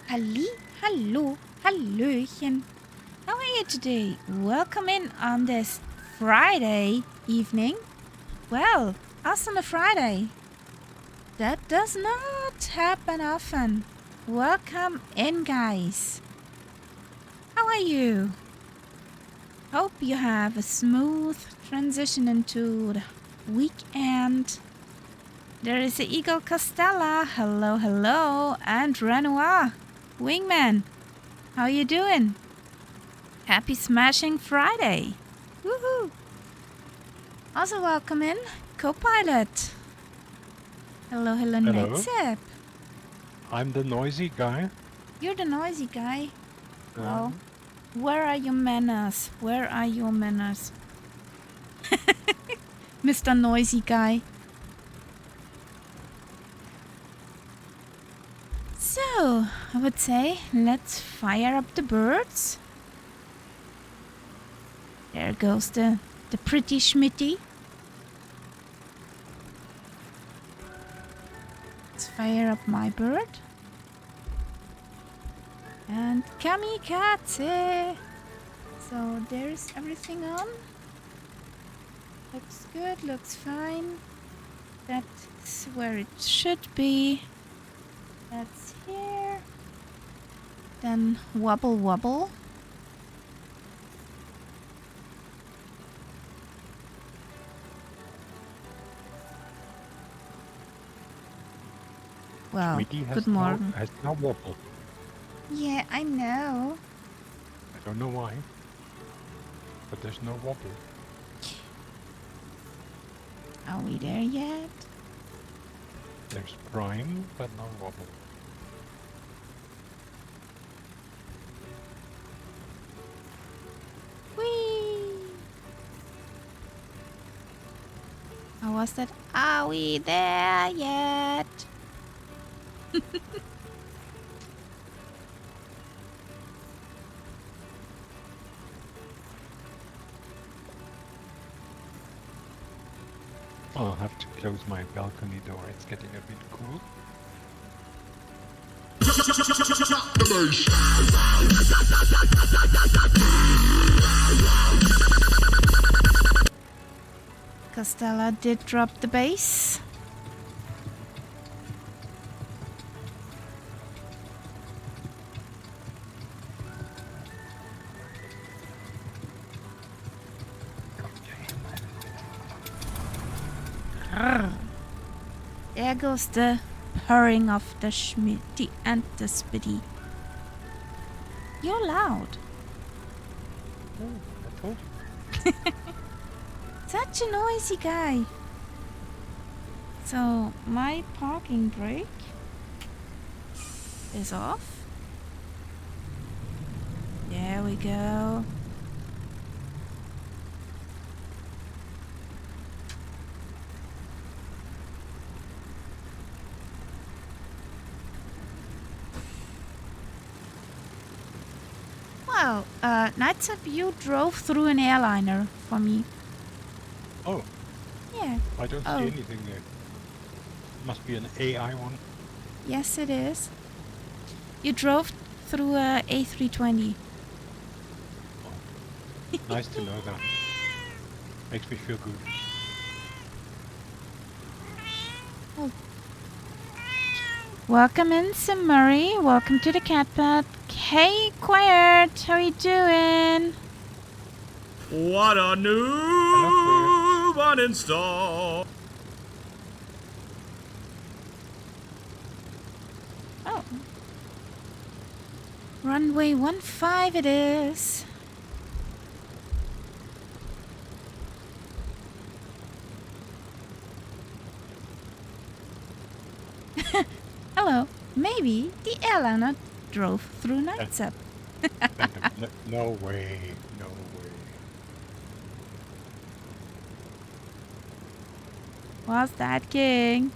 Halli, hallo, hallöchen. How are you today? Welcome in on this Friday evening. Well, us on a Friday. That does not happen often. Welcome in, guys. How are you? Hope you have a smooth transition into the weekend. There is the Eagle Costella. Hello, hello. And Renoir. Wingman. How you doing? Happy Smashing Friday. Woohoo. Also welcome in Co-Pilot. Hello, hello, Hello. Netsip. I'm the noisy guy. You're the noisy guy. Well, where are your manners? Where are your manners? Mr. Noisy Guy. So, I would say let's fire up the birds. There goes the pretty Schmitty. Let's fire up my bird. And kamikaze. So there's everything on. Looks good, looks fine. That's where it should be. That's here. Then wobble wobble. Well, good morning. Has no wobble. Yeah, I know. I don't know why, but there's no wobble. Are we there yet? There's prime, but no wobble. Whee! How was that? Are we there yet? I'll have to close my balcony door. It's getting a bit cool. Costella did drop the base. There goes the purring of the Schmitty and the Spitty. You're loud. Oh, I told you. Such a noisy guy. So my parking brake is off. There we go. Well, Nights Up, you drove through an airliner for me. Oh. Yeah. I don't see anything there. Must be an AI one. Yes, it is. You drove through a A320. Oh. Nice to know that. Makes me feel good. Oh. Welcome in, Sim Murray. Welcome to the cat pad. Hey, Quiet. How you doing? What a noob uninstall. Oh. Runway 15 it is. Hello. Maybe the airliner drove through Nights Up. No way. No way. What's that, King?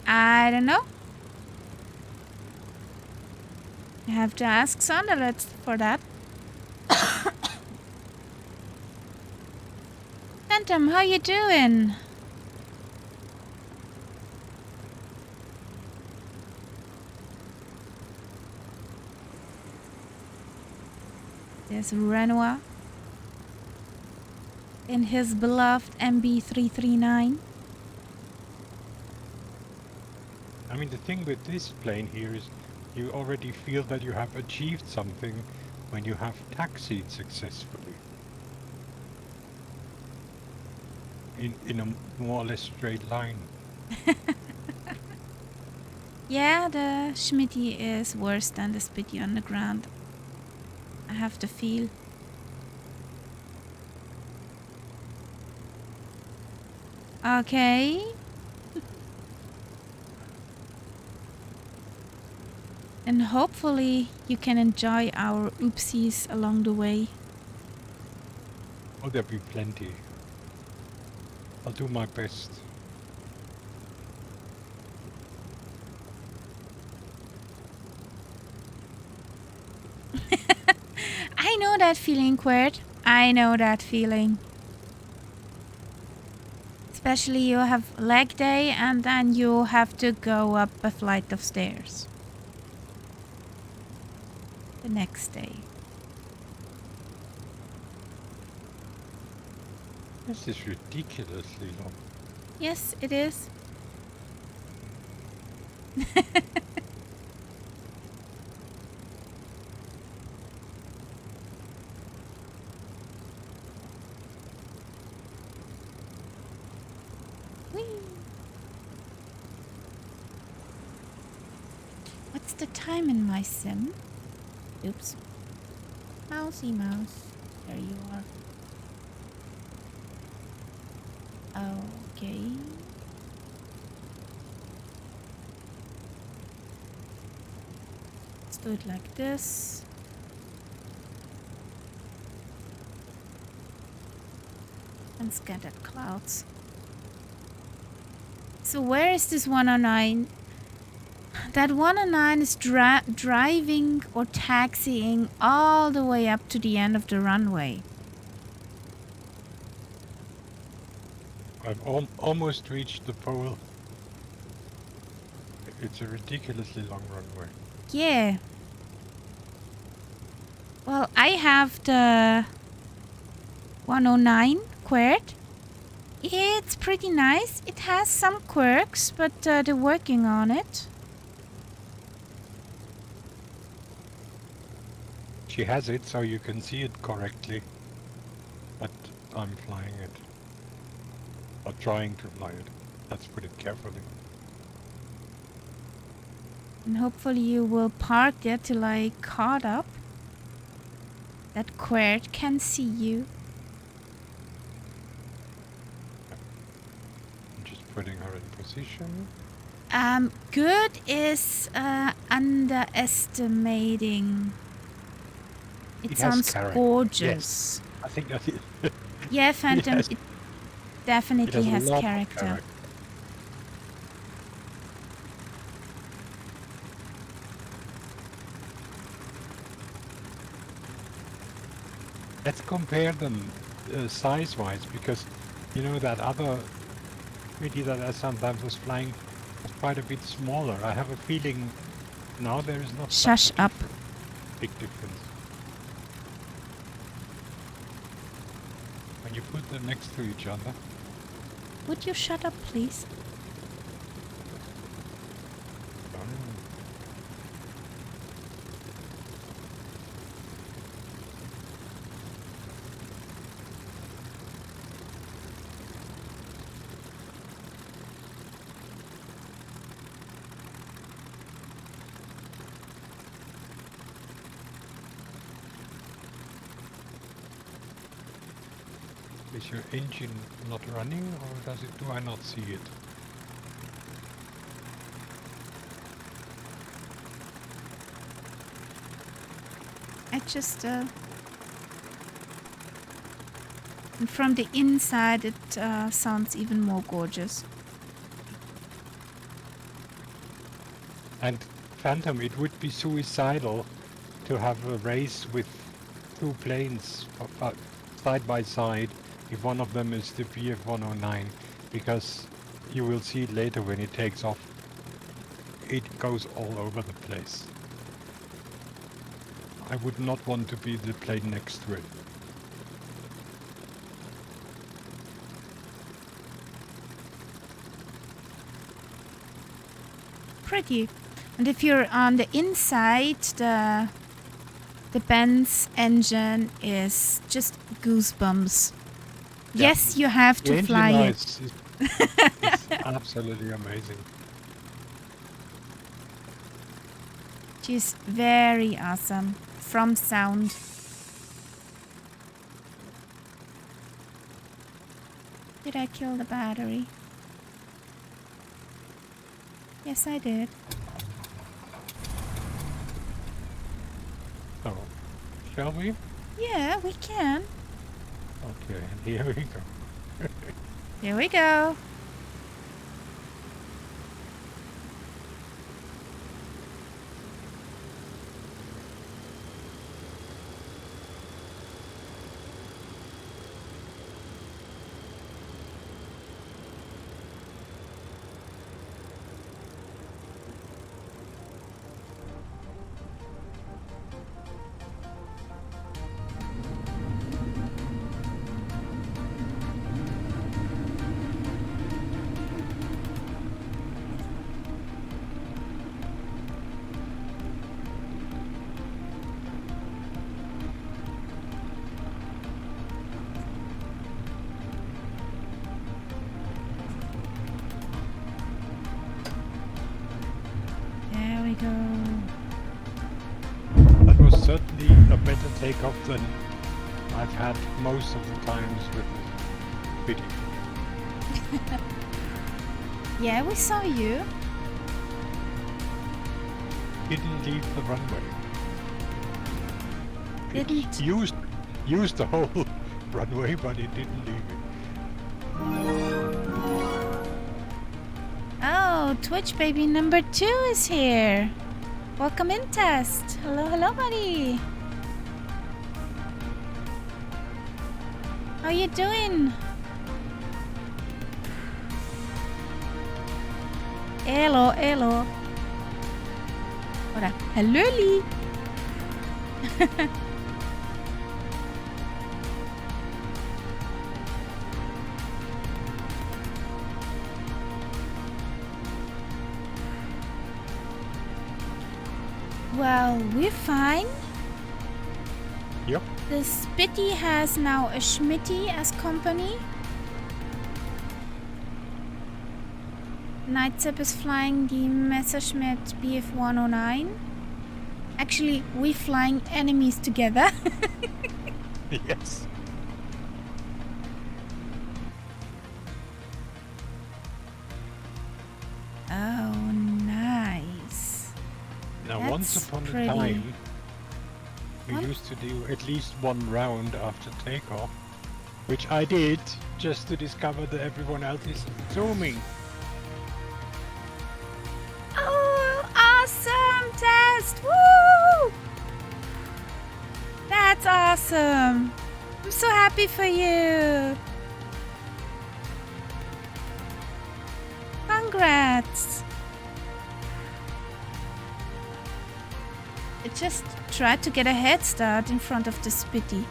I don't know. You have to ask Sonderlet for that. Phantom, how you doing? There's Renoir in his beloved MB339. I mean, the thing with this plane here is you already feel that you have achieved something when you have taxied successfully. In a more or less straight line. Yeah, the Schmitty is worse than the Spitty on the ground. I have to feel. Okay. And hopefully you can enjoy our oopsies along the way. Oh, there'll be plenty. I'll do my best. I know that feeling, Quirt. I know that feeling. Especially you have leg day and then you have to go up a flight of stairs. The next day. This is ridiculously long. Yes, it is. Whee! What's the time in my sim? Oops. Mousy mouse. There you are. Okay. Let's do it like this. And scattered clouds. So where is this 109? That 109 is driving or taxiing all the way up to the end of the runway. I've almost reached the pole. It's a ridiculously long runway. Yeah. Well, I have the 109 Quert. It's pretty nice. It has some quirks, but they're working on it. She has it so you can see it correctly. But I'm flying it. Or trying to fly it. Let's put it carefully. And hopefully you will park there till I caught up. That Quert can see you. I'm just putting her in position. Good is underestimating. It has sounds character. gorgeous. Yes. I think that's it. Yeah, Phantom, Yes. it definitely It has a lot of character. Let's compare them size-wise, because you know that other Smitty that I sometimes was flying was quite a bit smaller. I have a feeling now there is not Shush such a up. big difference. When you put them next to each other, Would you shut up, please? oh, is your engine not running, or do I not see it? I just and from the inside it sounds even more gorgeous. And Phantom, it would be suicidal to have a race with two planes side by side if one of them is the BF-109, because you will see it later when it takes off. It goes all over the place. I would not want to be the plane next to it. Pretty. And if you're on the inside, the Benz engine is just goosebumps. Yeah. Yes, you have The to fly engine it. noise is absolutely amazing. She's very awesome from sound. Did I kill the battery? Yes, I did. So, shall we? Yeah, we can. Okay, here we go. Here we go. There we go. That was certainly a better takeoff than I've had most of the times with the video. Yeah, we saw you. Didn't leave the runway. Didn't. It used the whole runway, but it didn't leave it. Oh, Twitch baby number 2 is here. Welcome in, Test. Hello, hello, buddy. How you doing? Hello, hello. Hola. Hello, Lee. Well, we're fine. Yep. The Spitty has now a Schmitty as company. Nightsep is flying the Messerschmitt Bf 109. Actually, we're flying enemies together. Yes. Oh, nice. Now, That's once upon pretty. a time, we What? used to do at least one round after takeoff, which I did just to discover that everyone else is zooming. Oh, awesome, Test! Woo! That's awesome. I'm so happy for you. Congrats. I just tried to get a head start in front of the Spitty.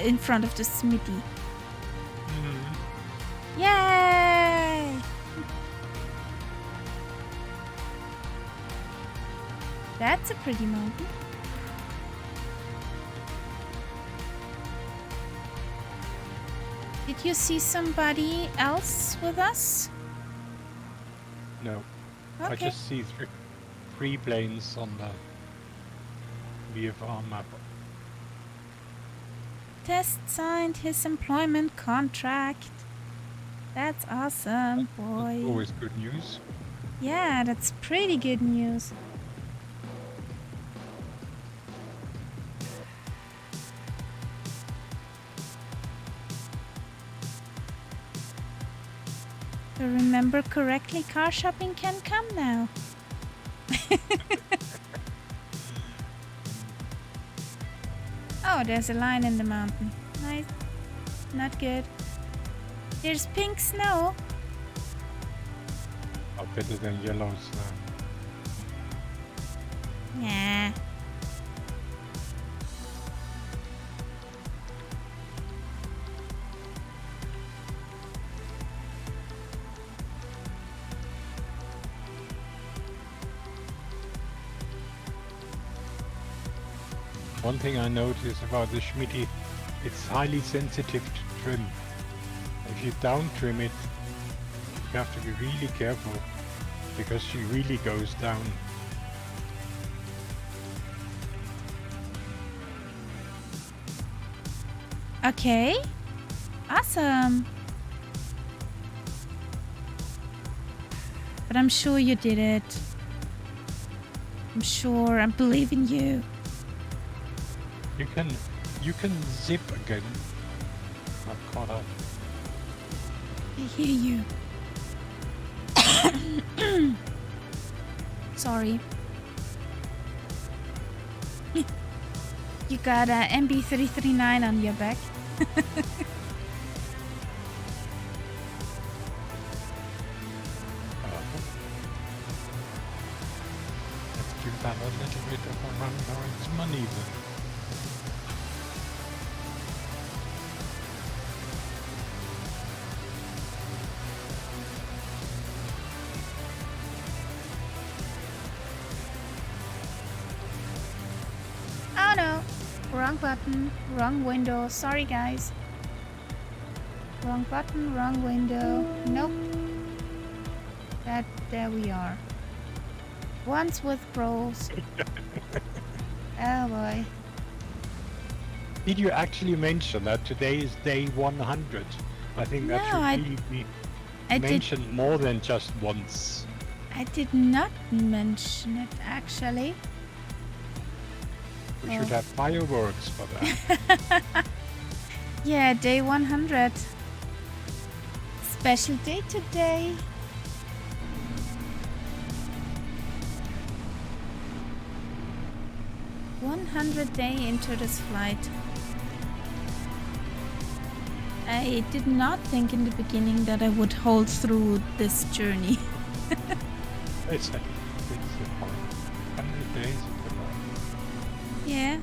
In front of the Smitty. Yay! That's a pretty mountain. Did you see somebody else with us? No, I Okay. just see three planes on the VFR map. Test signed his employment contract. That's awesome, boy. Always good news. Yeah, that's pretty good news. If I remember correctly, car shopping can come now. Oh, there's a line in the mountain. Nice. Not good. There's pink snow. Oh, better than yellow snow. Yeah. One thing I noticed about the Schmitty, it's highly sensitive to trim. If you down trim it, you have to be really careful because she really goes down. Okay. Awesome. But I'm sure you did it. I'm sure. I believe in you. You can zip again. Not caught up. I hear you. Sorry. You got a MB339 on your back. Let's give that a little bit of a run now. It's money then. Oh no. Wrong button. Wrong window. Sorry guys. Wrong button. Wrong window. Nope. There we are. Once with pros. Oh boy. Did you actually mention that today is day 100? I think that No, should really be mentioned more than just once. I did not mention it actually. We should have fireworks for that. Yeah, day 100. Special day today. Day into this flight. I did not think in the beginning that I would hold through this journey. It's 100 days of the life. Yeah.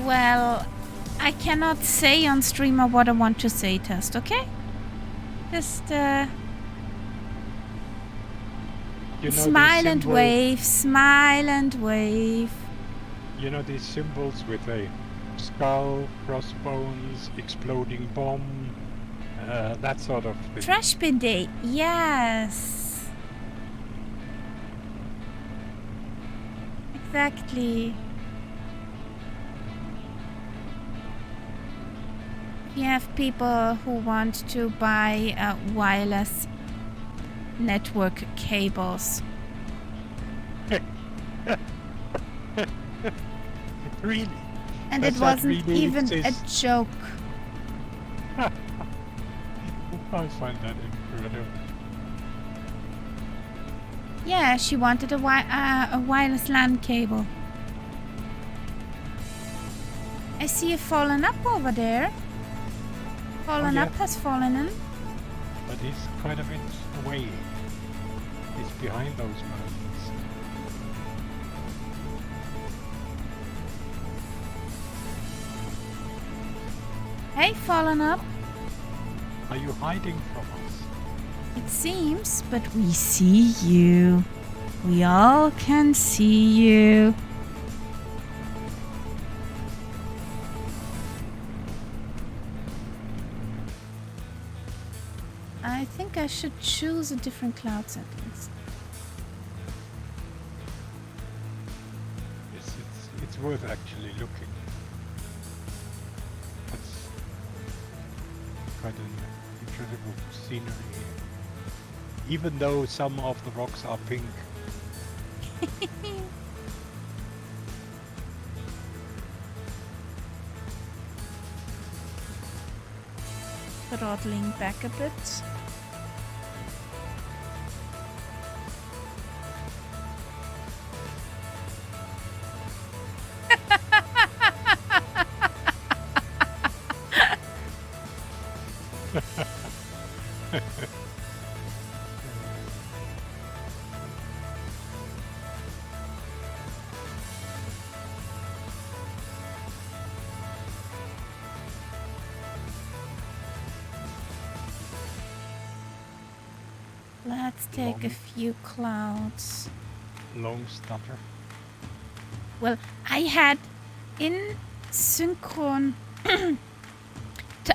Well, I cannot say on streamer what I want to say, Test, okay? Just, You know smile and symbol, wave, smile and wave. You know these symbols with a skull, crossbones, exploding bomb, that sort of thing. Trash bin day, yes. Exactly. You have people who want to buy wireless network cables. Really? And Does it that wasn't really even a exist? joke. I find that incredible. Yeah, she wanted a wireless LAN cable. I see a fallen up over there. Fallen yeah. up has fallen in. But he's kind of in the way. He's behind those mountains. Hey, fallen up. Are you hiding from us? It seems, but we see you. We all can see you. I think I should choose a different cloud settings. It's worth actually looking. That's quite an incredible scenery here. Even though some of the rocks are pink. Throttling back a bit. Let's take a Long. few clouds. Long stutter. Well, I had in synchron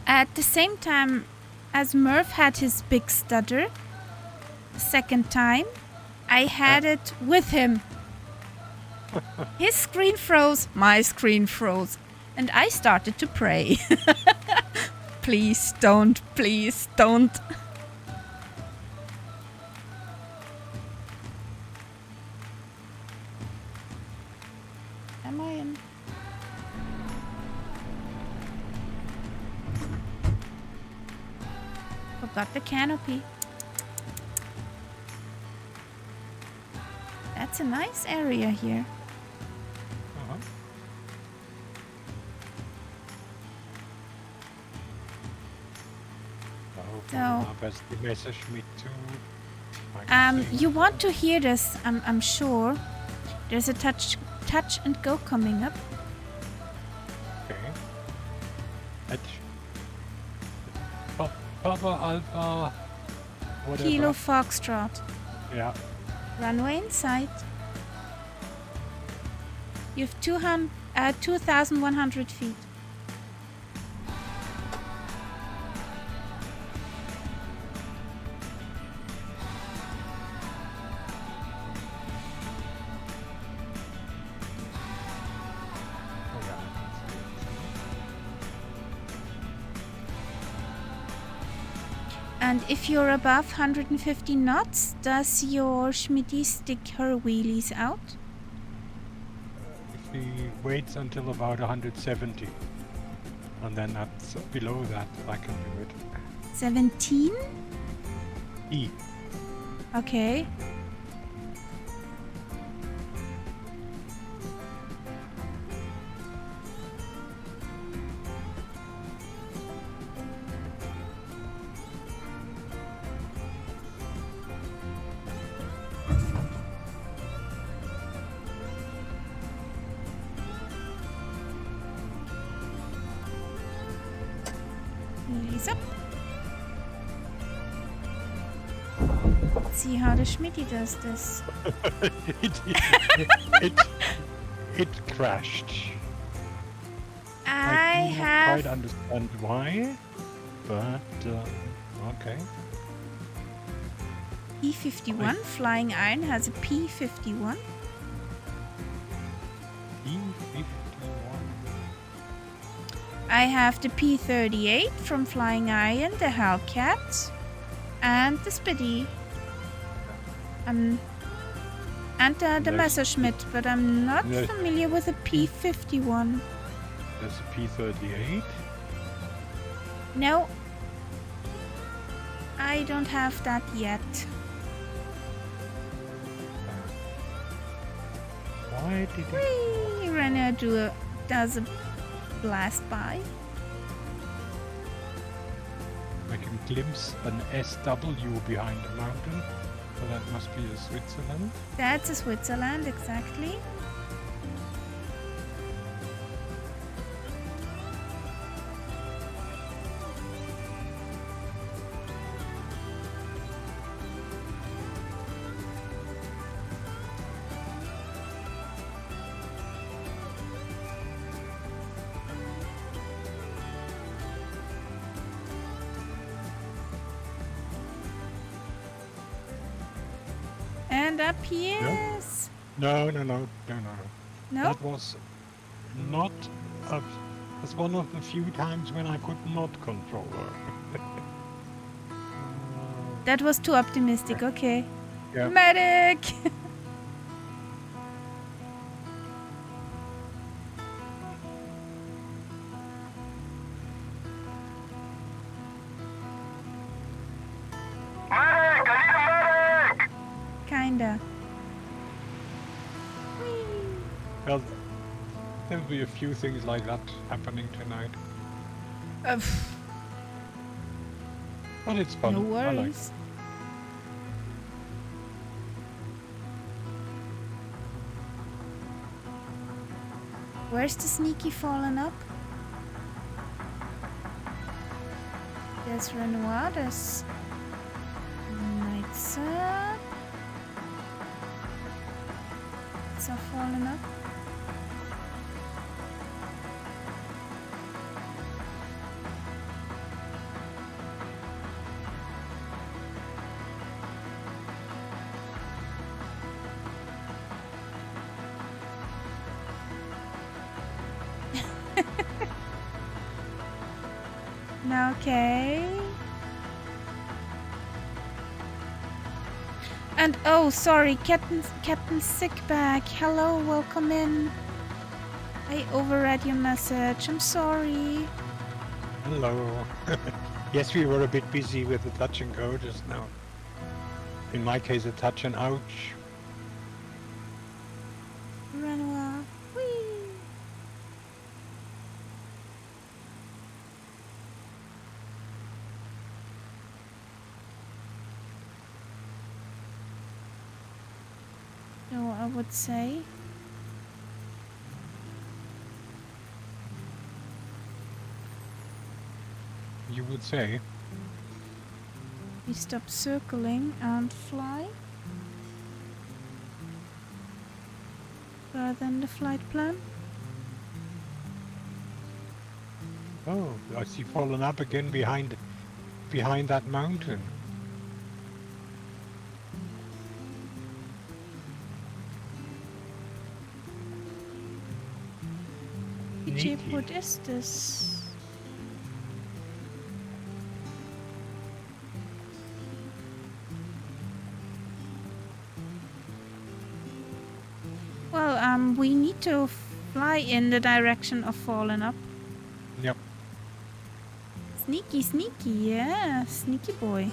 at the same time as Murph had his big stutter, the second time, I had it with him. His screen froze, my screen froze, and I started to pray. Please don't, please don't. Am I in? Forgot the canopy. That's a nice area here. Uh-huh. So- Best die Messerschmitt too. You want to hear this, I'm sure. There's a touch and go coming up. Okay. Papa Alpha. Whatever. Kilo Foxtrot. Yeah. Runway in sight. You have 2,100 feet. Oh, yeah. And if you're above 150 knots, does your Schmitty stick her wheelies out? If he waits until about 170, and then that's below that, I can do it. 17? E. Okay. Wheelies up. Let's see how the Schmitty does this. it crashed. I do not have quite understand why, but okay. P51. Flying Iron has a P51. E51. I have the P38 from Flying Iron, the Hellcat, and the Spitty. And the There's- Messerschmitt, but I'm not there's- familiar with the P51. There's a P38. No, I don't have that yet. Why did it? Whee! Renner does a blast by. I can glimpse an SW behind the mountain, so that must be Switzerland. That's a Switzerland, exactly. And up he is. No. No? That was not. That's one of the few times when I could not control her. That was too optimistic, okay. Yeah. Medic! Medic! I need a medic! Kinda. Well, there'll be a few things like that happening tonight, but it's fun. No I like worries. Where's the sneaky fallen up? There's Renoir, there's Night What's up? It's all falling up. Okay. And oh, sorry, Captain Sickbag. Hello, welcome in. I overread your message. I'm sorry. Hello. Yes, we were a bit busy with the touch and go just now. In my case, a touch and ouch. Renoir. Whee! So I would say You would say. we stop circling and fly further than the flight plan. Oh, I see fallen up again behind that mountain. Which Neaty. airport is this? Well, we need to fly in the direction of falling up. Yep. Sneaky, sneaky, yeah, sneaky boy.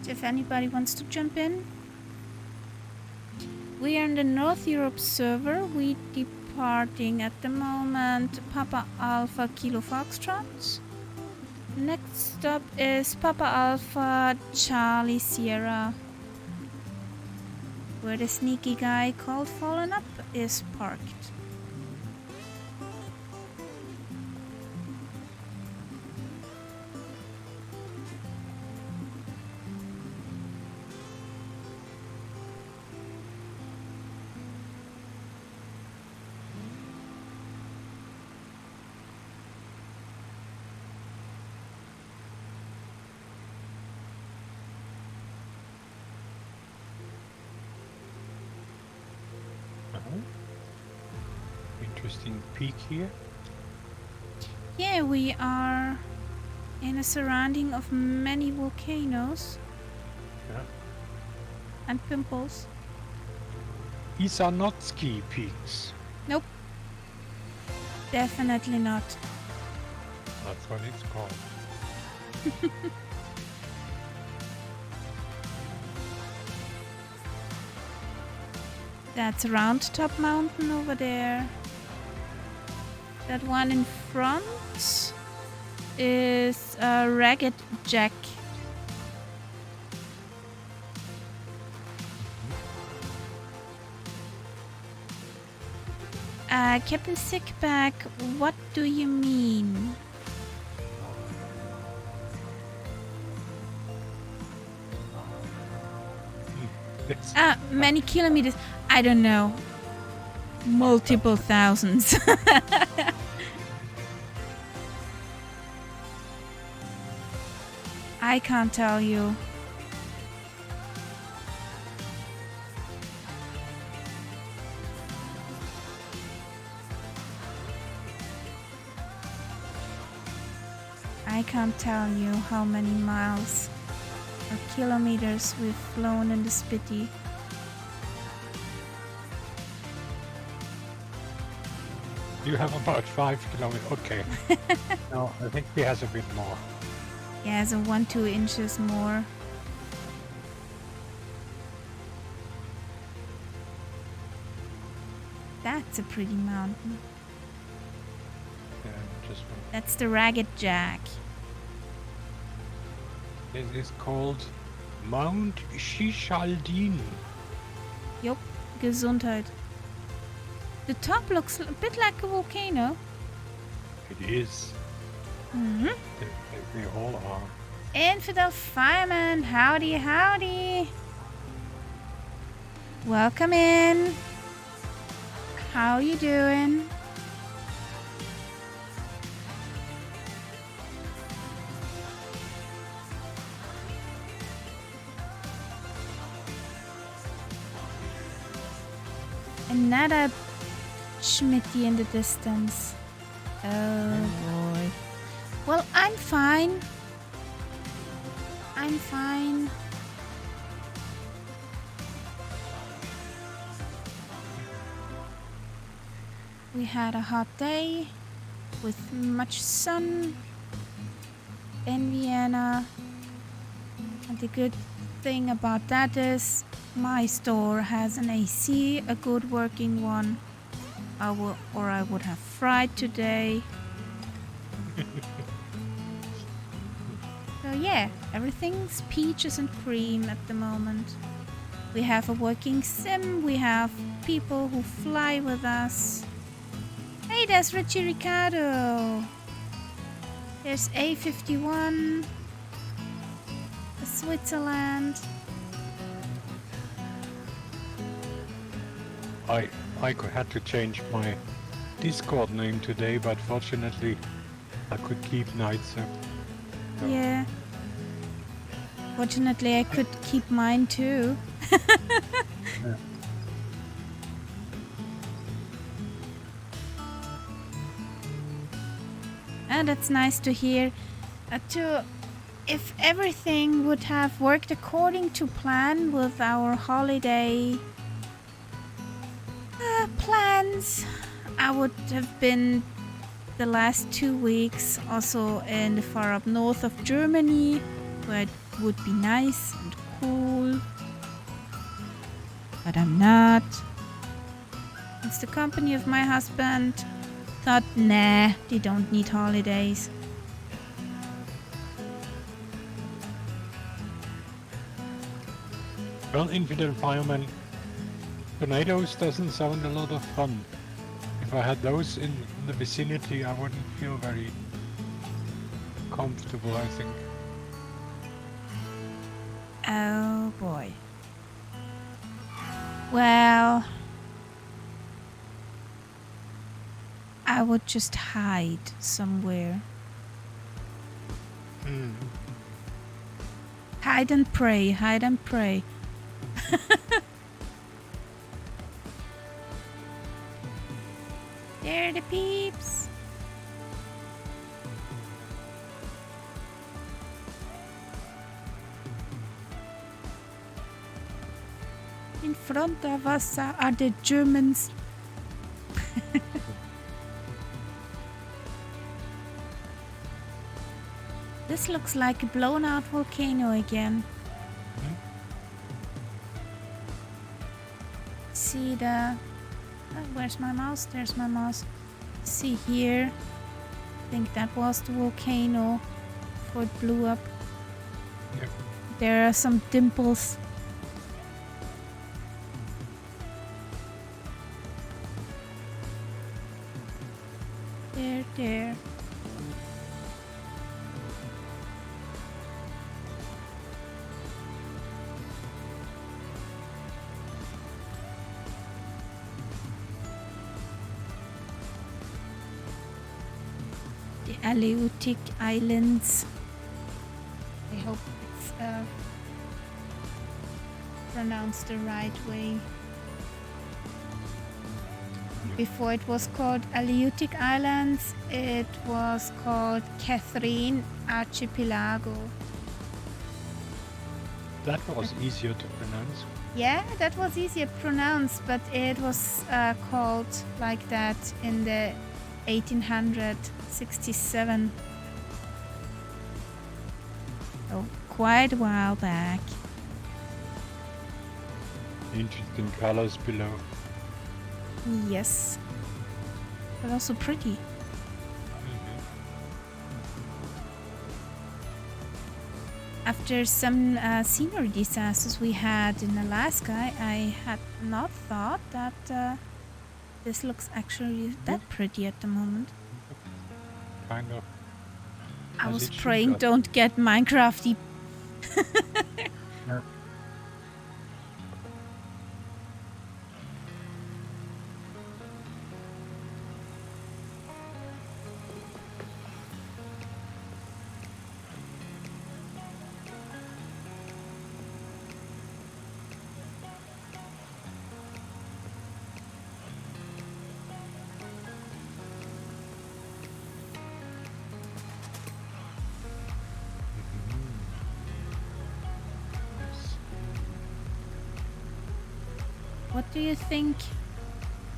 If anybody wants to jump in. We are in the North Europe server. We departing at the moment Papa Alpha Kilo Foxtrot. Next stop is Papa Alpha Charlie Sierra, where the sneaky guy called Fallen Up is parked. Interesting peak here. Yeah, we are in a surrounding of many volcanoes Yeah. and pimples. These are not ski peaks. Nope. Definitely not. That's what it's called. That's Round Top Mountain over there. That one in front is a Ragged Jack. Captain Sickback, what do you mean? Many kilometers. I don't know. Multiple thousands. I can't tell you. I can't tell you how many miles or kilometers we've flown in the Spitty. You have about 5 kilometers. Okay. No, I think he has a bit more. Yeah, so 1-2 inches more. That's a pretty mountain. Yeah, just one. That's the Ragged Jack. It is called Mount Shishaldin. Yup, Gesundheit. The top looks a bit like a volcano. It is. Mm-hmm. They all are. Infidel Fireman, howdy, howdy. Welcome in. How you doing? Another Schmitty in the distance. Oh boy. Well, I'm fine. I'm fine. We had a hot day with much sun in Vienna. And the good thing about that is my store has an AC, a good working one. I would have fried today. So yeah, everything's peaches and cream at the moment. We have a working sim, we have people who fly with us. Hey, there's Richie Ricardo. There's A51. Switzerland. I had to change my Discord name today, but fortunately I could keep nights. Yeah. Fortunately, I could keep mine too. Yeah. And that's nice to hear. If everything would have worked according to plan with our holiday plans, I would have been the last 2 weeks also in the far up north of Germany, where it would be nice and cool. But I'm not. It's the company of my husband. Thought, nah, they don't need holidays. Well, Infidel Fireman, tornadoes doesn't sound a lot of fun. If I had those in the vicinity, I wouldn't feel very comfortable, I think. Oh boy. Well, I would just hide somewhere. Hide and pray, hide and pray. There are the peeps. In front of us are the Germans. This looks like a blown out volcano again. See the... Oh, where's my mouse? There's my mouse. See here. I think that was the volcano before it blew up. Yep. There are some dimples. There. The Aleutic Islands. I hope it's pronounced the right way. Before it was called Aleutic Islands, it was called Catherine Archipelago. That was easier to pronounce. Yeah, that was easier to pronounce, but it was called like that in the 1867. So quite a while back. Interesting colors below. Yes. But also pretty. Mhm. After some scenery disasters we had in Alaska, I had not thought that this looks actually that pretty at the moment. Kind of. I As was it should praying do. don't get Minecrafty. Yeah. Yes. What do you think?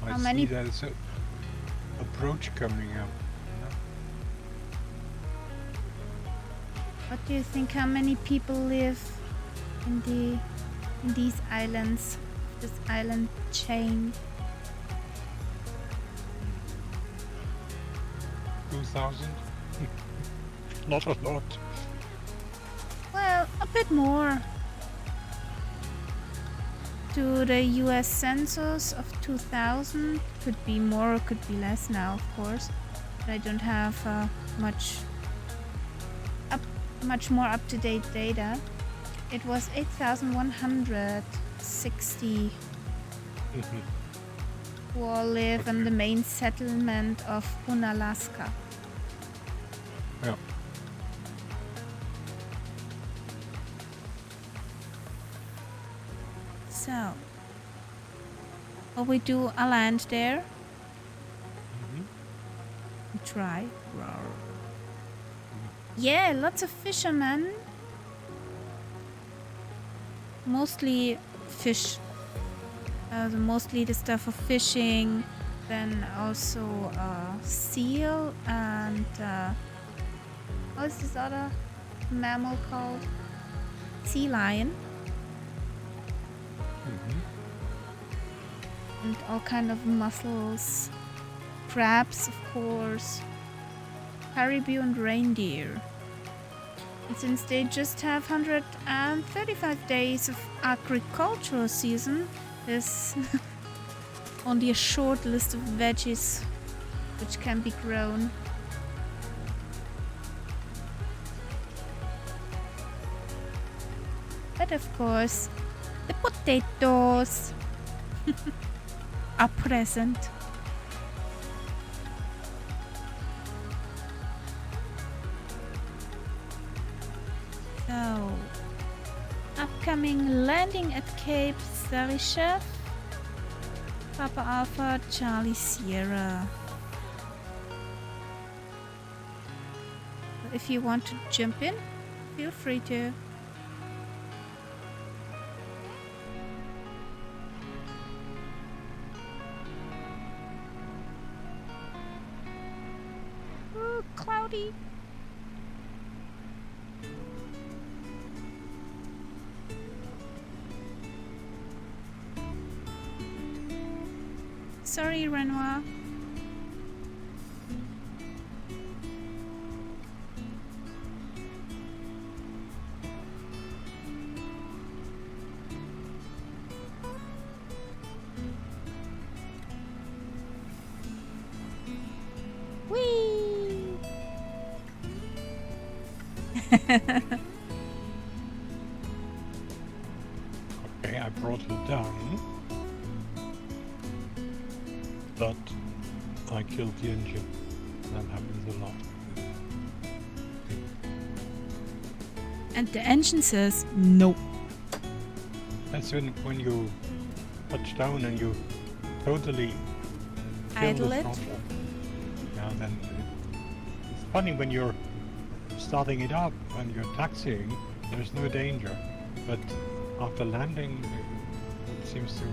I How see many- there's a approach coming up. What do you think? How many people live in these islands? This island chain. 2,000? Not a lot. Well, a bit more. To the US census of 2000. Could be more or could be less now, of course. But I don't have much more up-to-date data. It was 8,160 Mhm. who all live in Okay. the main settlement of Unalaska. Yeah. So, will we do a land there? Mhm. We try. Yeah, lots of fishermen. Mostly fish. Mostly the stuff of fishing. Then also seal and what's this other mammal called? Sea lion. Mhm. And all kind of mussels. Crabs, of course. Caribou and reindeer. And since they just have 135 days of agricultural season, there's only a short list of veggies which can be grown. But of course, the potatoes are present. So, upcoming landing at Cape Sarychev, Papa Alpha, Charlie Sierra. If you want to jump in, feel free to. Ooh, cloudy. Sorry, Renoir. Whee! Okay, I brought it down. But I killed the engine. That happens a lot. And the engine says no. That's when you touch down and you totally kill Idle the it. throttle. Yeah, then it's funny when you're starting it up and you're taxiing, there's no danger. But after landing, it seems to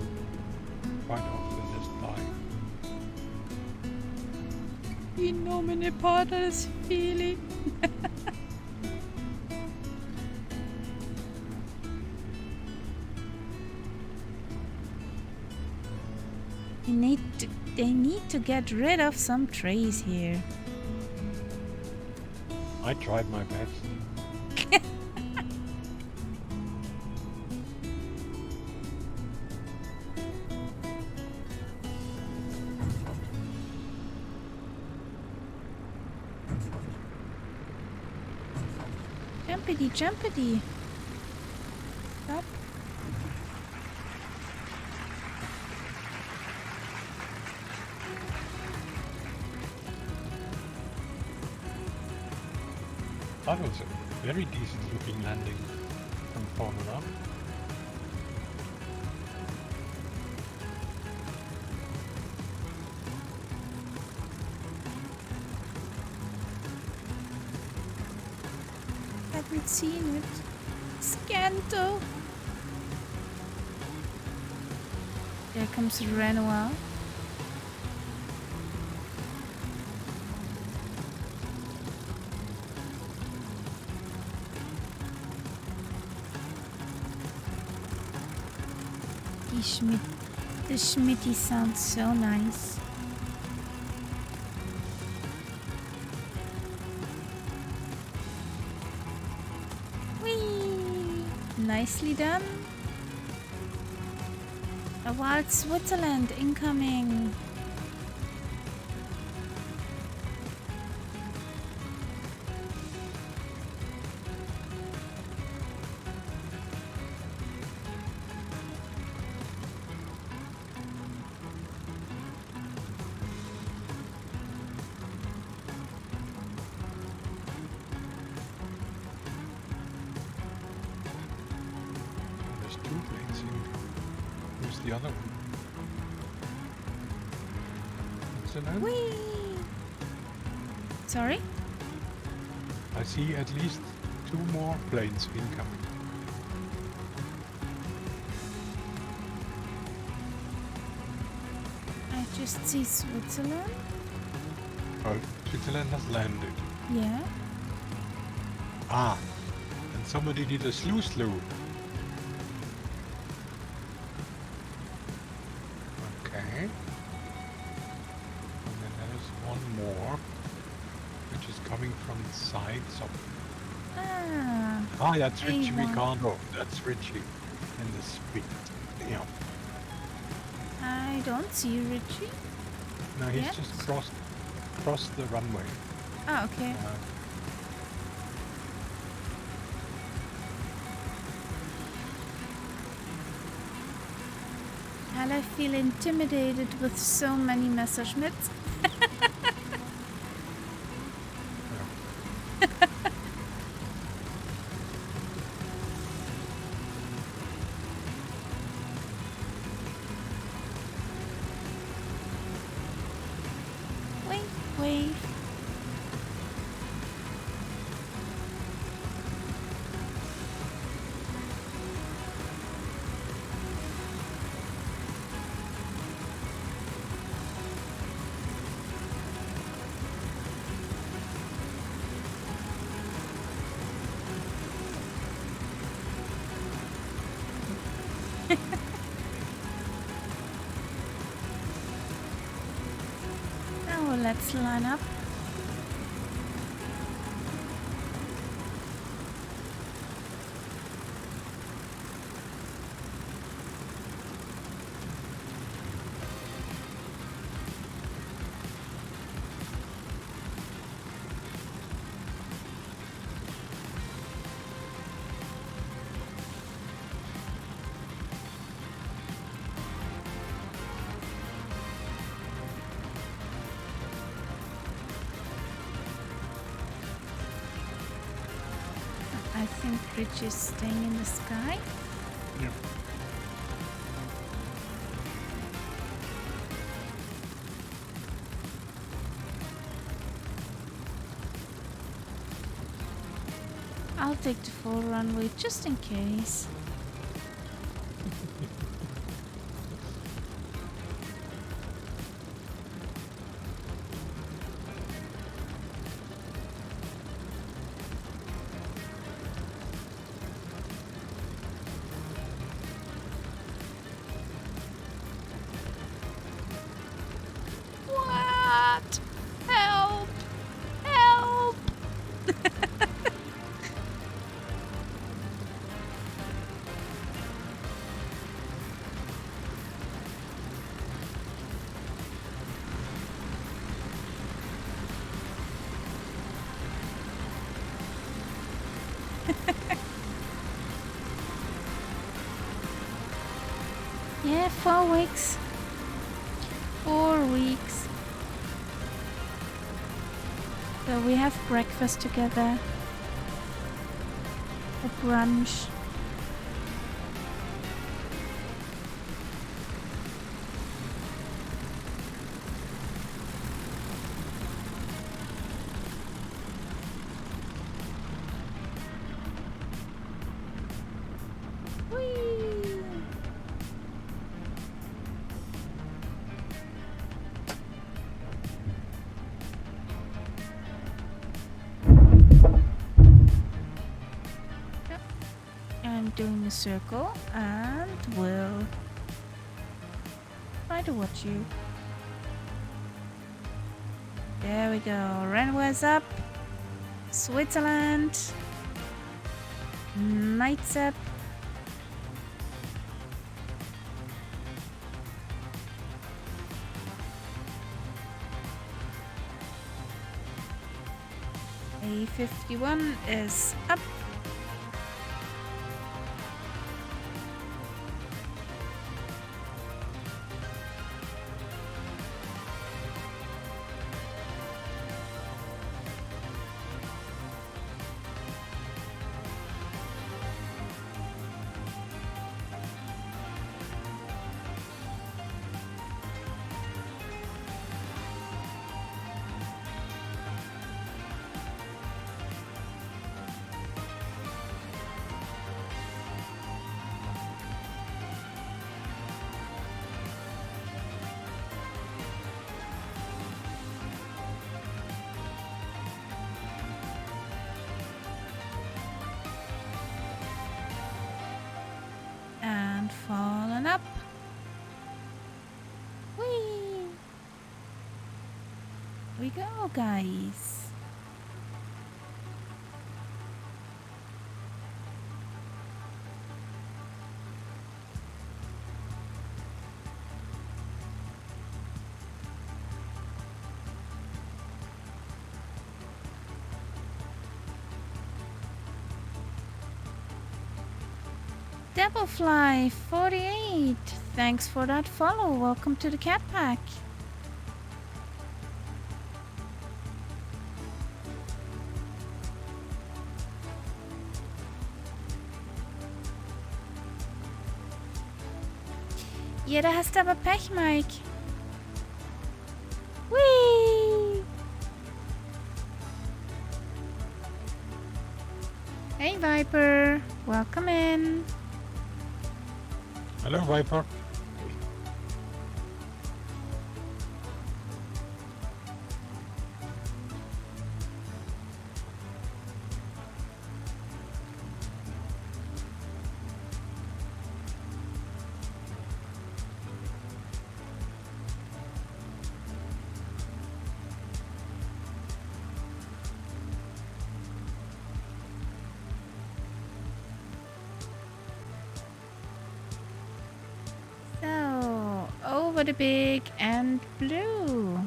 quite often just die. In nomine Patris Filii. We need to they need to get rid of some trays here. I tried my best. Jumpity, jumpity. Up. That was a very decent looking landing from Formula. Haven't seen it. Scanto. There comes Renoir. The Schmitty sounds so nice. Whee! Nicely done. A wild Switzerland incoming. There's 2 planes here. Who's the other one? Switzerland? Whee! Sorry? I see at least 2 more planes incoming. I just see Switzerland. Oh, Switzerland has landed. Yeah. Ah, and somebody did a slew. Okay. And then there is one more, which is coming from the sides of... Ah. that's Richie A1. Ricardo. That's Richie in the speed. Yeah. I don't see Richie. No, he's Yes? just crossed the runway. Ah, okay. And I feel intimidated with so many Messerschmitts. Wave, wave. Now let's line up. I think Rich is staying in the sky. Yep. I'll take the full runway just in case. 4 weeks. 4 weeks. So we have breakfast together. For brunch. Whee! Yep. I'm doing a circle and will try to watch you. There we go. Runways up. Switzerland. Knights up. A51 is up. And fallen up. Whee! We go, guys. Doublefly 48. Thanks for that follow. Welcome to the cat pack. Jeder hasst aber Pech, Mike. Whee! Hey, Viper. Welcome in. Hello, Viper. So, over the big and blue.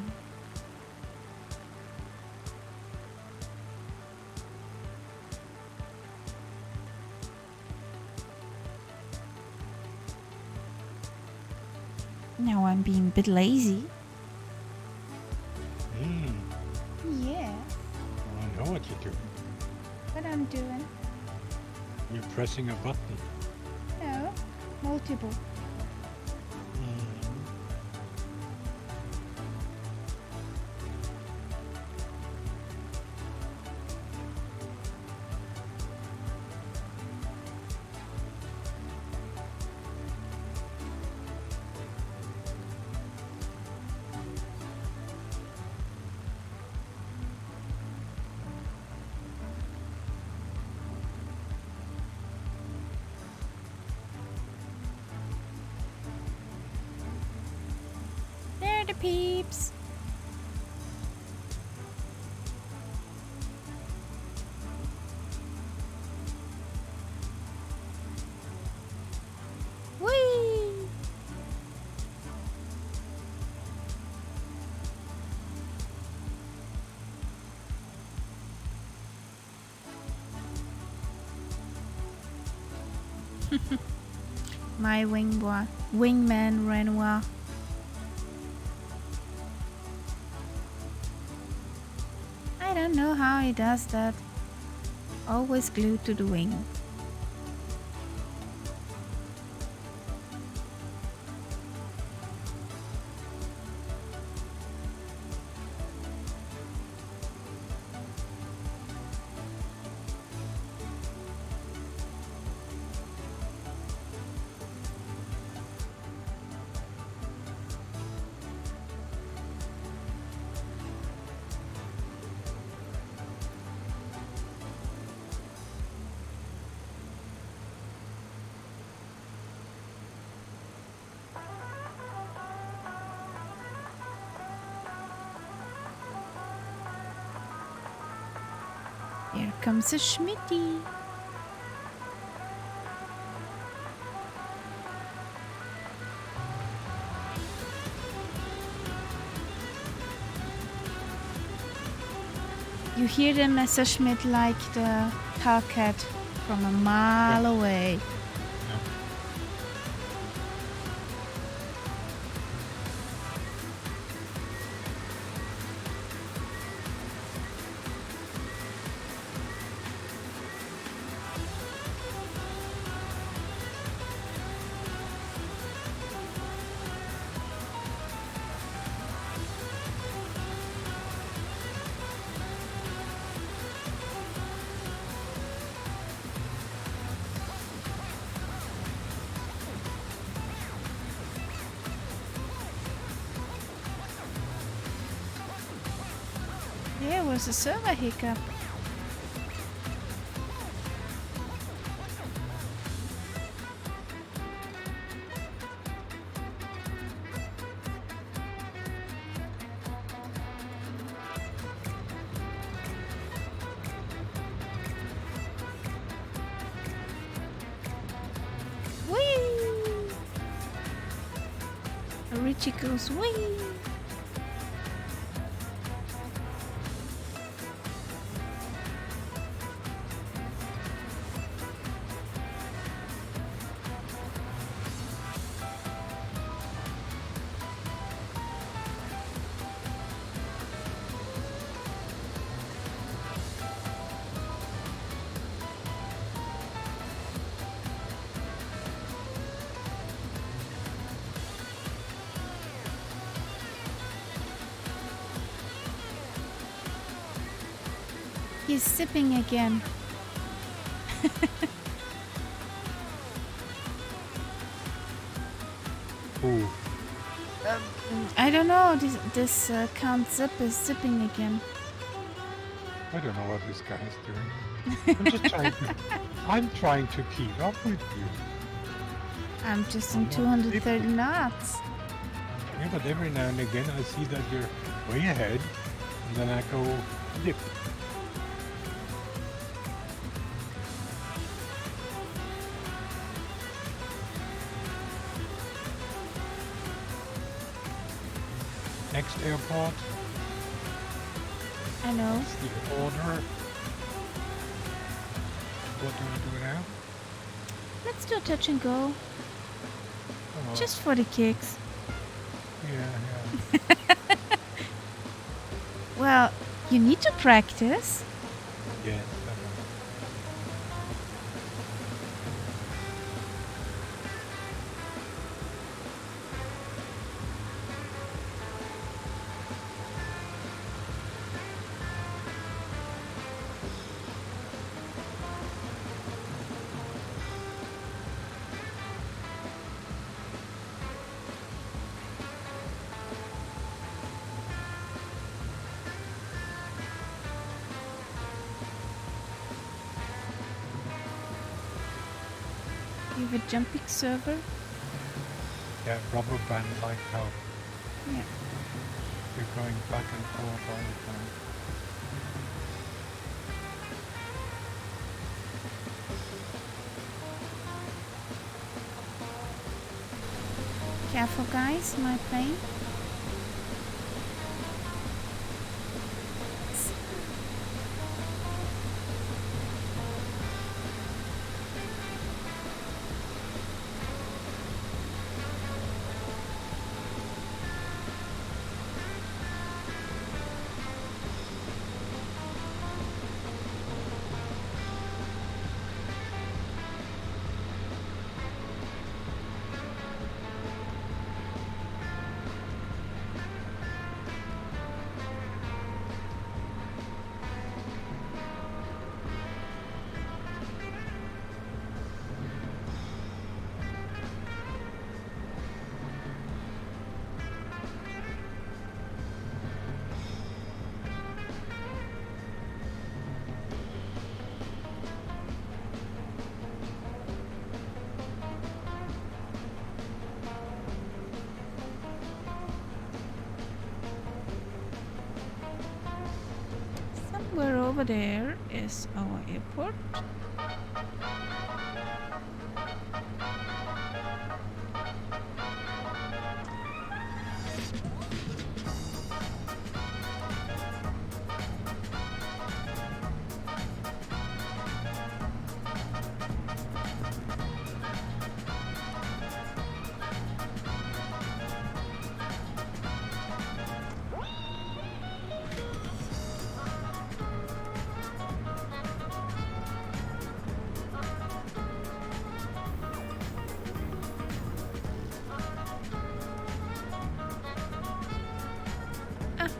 Now I'm being a bit lazy. Yeah, I know what you do. what I'm doing. You're pressing a button. No, multiple. There the peeps. Whee! My wingman Renoir. I don't know how he does that. Always glued to the wing. Here comes a Schmitty. You hear the Messerschmitt like the Hellcat from a mile away. There was a server hiccup. Whee! Richie goes whee! He's sipping again. Ooh. I don't know. This Count Zip is sipping again. I don't know what this guy is doing. I'm trying to keep up with you. I'm just in 230 knots. Yeah, but every now and again I see that you're way ahead, and then I go dip. Next airport. I know. That's the order. What do we do now? Let's do touch and go. Oh, Just for the kicks. yeah. Well, you need to practice. Yes. You have a jumping server. Yeah, rubber band like how Yeah. you're going back and forth all the time. Careful, guys. My plane. over there is our airport.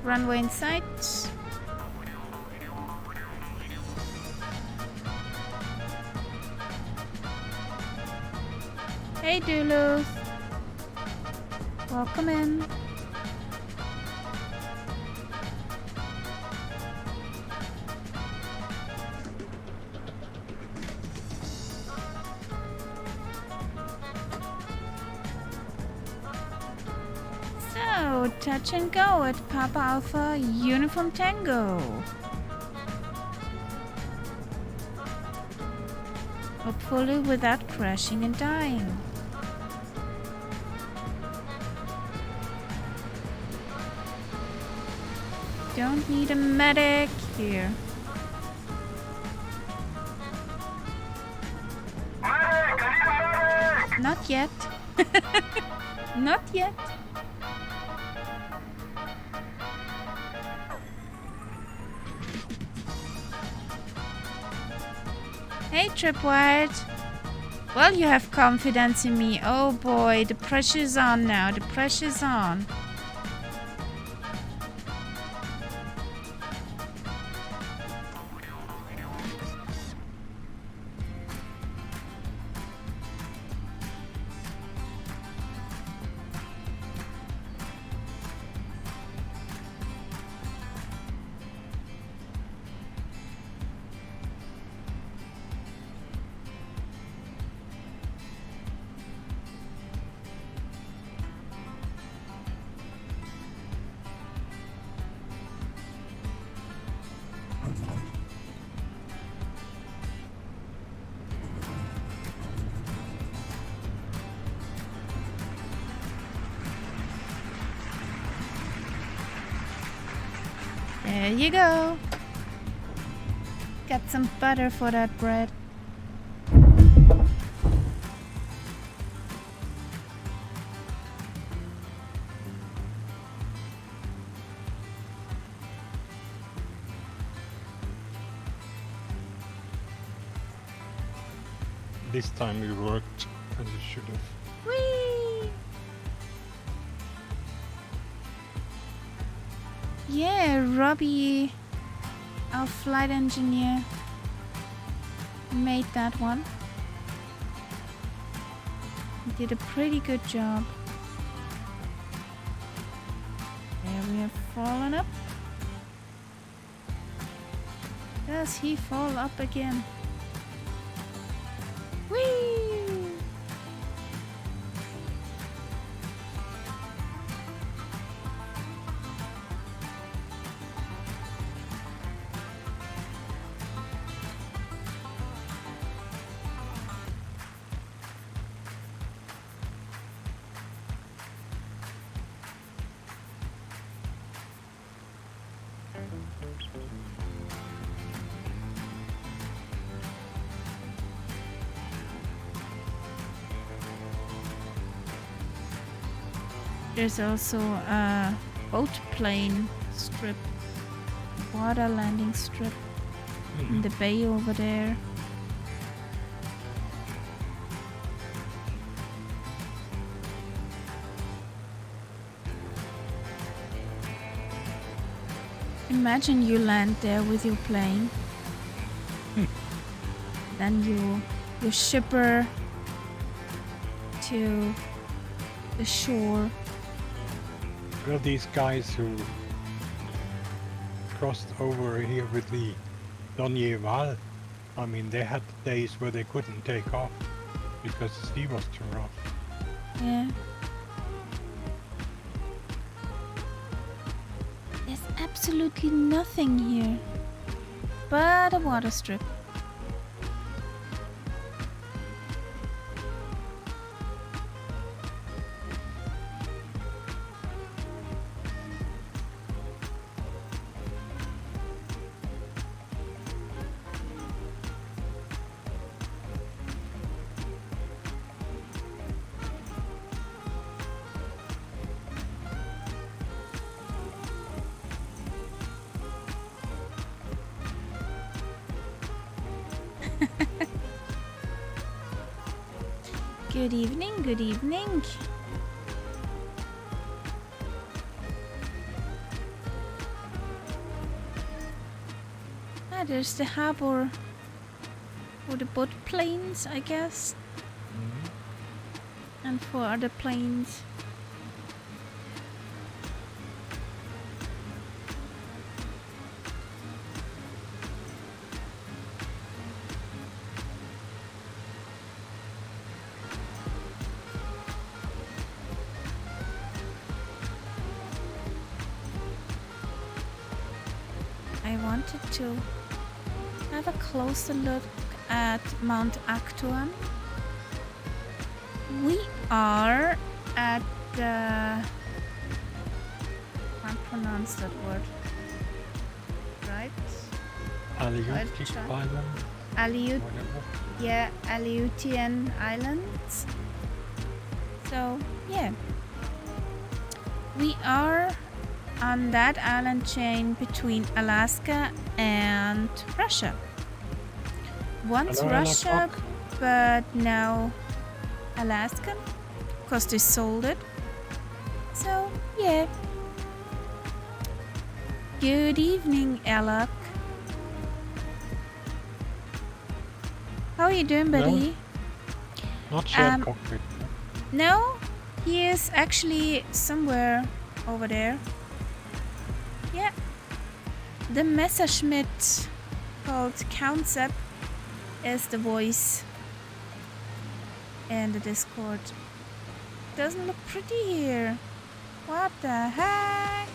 Runway in sight. Hey Duluth. Welcome in. So, touch and go at Papa Alpha Uniform Tango. Hopefully without crashing and dying. Don't need a medic here. Medic! I need a medic! Not yet. Not yet. Hey, Tripwire. Well, you have confidence in me. Oh boy, the pressure's on now. The pressure's on. There you go. Got some butter for that bread. This time we worked as it should have. Whee! Yeah, Robbie, our flight engineer, made that one. He did a pretty good job. There we have fallen up. Does he fall up again? Whee! There's also a boat plane strip, water landing strip in the bay over there. Imagine you land there with your plane. Then you shipper to the shore. Well, these guys who crossed over here with the Donjeval, I mean, they had days where they couldn't take off because the sea was too rough. Yeah. There's absolutely nothing here. but a water strip. Good evening, good evening. Ah, there's the harbor. For the boat planes, I guess. And for other planes. I wanted to have a closer look at Mount Aktuan. We are at the... can't pronounce that word. Right? Aleutian try. Island, Aleut... whatever. Yeah, Aleutian Islands. So, yeah. We are on that island chain between Alaska and Russia. Once Hello, Russia, but now Alaska, because they sold it. So, yeah. Good evening, Alok. How are you doing, buddy? Not shared Um, cockpit. No, he is actually somewhere over there. Yeah. The Messerschmitt called Concept is the voice in the Discord. Doesn't look pretty here. What the heck?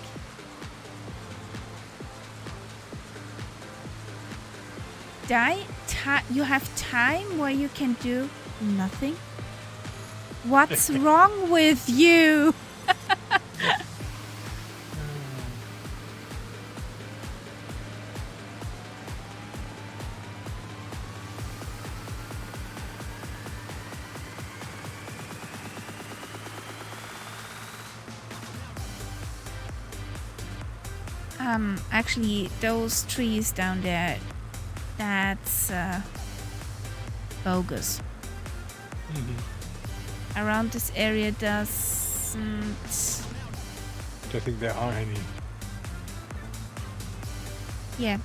You have time where you can do nothing? What's wrong with you? Actually, those trees down there, that's bogus. Around this area doesn't... Don't think there are any. Yeah.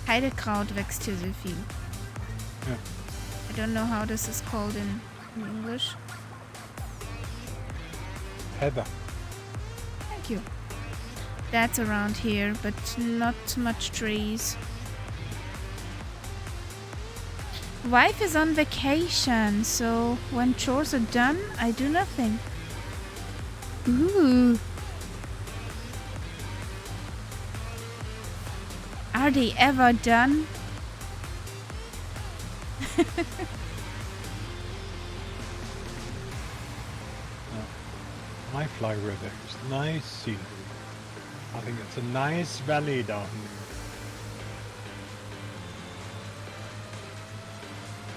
Heidekraut wächst hier sehr viel. Yeah. I don't know how this is called in English. Heather. Thank you. That's around here, but not much trees. Wife is on vacation, so when chores are done, I do nothing. Ooh. Are they ever done? I fly where there is nice scenery. I think it's a nice valley down there.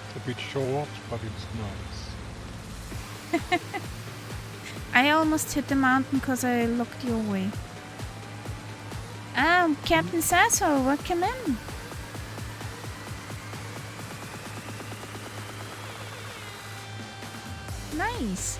It's a bit short, but it's nice. I almost hit the mountain because I looked your way. Captain Sasso, welcome in. Nice.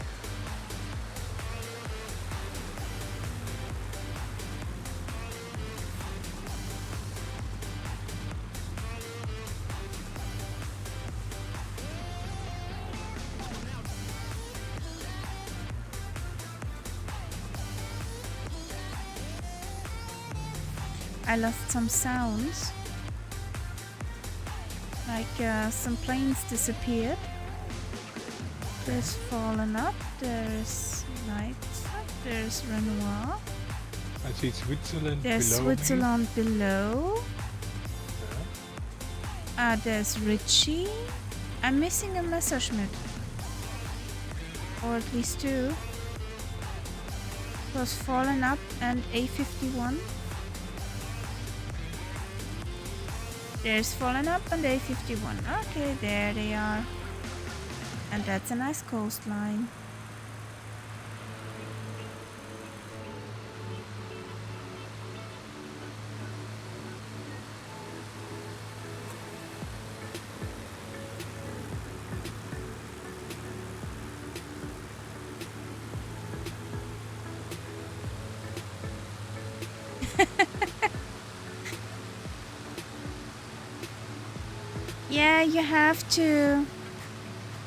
I lost some sounds. Like some planes disappeared. There's Fallen Up, there's Night, there's Renoir. I see Switzerland There's below Switzerland below. me. There's Ritchie. I'm missing a Messerschmitt. Or at least two. Was Fallen Up and A51. There's Fallen Up and A51. Okay, there they are. And that's a nice coastline. Yeah, you have to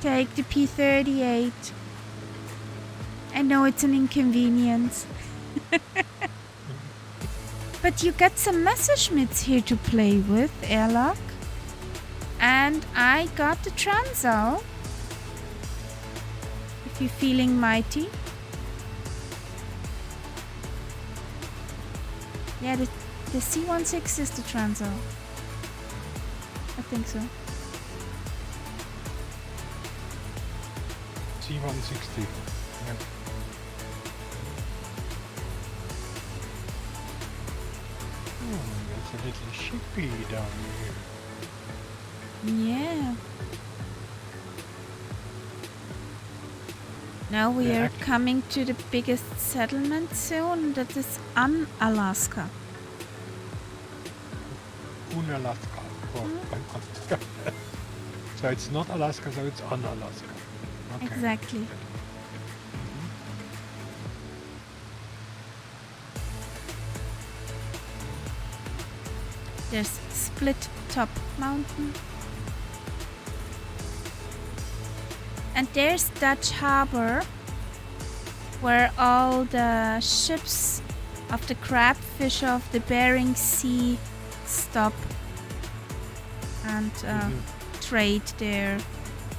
take the P38. I know it's an inconvenience. But you got some Messerschmitts here to play with, Airlock. And I got the Transall. If you're feeling mighty. Yeah, the C16 is the Transall. I think so. C160. Yeah. Oh, there's a little shippy down here. Yeah. Now we Yeah, are coming to the biggest settlement soon. That is Unalaska. Unalaska. Or Alaska. So it's not Alaska, so it's Unalaska. Okay. Exactly. There's Split Top Mountain. And there's Dutch Harbor, where all the ships of the crabfish of the Bering Sea stop and trade their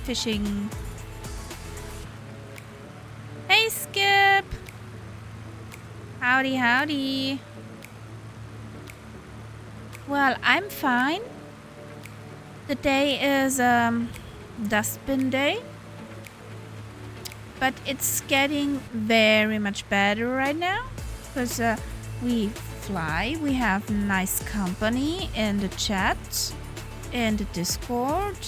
fishing. Hey Skip! Howdy, howdy. Well, I'm fine. The day is dustbin day. But it's getting very much better right now. Because we fly, we have nice company in the chat, in the Discord,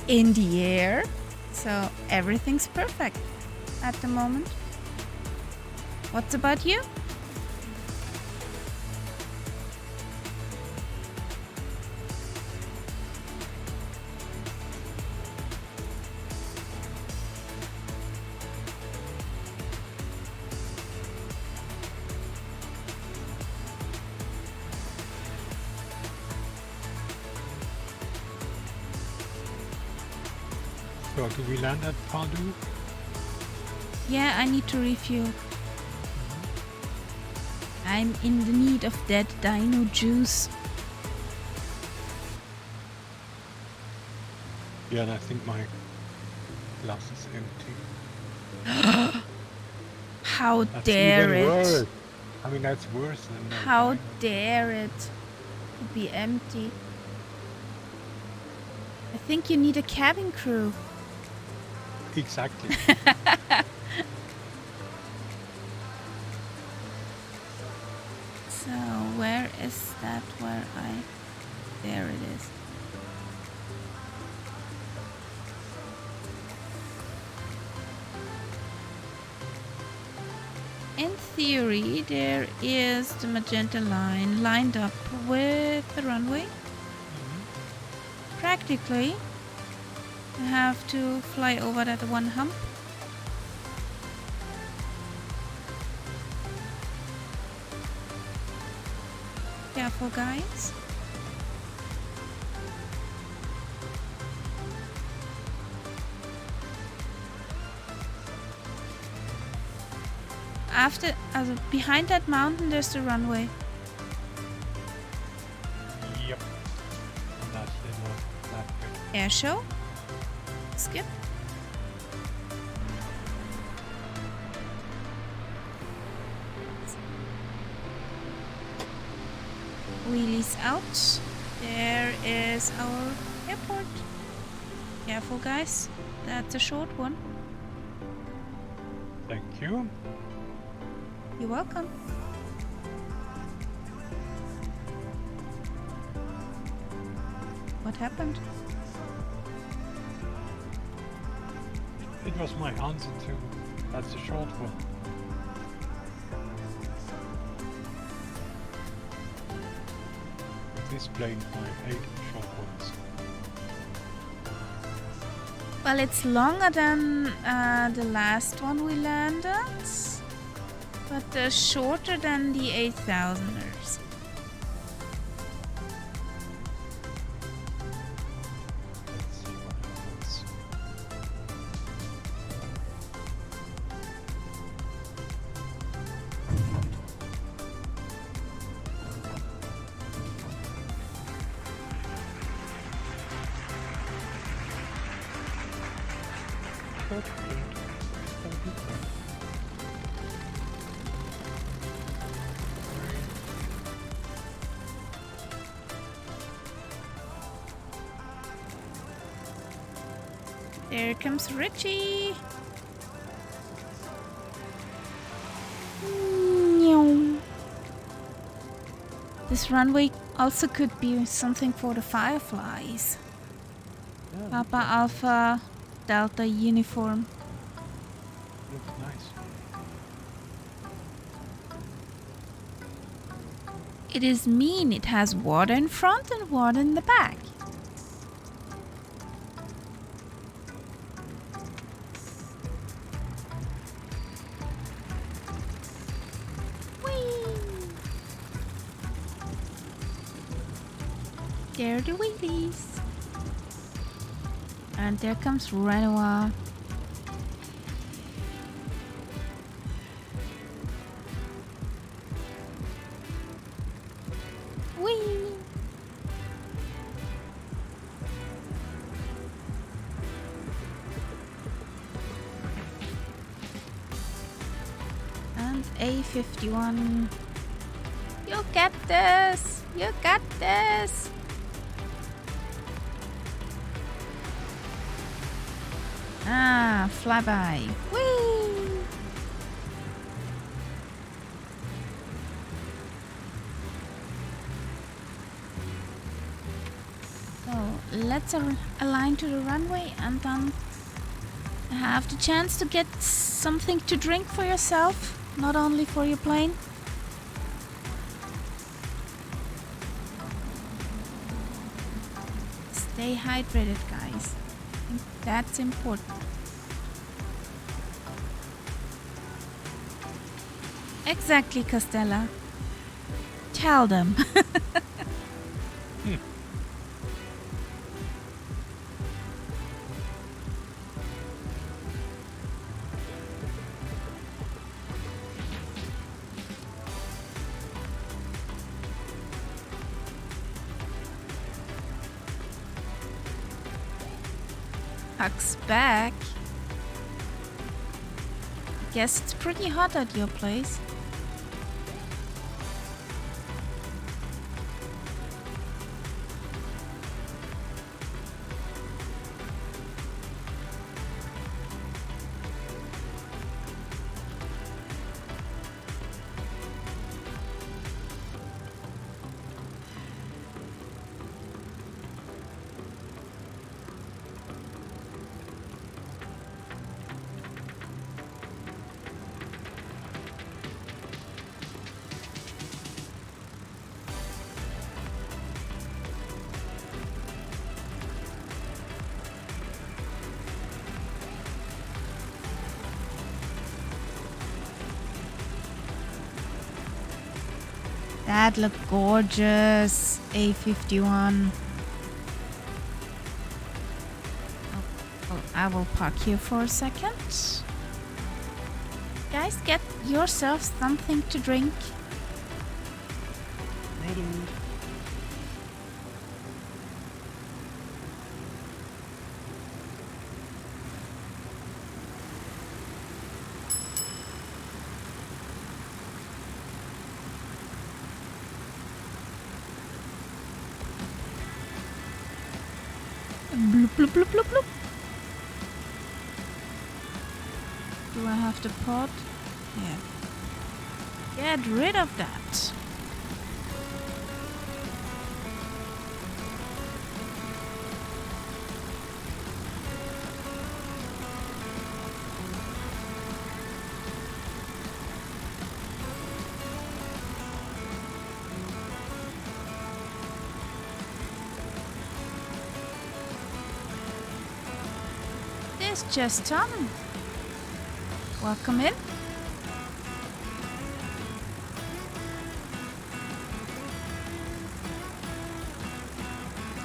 in the air. So everything's perfect at the moment. What about you? So do we land at Pardue? Yeah, I need to refuel. I'm in the need of that dino juice. Yeah, and I think my glass is empty. How That's dare even it? worse. I mean, that's worse than no How dino. dare it to be empty? I think you need a cabin crew. Exactly. So where is that? There it is. In theory, there is the magenta line lined up with the runway. Practically, you have to fly over that one hump. Careful, guys. Behind that mountain, there's the runway. Yep. And that's that way. Air show. Skip. Wheelies out. There is our airport. Careful, guys. That's a short one. Thank you. You're welcome. What happened? It was my answer to that's a short one. With this plane, I hate short ones. Well, it's longer than the last one we landed, but shorter than the 8000ers. Let's see what happens. There comes Richie. This runway also could be something for the Fireflies. Yeah, Papa Alpha Delta uniform. looks nice. It is mean. It has water in front and water in the back. Whee! There are the wheelies. And there comes Renoir. Whee! And A51. You get this! You got this! Ah, flyby. Whee! So let's align to the runway and then have the chance to get something to drink for yourself, not only for your plane. Stay hydrated, guys. I think that's important. Exactly, Costella. Tell them. Huck's back. Guess it's pretty hot at your place. That looked gorgeous. A51. Oh, I will park here for a second. Guys, get yourself something to drink. Ready. Bloop, bloop, bloop, bloop, bloop. Do I have the pot? Yeah. Get rid of that. There's just Tom. Welcome in.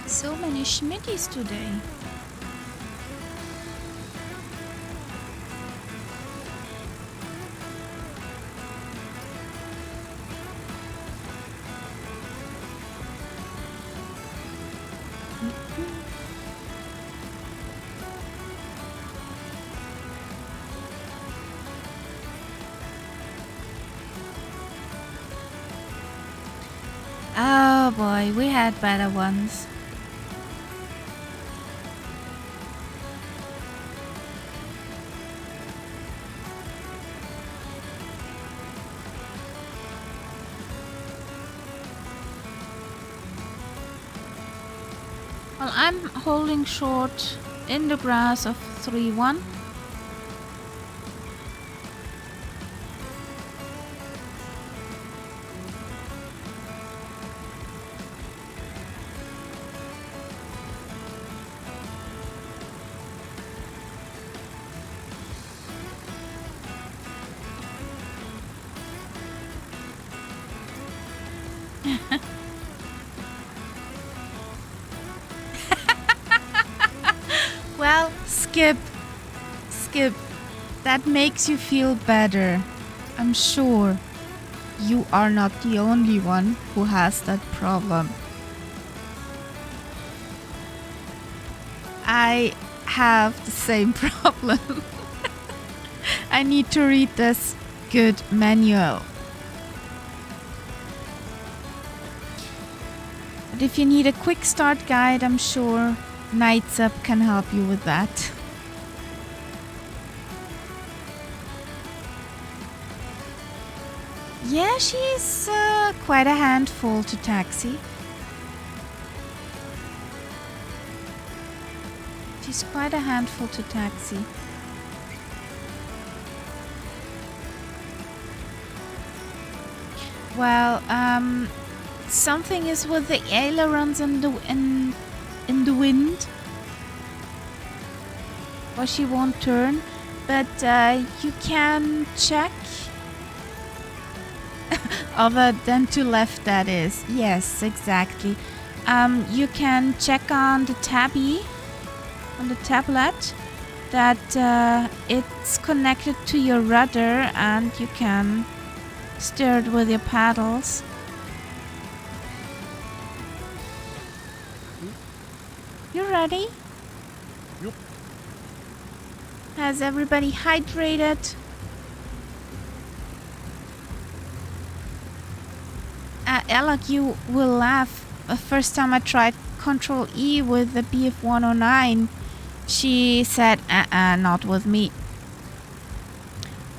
So many Schmitties today. Oh boy, we had better ones. Well, I'm holding short in the grass of 3-1. Well, skip. That makes you feel better. I'm sure you are not the only one who has that problem. I have the same problem. I need to read this good manual. But if you need a quick start guide, I'm sure Nights Up can help you with that. Yeah, she's quite a handful to taxi. She's quite a handful to taxi. Well, something is with the ailerons in the wind. Or she won't turn, but you can check. Other than to left, that is. Yes, exactly. You can check on the tabby, on the tablet, that it's connected to your rudder and you can steer it with your paddles. You ready? Yup. Has everybody hydrated? Alec, you will laugh. The first time I tried Control E with the BF109, she said, not with me.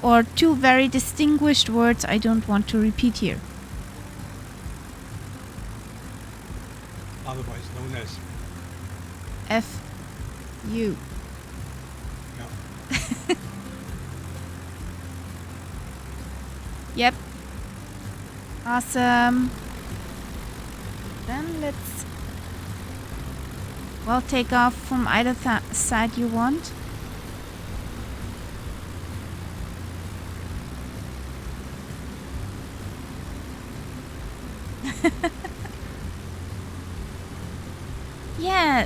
Or two very distinguished words I don't want to repeat here. Otherwise known as F-U. yeah. Yep. Awesome. Then let's, well, take off from either side you want. Yeah,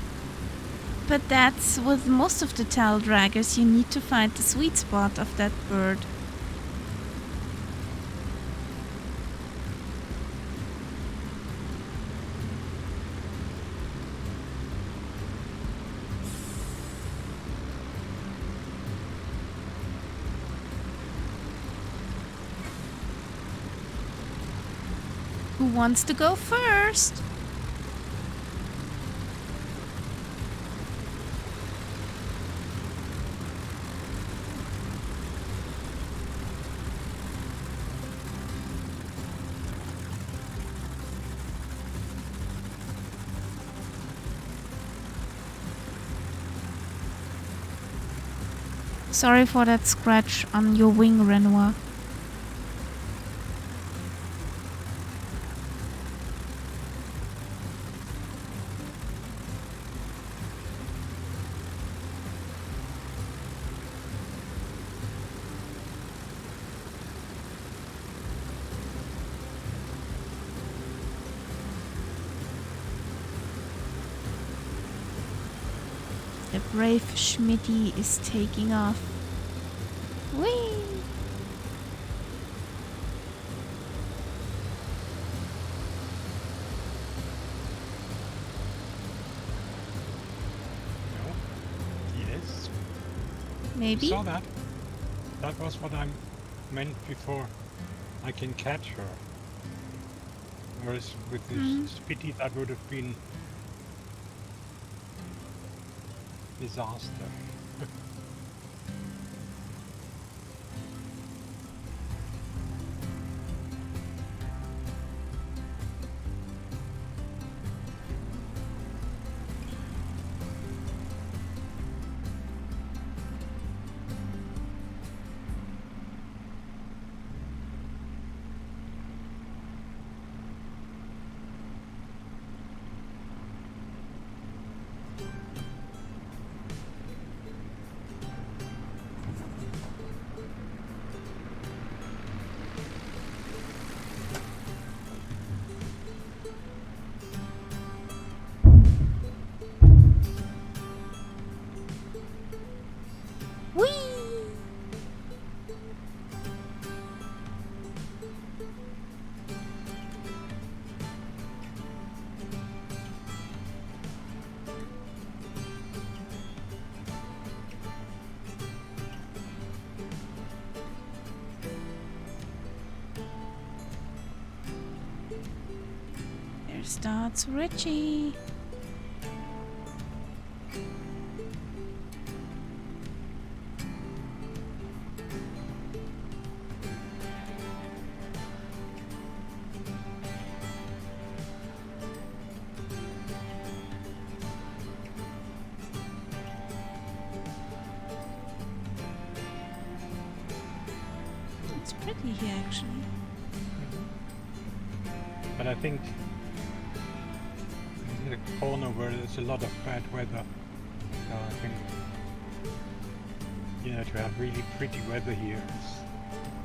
but that's with most of the tail draggers. You need to find the sweet spot of that bird. Who wants to go first? Sorry for that scratch on your wing, Renoir. The brave Schmitty is taking off. Whee! No. Yes. Maybe? You saw that? That was what I meant before. I can catch her. Whereas with this Spitty, that would have been disaster. Whee! There starts Richie. It's pretty here actually. But I think in the corner where there's a lot of bad weather, so I think, you know, to have really pretty weather here is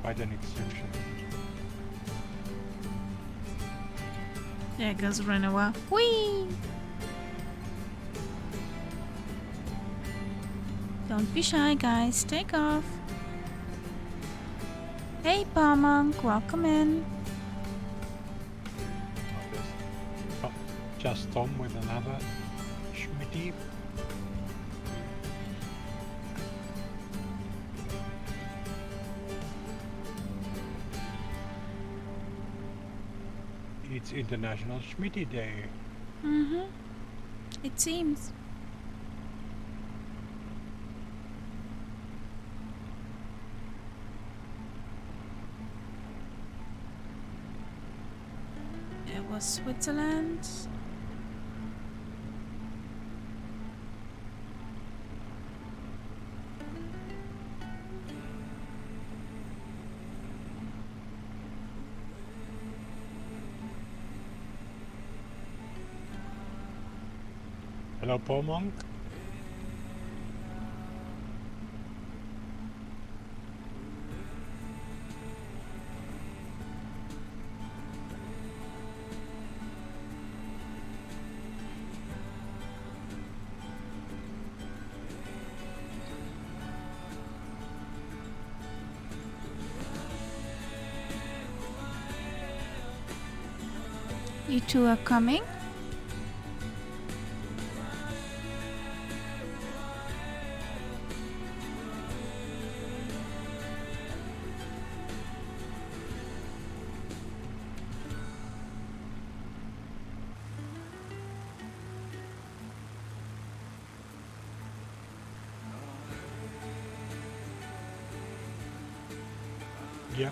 quite an exception. There goes Renoir. Whee! Don't be shy, guys. Take off. Hey, Palmonk. Welcome in. Oh, just Tom with another Schmitty. It's International Schmitty Day. Mm-hmm. It seems. It was Switzerland. Hello, Palmonk. You two are coming? Yeah.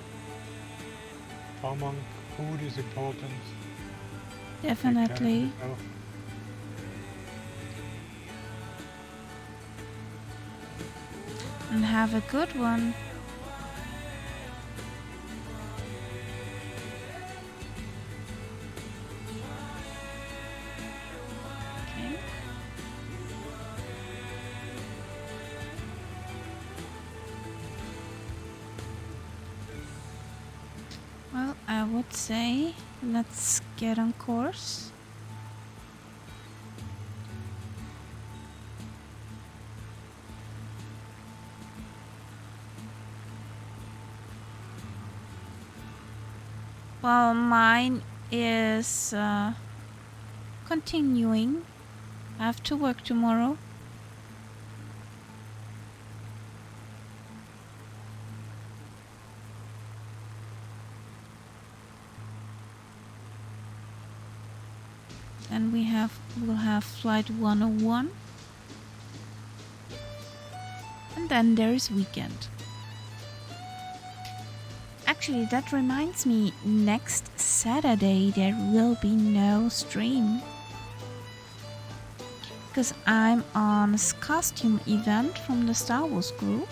Palmonk, food is important. Take care of Definitely. yourself. And have a good one. Okay. Well, I would say let's get on course. Well, mine is continuing. I have to work tomorrow. And we'll have flight 101. And then there is weekend. Actually, that reminds me, next Saturday there will be no stream. Because I'm on a costume event from the Star Wars group.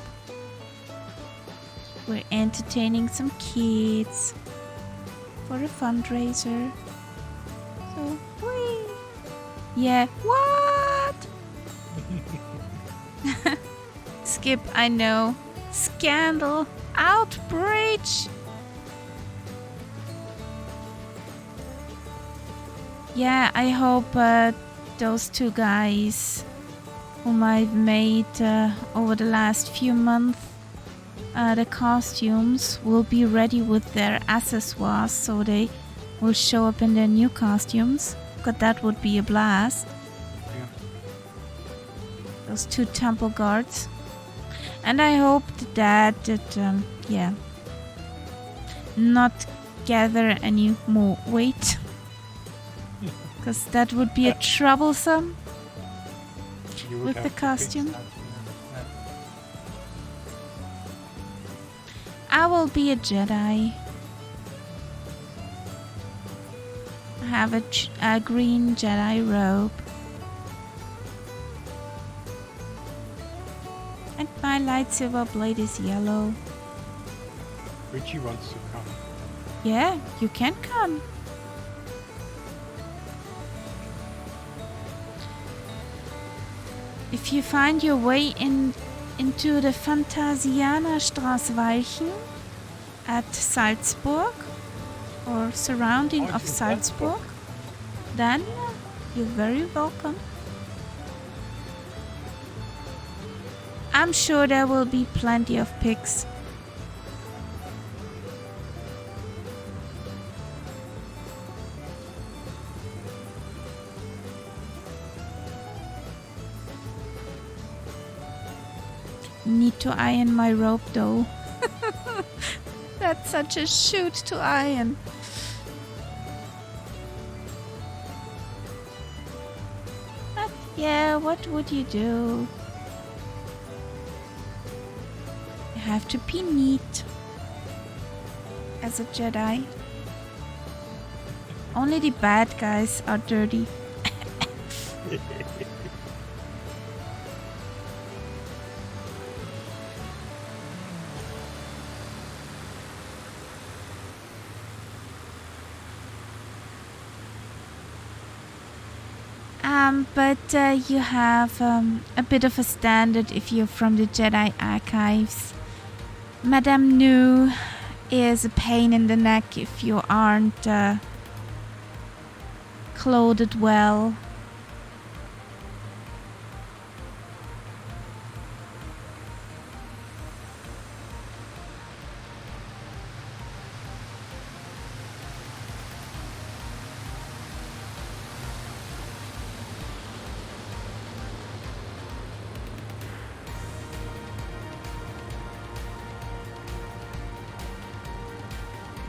We're entertaining some kids for a fundraiser. So, whee! Yeah, what? Skip, I know. Scandal. Outrage! Yeah, I hope those two guys whom I've made over the last few months, the costumes will be ready with their accessoires so they will show up in their new costumes. Because that would be a blast. Yeah. Those two temple guards. And I hope that not gather any more weight. Because that would be a troublesome You would with have the to fix costume. that, I will be a Jedi. I have a green Jedi robe. And my lightsaber blade is yellow. Richie wants to come. Yeah, you can come. If you find your way into the Phantasianerstraße Weichen at Salzburg or surrounding Oh, of it's in Salzburg, then you're very welcome. I'm sure there will be plenty of pics. Need to iron my robe though. That's such a shoot to iron. But yeah, what would you do? You have to be neat as a Jedi. Only the bad guys are dirty. But you have a bit of a standard if you're from the Jedi archives. Madame Nu is a pain in the neck if you aren't clothed well.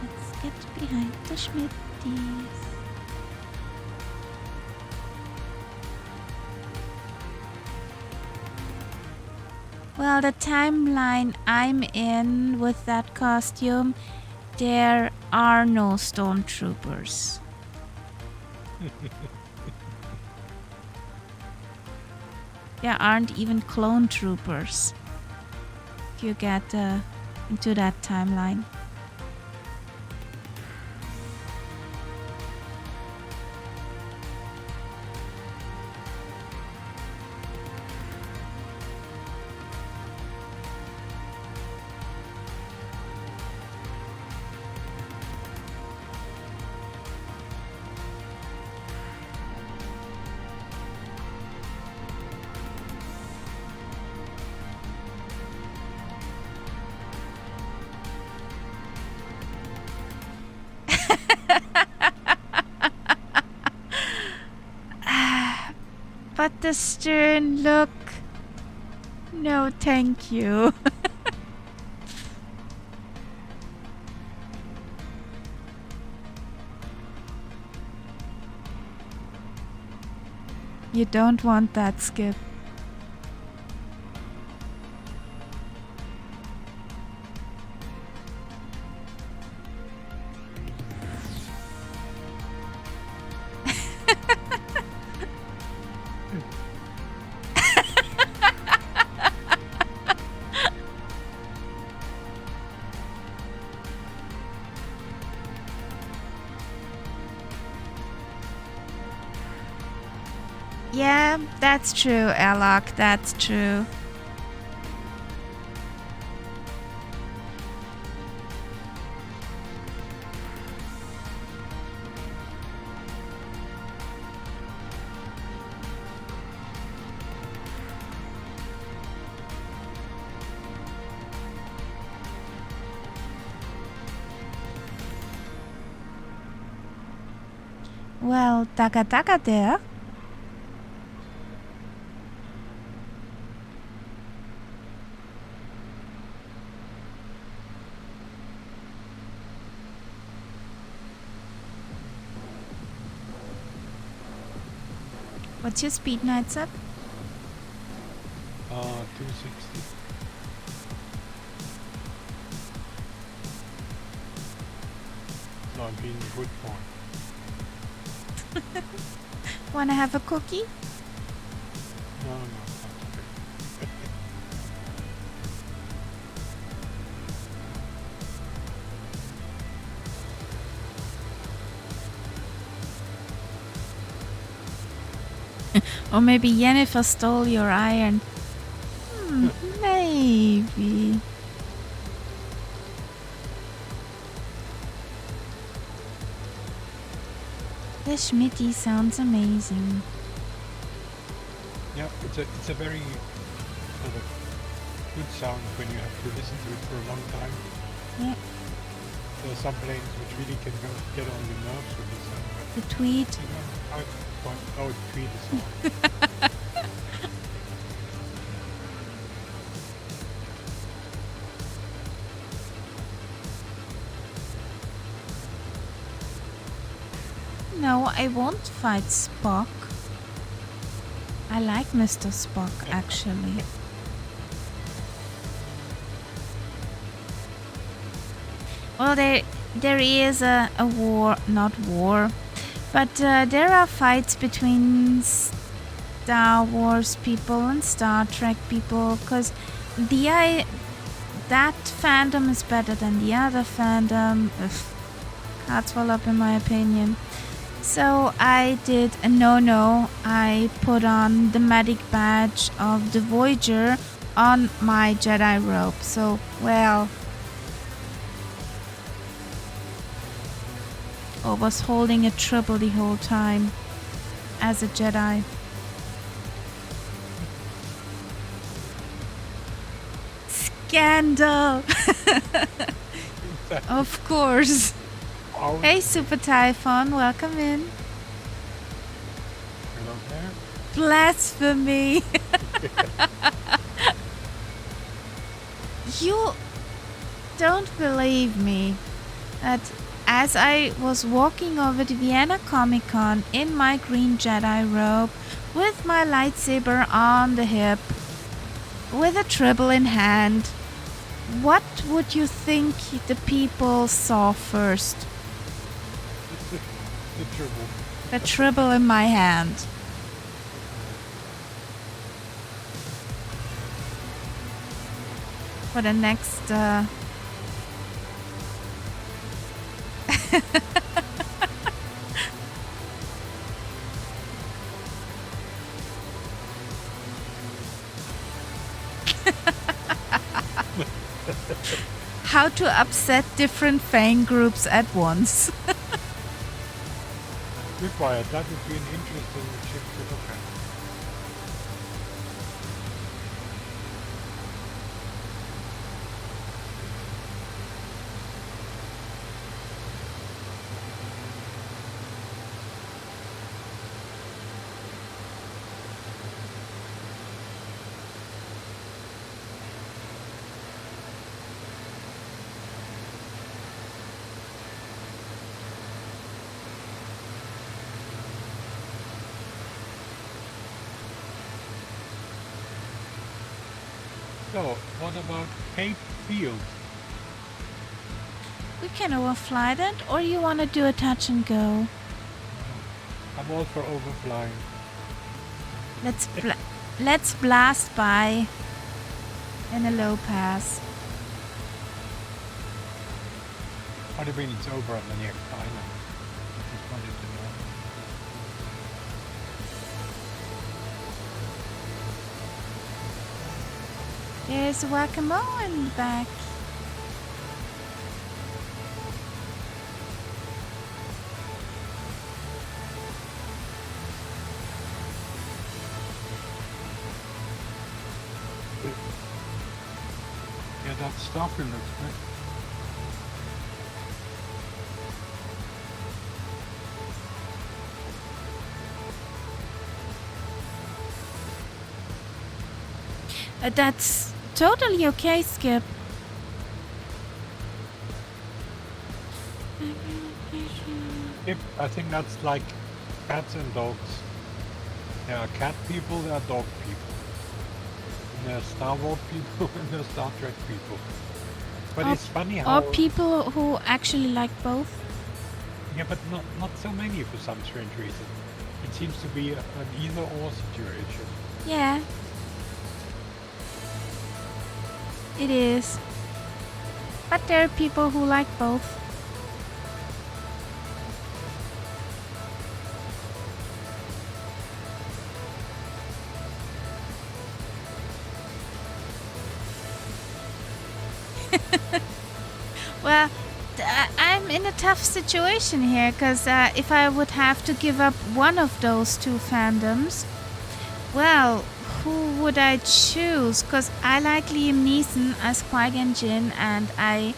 Let's get behind the Schmitties. Well, the timeline I'm in with that costume, there are no stormtroopers. There aren't even clone troopers. you get into that timeline. But the stern look. No, thank you. You don't want that, Skip. Yeah, that's true, Alok, that's true. Well, daga there. What's your speed, Nights Up? 260. So I'm being a good boy. Wanna have a cookie? No. Or maybe Yennefer stole your iron. Maybe. The Schmitty sounds amazing. Yeah, it's a very sort of good sound when you have to listen to it for a long time. Yeah. There are some planes which really can get on your nerves with this sound. The tweet. Oh, the tweet is on. No, I won't fight Spock. I like Mr. Spock, actually. Well, there is a war, not war, but there are fights between Star Wars people and Star Trek people, because that fandom is better than the other fandom. Cards fall up, in my opinion. So I did a no-no. I put on the medic badge of the Voyager on my Jedi robe. So, well, I was holding a triple the whole time as a Jedi. Scandal! Of course. Oh, Hey, Super Typhon, welcome in. hello there. Blasphemy! You don't believe me that as I was walking over to Vienna Comic Con in my green Jedi robe with my lightsaber on the hip with a tribble in hand, what would you think the people saw first? The triple. The tribble in my hand. for the next. How to upset different fan groups at once. Spitfire, that would be an interesting ship to look at. So, what about Cape Field? We can overfly that, or you want to do a touch and go? I'm all for overflying. Let's blast by in a low pass. What do you mean it's over on the next island? Just wanted to know. There's a guacamole in the back. Yeah, that stuff looks good. That's totally okay, Skip. Yep, I think that's like cats and dogs. There are cat people, there are dog people. And there are Star Wars people and there are Star Trek people. But it's funny how... Or people who actually like both. Yeah, but not so many for some strange reason. It seems to be an either-or situation. Yeah. It is. But there are people who like both. Well, I'm in a tough situation here, because if I would have to give up one of those two fandoms, well, who would I choose? Because I like Liam Neeson as Qui-Gon Jinn, and I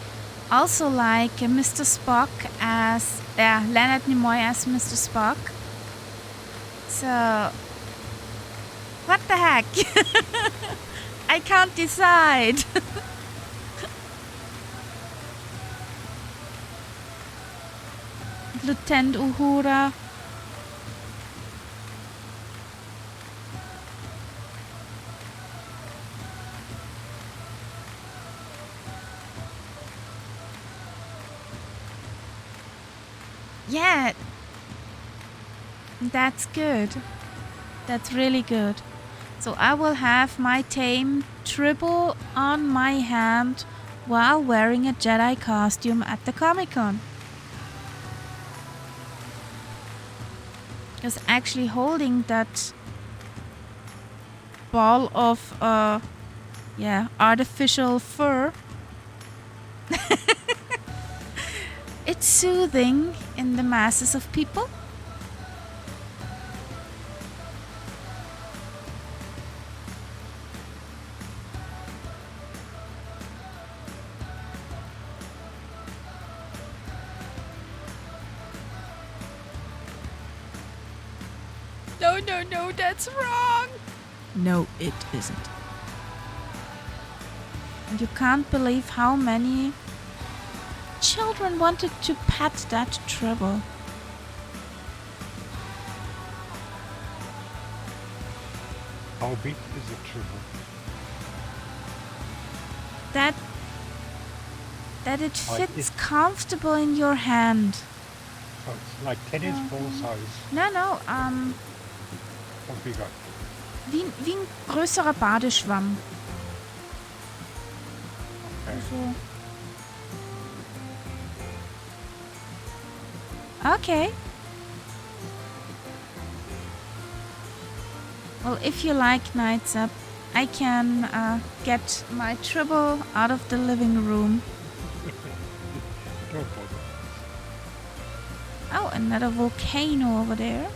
also like Mr. Spock as Leonard Nimoy as Mr. Spock. So, what the heck? I can't decide. Lieutenant Uhura. Yeah, that's good. That's really good. So I will have my tame Tribble on my hand while wearing a Jedi costume at the Comic-Con. Because actually holding that ball of artificial fur, it's soothing in the masses of people. No, that's wrong. No, it isn't. And you can't believe how many children wanted to pet that Tribble. How big is a Tribble? That it fits comfortable in your hand. So it's like tennis ball size. No, Or bigger. wie ein größerer Badeschwamm. Also. Okay. Well, if you like Nights Up, I can get my tribble out of the living room. No problem. Oh, another volcano over there.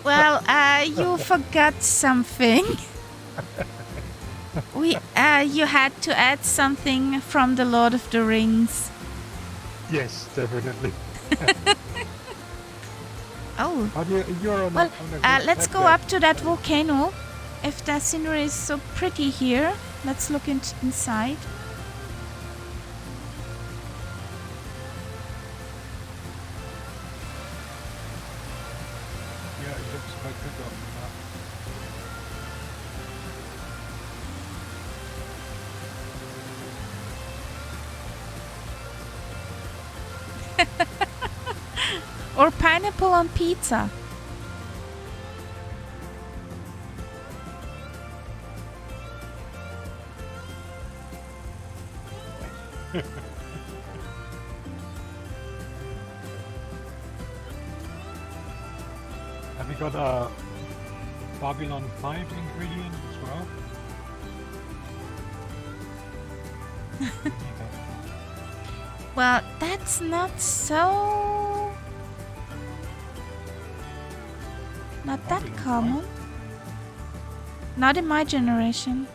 Well, you forgot something. You had to add something from the Lord of the Rings. Yes, definitely. Oh, But you're on well, a good let's step go there. up to that volcano. If the scenery is so pretty here, let's look inside. Yeah, it looks quite good on the map. Or pineapple on pizza. Have you got a Babylon 5 ingredient as well? We need that. Well, that's not so... Not that Babylon, common. Not in my generation.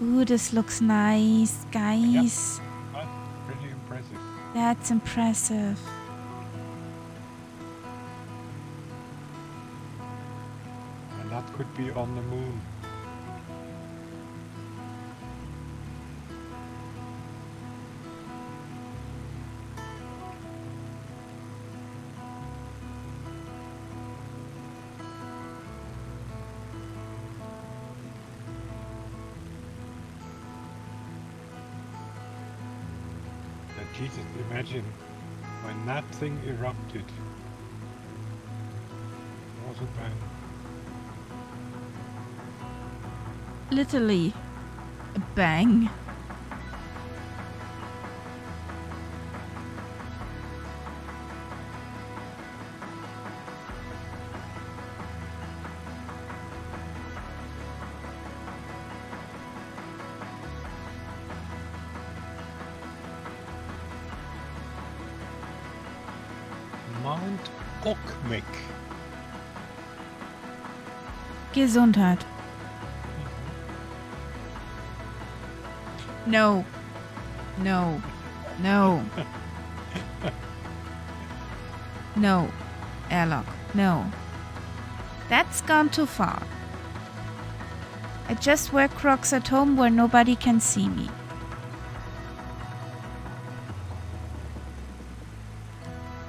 Ooh, this looks nice, guys. That's pretty impressive. That's impressive. And that could be on the moon. And Jesus, imagine when that thing erupted. It wasn't bad. Literally. A bang. Mount Okmek. Gesundheit. No. No. No. No. Airlock. No. That's gone too far. I just wear Crocs at home where nobody can see me.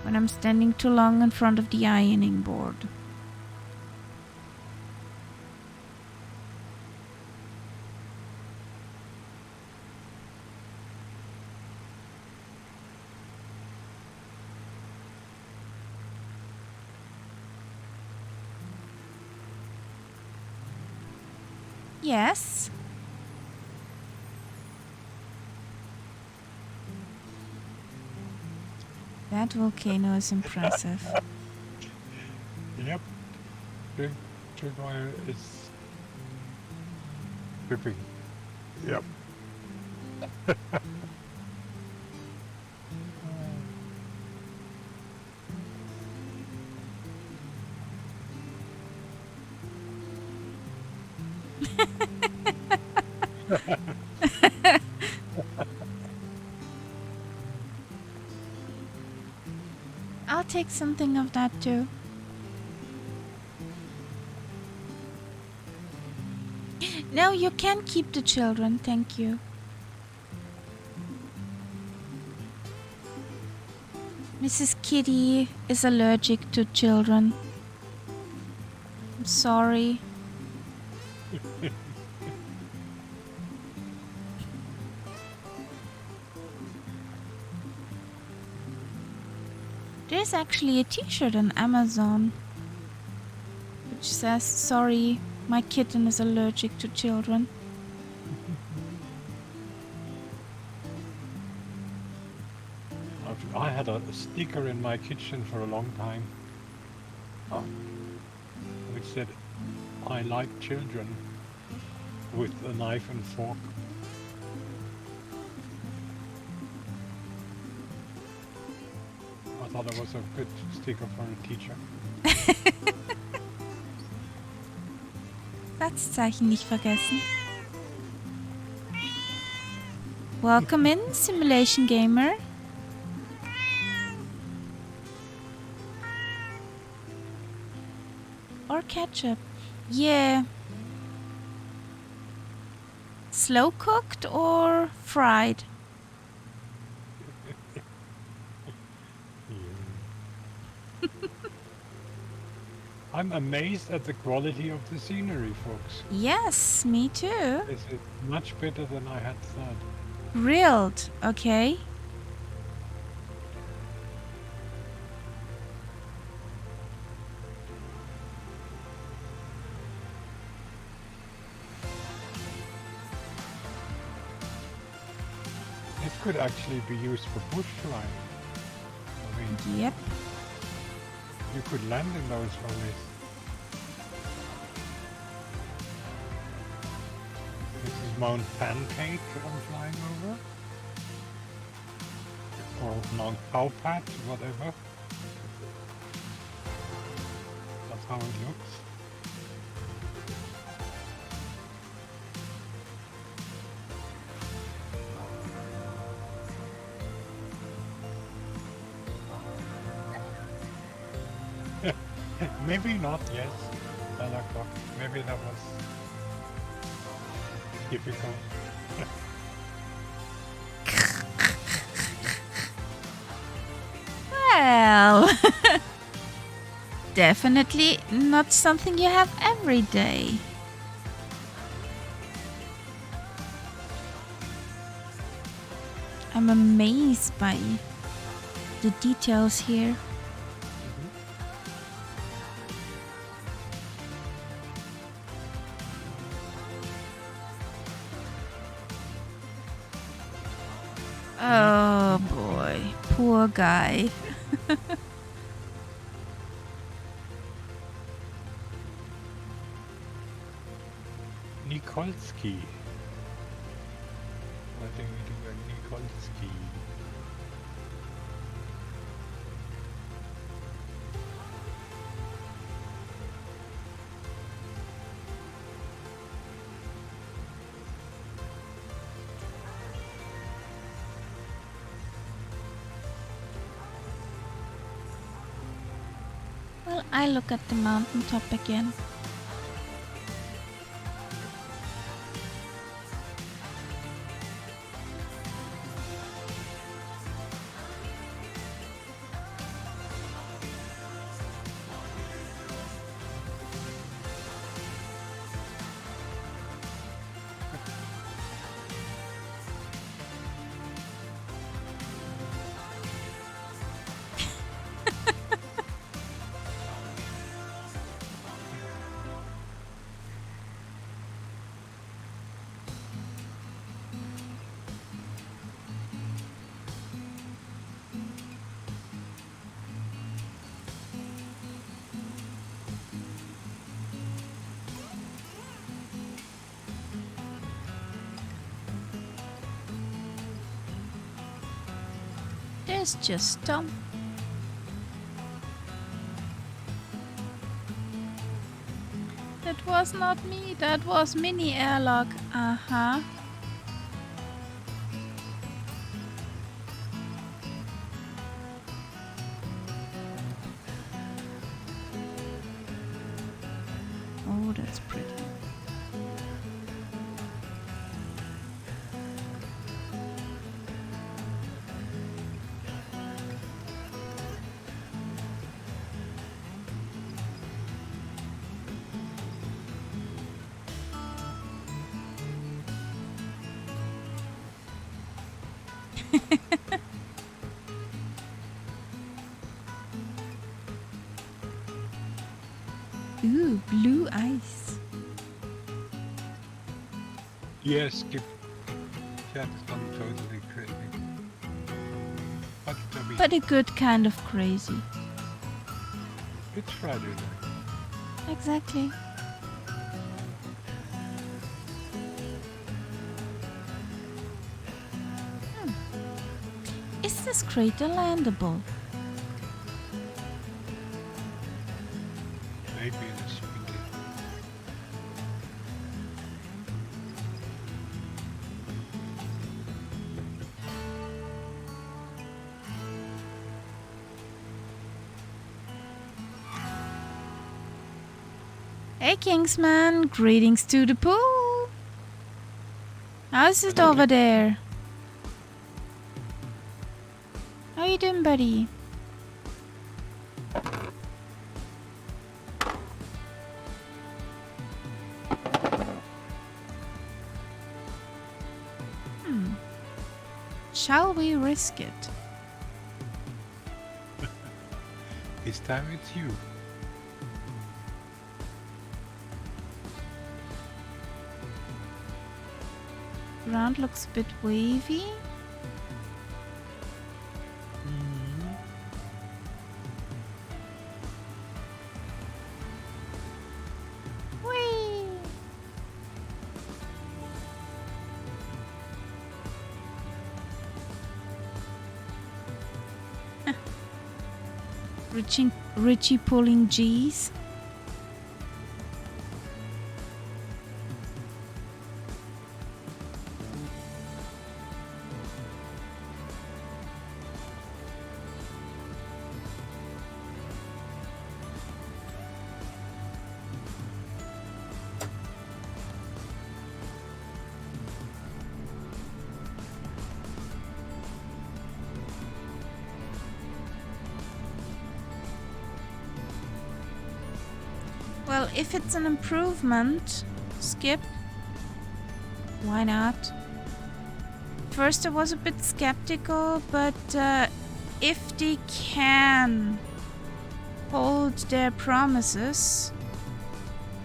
When I'm standing too long in front of the ironing board. Yes. That volcano is impressive. Yep. Drink oil is dripping. Yep. I'll take something of that too. No, you can keep the children, thank you. Mrs. Kitty is allergic to children. I'm sorry. There's actually a t-shirt on Amazon which says, "Sorry, my kitten is allergic to children." I had a sticker in my kitchen for a long time, which said, "I like children," with a knife and fork. I thought it was a good sticker for a teacher. Satzzeichen nicht vergessen. Welcome in, Simulation Gamer. Or ketchup. Yeah. Slow cooked or fried? I'm amazed at the quality of the scenery, folks. Yes, me too. This is much better than I had thought. Grilled, okay. This could actually be used for bush flying. I mean, Yep. you could land in those from this. This is Mount Pancake I'm flying over. Or Mount Cowpat, whatever. That's how it looks. Maybe not, yes. 10 o'clock. Maybe that was difficult. Well, definitely not something you have every day. I'm amazed by the details here. Oh boy, poor guy. Nikolsky. I think we do a Nikolsky. Well, I look at the mountaintop again. There's just Tom. That was not me, that was mini airlock. Uh-huh. Oh, that's pretty. Ooh, blue ice. Yes, Skip. Chat is not totally crazy. But Toby, But a good kind of crazy. it's Friday night. Exactly. Is this crater landable? Maybe in a swing. Hey Kingsman, greetings to the pool. How's it over there? How you doing, buddy? Shall we risk it? This time it's you. Ground looks a bit wavy. Whee! Richie pulling G's. Well, if it's an improvement, skip. Why not? First I was a bit skeptical, but if they can hold their promises,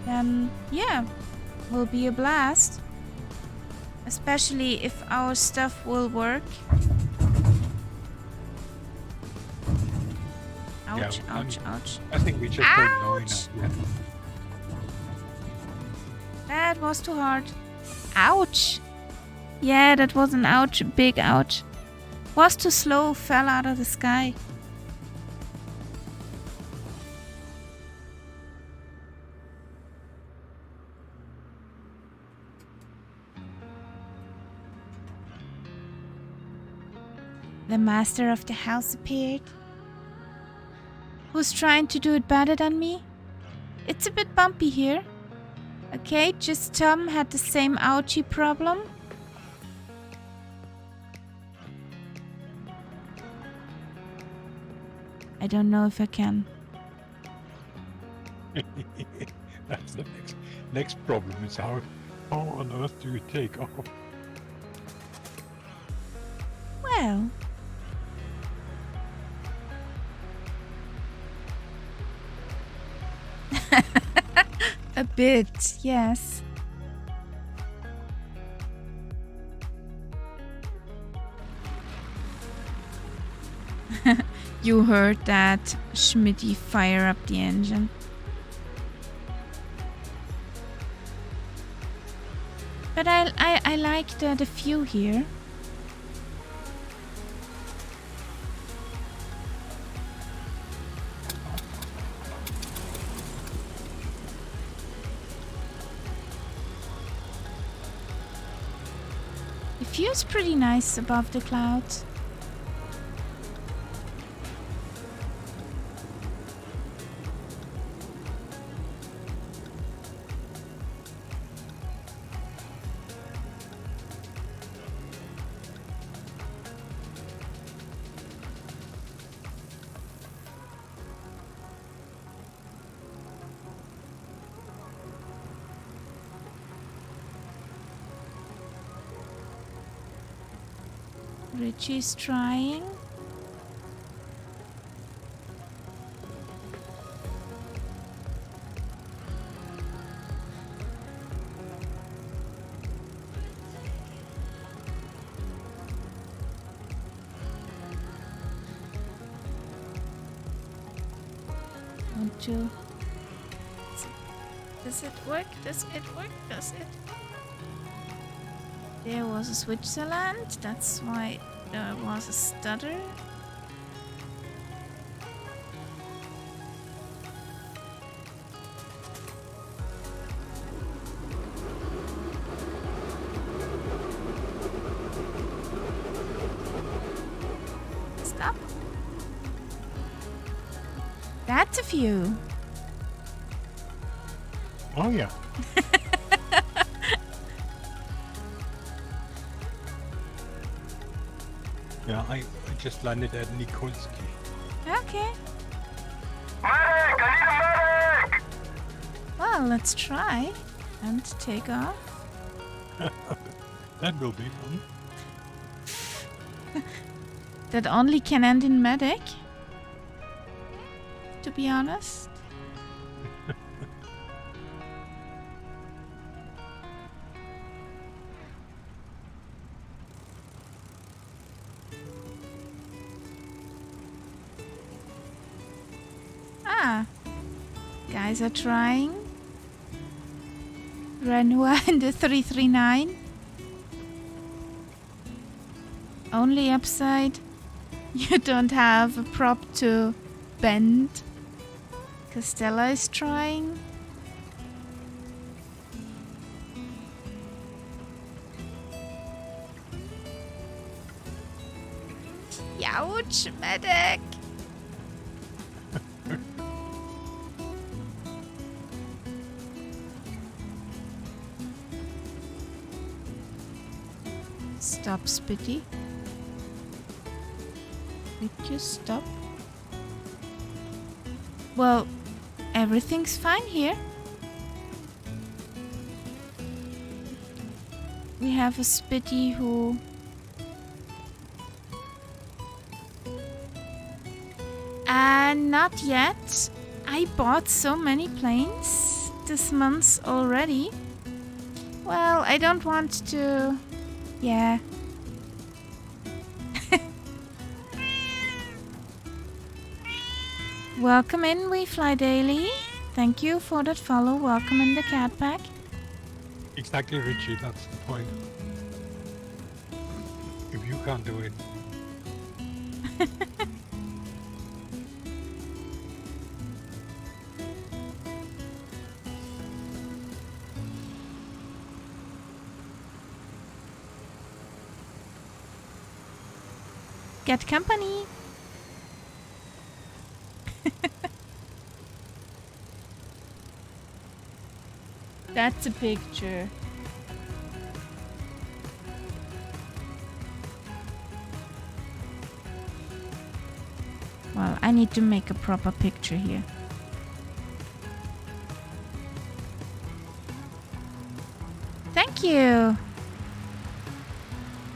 then yeah, will be a blast. Especially if our stuff will work. Ouch, Yeah, ouch, ouch. I think we just don't know Ouch! enough yet. That was too hard. Ouch! Yeah, that was an ouch, big ouch. Was too slow, fell out of the sky. The master of the house appeared. Who's trying to do it better than me? It's a bit bumpy here. Okay, just Tom had the same ouchie problem. I don't know if I can. That's the next problem is how on earth do we take off? Well, a bit, yes. You heard that, Schmitty, fire up the engine. But I like the view here. The view is pretty nice above the clouds. Richie's trying. Want to... Does it work? Does it work? Does it? There was a Switzerland. That's why there was a stutter. Stop. That's a few. Oh yeah. Yeah, I just landed at Nikolsky. Okay. Medic! I need a medic! Well, let's try and take off. That will be fun. That only can end in medic. To be honest. Guys are trying. Renua in the 339. Only upside, you don't have a prop to bend. Castella is trying. Ouch, medic! Stop, Spitty. Did you stop? Well, everything's fine here. We have a Spitty who... not yet. I bought so many planes this month already. Well, I don't want to... Yeah. Welcome in, We Fly Daily. Thank you for that follow. Welcome in the cat pack. Exactly, Richie, that's the point. If you can't do it. Get company. That's a picture. Well, I need to make a proper picture here. Thank you.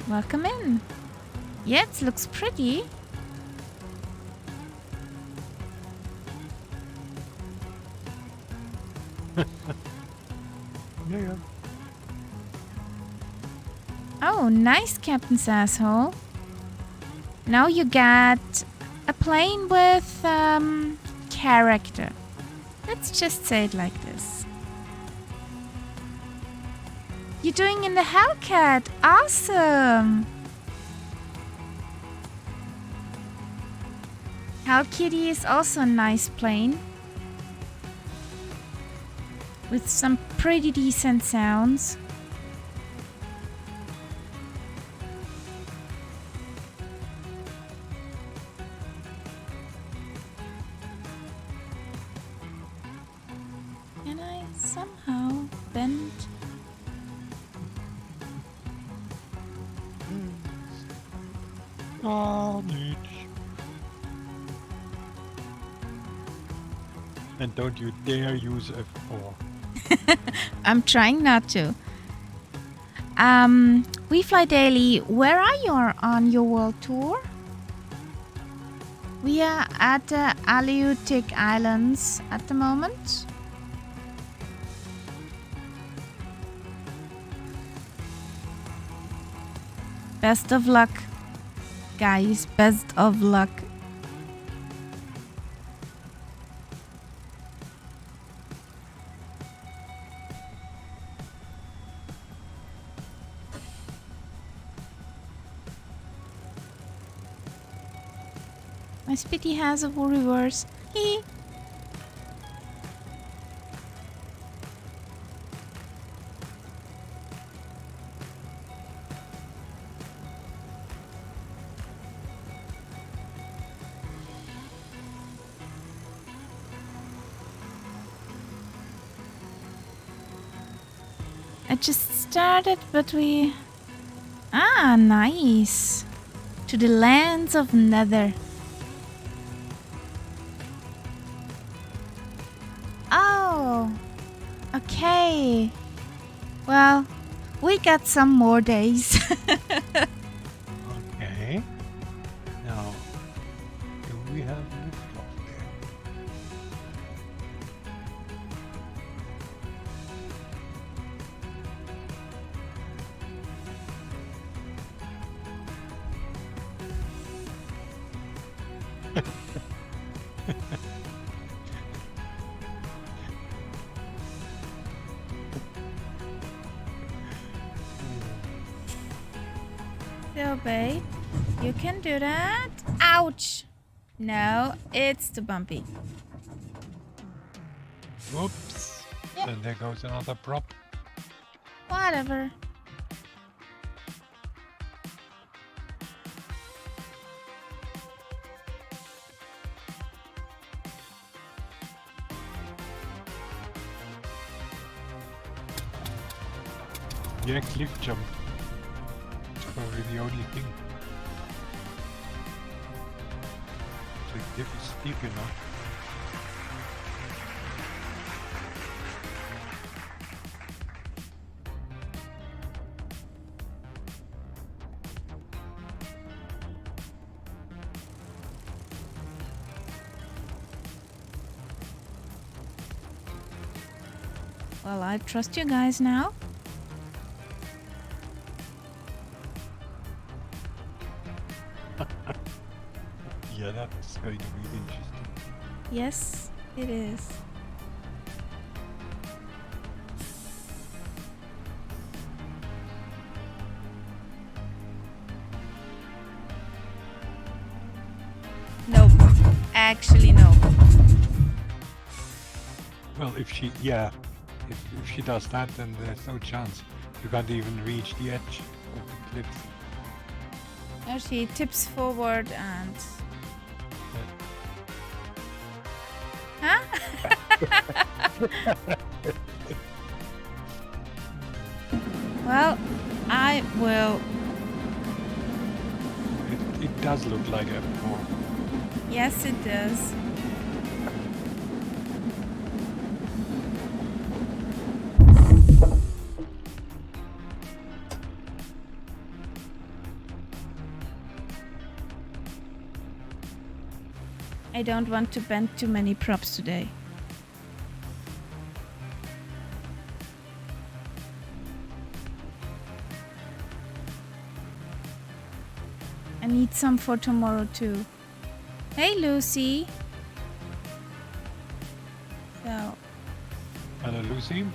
Welcome in. Yeah, it looks pretty. Yeah. Oh, nice, Captain's asshole. Now you got a plane with character. Let's just say it like this. You're doing in the Hellcat. Awesome. Hell Kitty is also a nice plane. With some pretty decent sounds. Can I somehow bend? Carnage. And don't you dare use F4. I'm trying not to. We Fly Daily, where are you on your world tour? We are at the Aleutian Islands at the moment. Best of luck, guys. Best of luck. My Spitty has a reverse. Hee. I just started, but we... Ah, nice. To the lands of Nether. Oh, okay. Well, we got some more days. Okay. Now, do we have lift off there? So, babe, you can do that. Ouch! No, it's too bumpy. Whoops. Yep. And there goes another prop. Whatever. Yeah, cliff jump. It's probably the only thing. The cliff is steep enough. Well, I trust you guys now. Yeah, that's going to be interesting. Yes, it is. Nope. Actually, no. Well, if she, yeah, if she does that, then there's no chance. You can't even reach the edge of the cliff. Now she tips forward and... Huh? Well, I will... It does look like a more. Yes, it does. I don't want to bend too many props today. I need some for tomorrow too. Hey, Lucy. So, Hello, Lucy.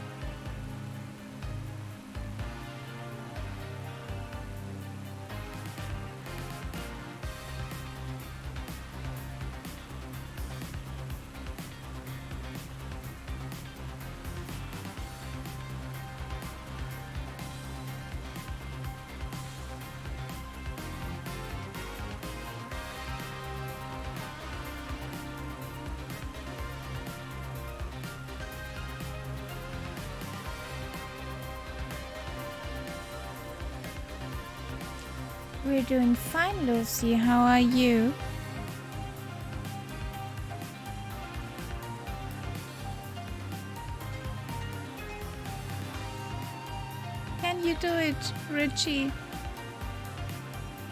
we're doing fine, Lucy. How are you? Can can you do it, Richie?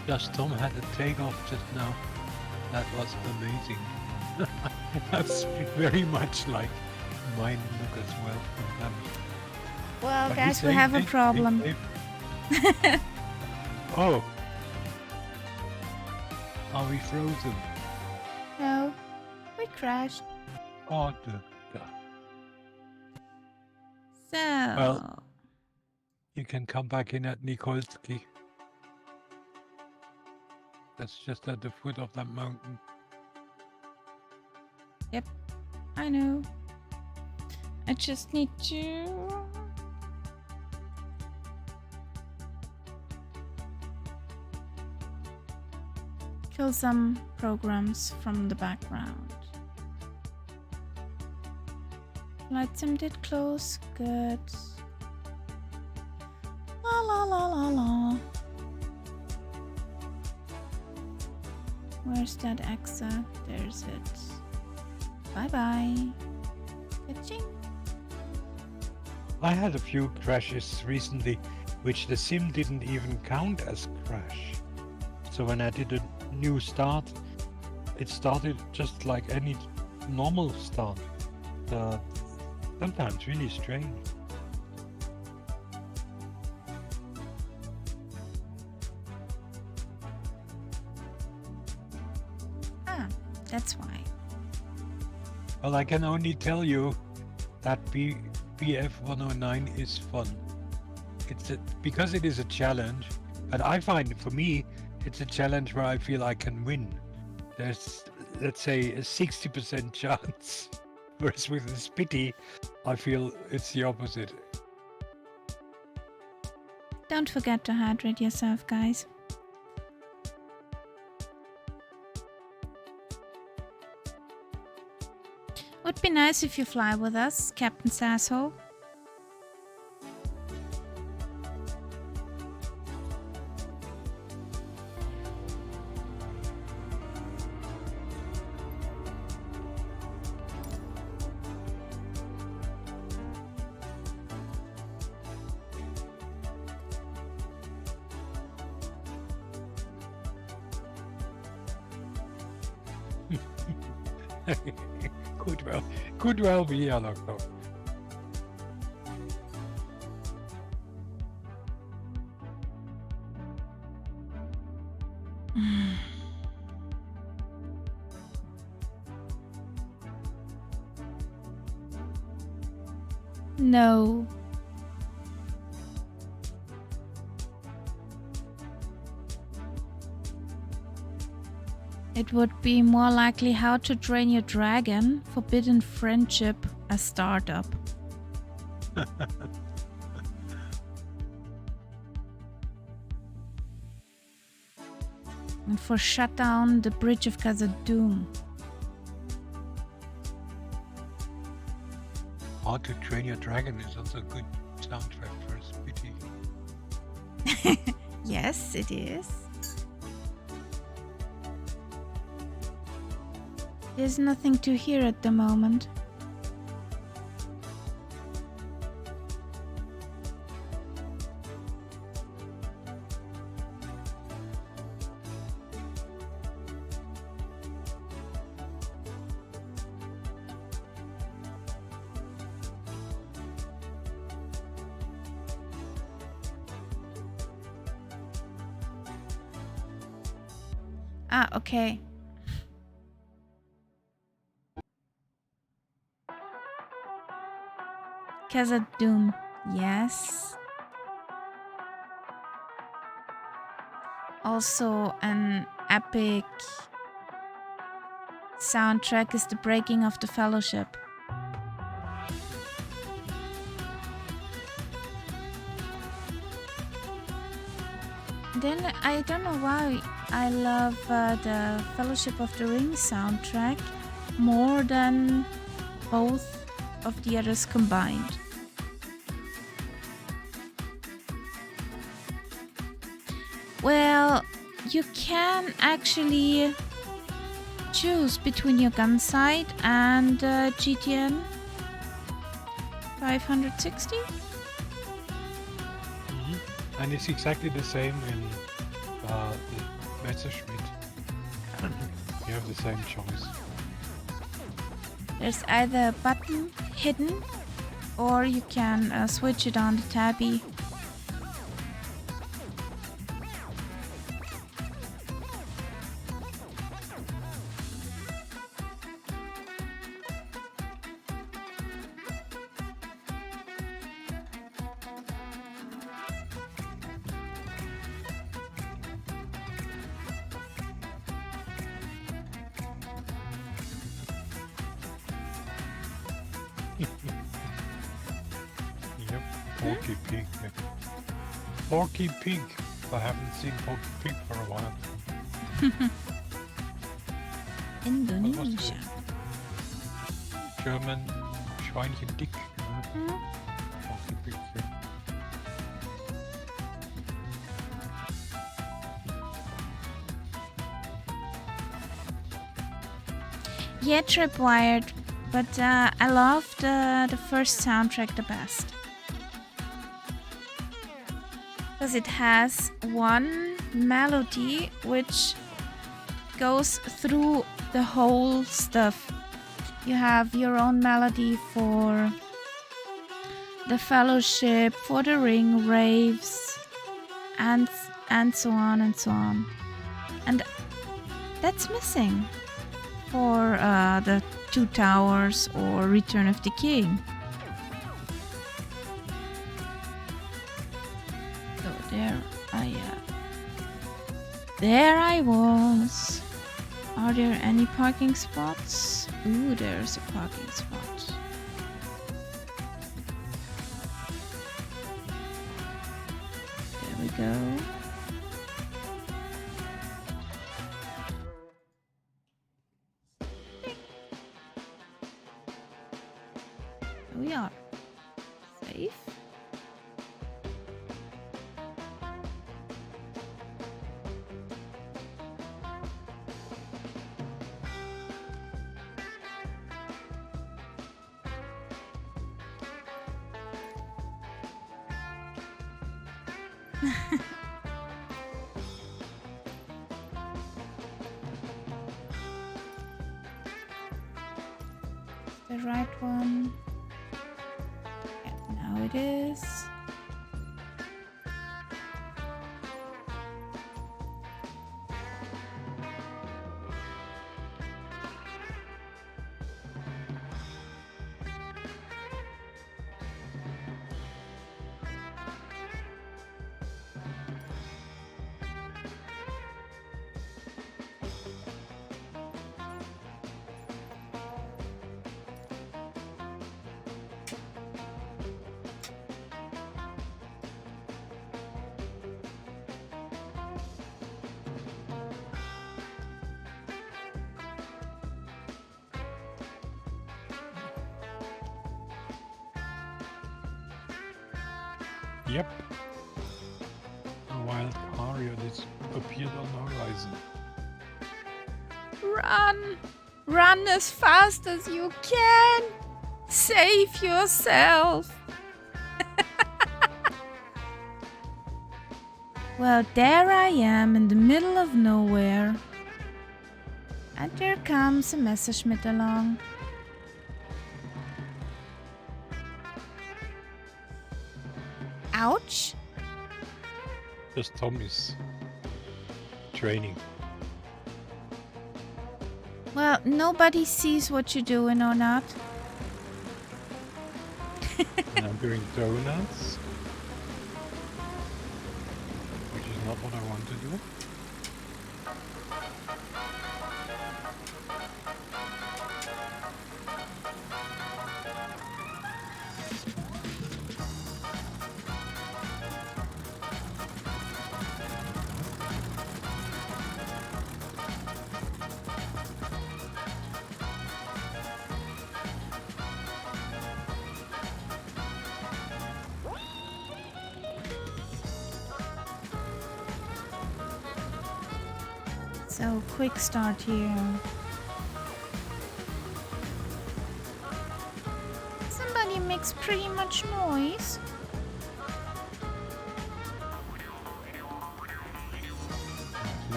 Just Tom had a takeoff just now. That was amazing. That's very much like mine look as well from them. Well, But guys, we he's have a safe, problem. safe. Oh. Are we frozen? No, we crashed. Oh, God. So, Well- You can come back in at Nikolsky. That's just at the foot of that mountain. I know. I just need to... kill some programs from the background. Flight sim did close. Good. La la la la la. Where's that EXA? There's it. Bye bye. Ka-ching. I had a few crashes recently, which the sim didn't even count as crash. So when I did a new start, it started just like any normal start. Sometimes really strange. Ah, that's why. Well, I can only tell you that BF 109 is fun. Because it is a challenge, but I find for me it's a challenge where I feel I can win. There's, let's say, a 60% chance, whereas with the Spitty, I feel it's the opposite. Don't forget to hydrate yourself, guys. Would be nice if you fly with us, Captain Sasshole. Could well be, I don't know. No. It would be more likely How to Train Your Dragon, Forbidden Friendship, a startup. And for Shut Down the Bridge of Khazad-dûm. How to Train Your Dragon is also a good soundtrack for a Spitty. Yes, it is. There's nothing to hear at the moment. Ah, okay. Khazad-dûm, yes. Also an epic soundtrack is The Breaking of the Fellowship. Then I don't know why I love the Fellowship of the Ring soundtrack more than both of the others combined. Well, you can actually choose between your gun sight and GTN 560. And it's exactly the same in the Messerschmitt. You have the same choice. There's either a button hidden or you can switch it on the tabby. Yep, Porky Pig. Porky Pig. I haven't seen Porky Pig for a while. Indonesia. German Schweinchen Dick. Porky Pig. Yeah. Yeah, Tripwired, but I loved the first soundtrack the best. Because it has one melody which goes through the whole stuff. You have your own melody for the Fellowship, for the Ring Raves, and so on and so on. And that's missing for the Two Towers or Return of the King. So there I was. Are there any parking spots? Ooh, there's a parking spot. There we go. We are safe. The right one. Now it is. Yep. A wild aria that's appeared on the horizon. Run! Run as fast as you can! Save yourself! Well, there I am in the middle of nowhere. And there comes a Messerschmitt along. Ouch! Just Tommy's training. Well, nobody sees what you're doing or not. And I'm doing donuts, which is not what I want to do. So, quick start here. Somebody makes pretty much noise.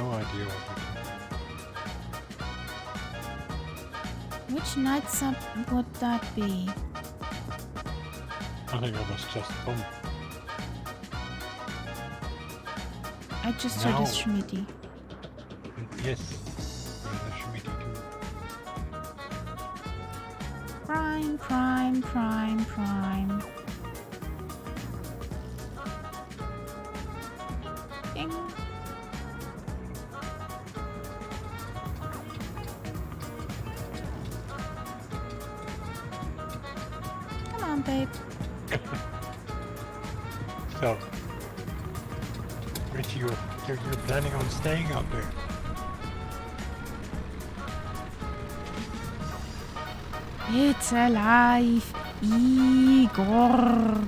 no idea what we do. Which night sub would that be? I think it was just fun. I just heard a No. Schmitty. Yes. And the Schmitty too. Prime, prime, prime, prime. Ding. Come on, babe. So, Richie, you're planning on staying out there? It's alive, Igor.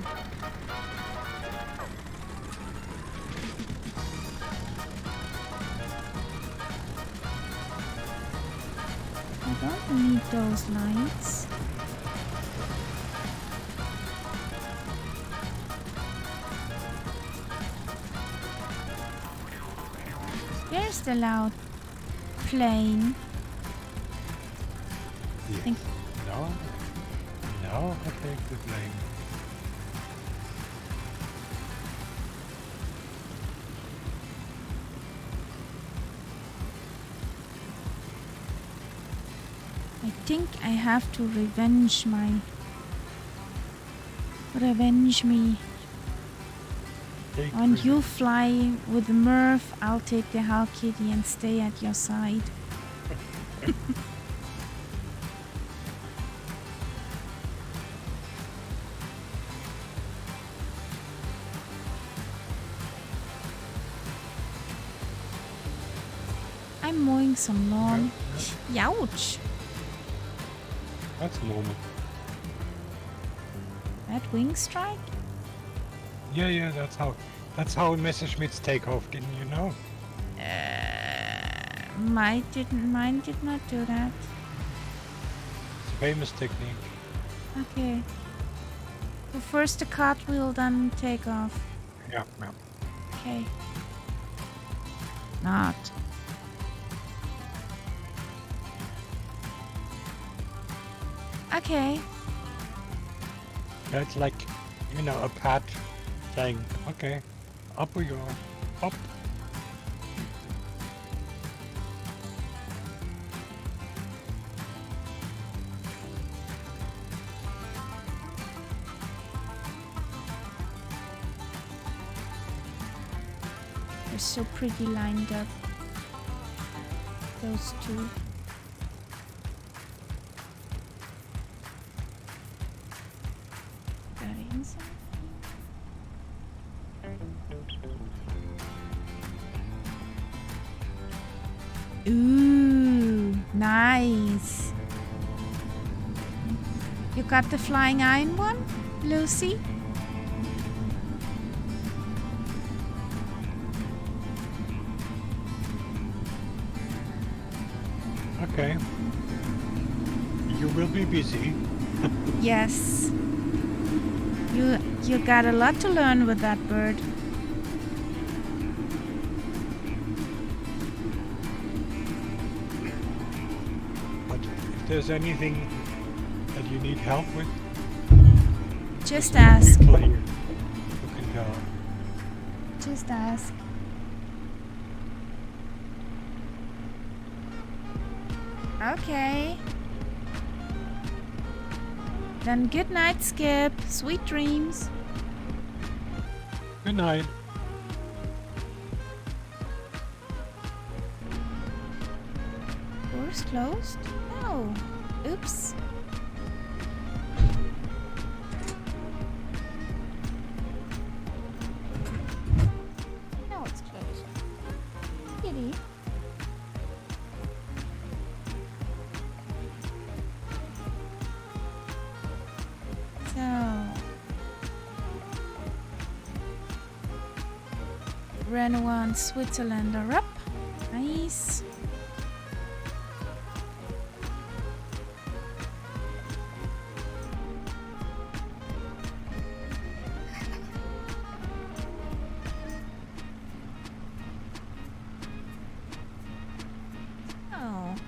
I don't need those lights. There's the loud plane. Yes. Think- No, I take the blame. I think I have to revenge me. Take And the- you fly with Murph, I'll take the Hell Kitty and stay at your side. I'm mowing some lawn. Youch! That's normal. That wing strike? Yeah, that's how Messerschmitts take off, didn't you know? Mine did not do that. It's a famous technique. Okay. So first the cartwheel, then take off. Yeah. Okay. Not. Okay. That's like, a pat saying, okay, up we go, up. They're so pretty lined up. Those two. Got it inside. Ooh, nice. You got the flying iron one, Lucy? Okay. You will be busy. Yes. You got a lot to learn with that bird. But if there's anything that you need help with, Just ask. people here who can tell. Just ask. Okay. Then good night, Skip. Sweet dreams. Good night. Doors closed? No. Oops. No, it's closed. Kitty. So. Renoir and Switzerland are up. Nice.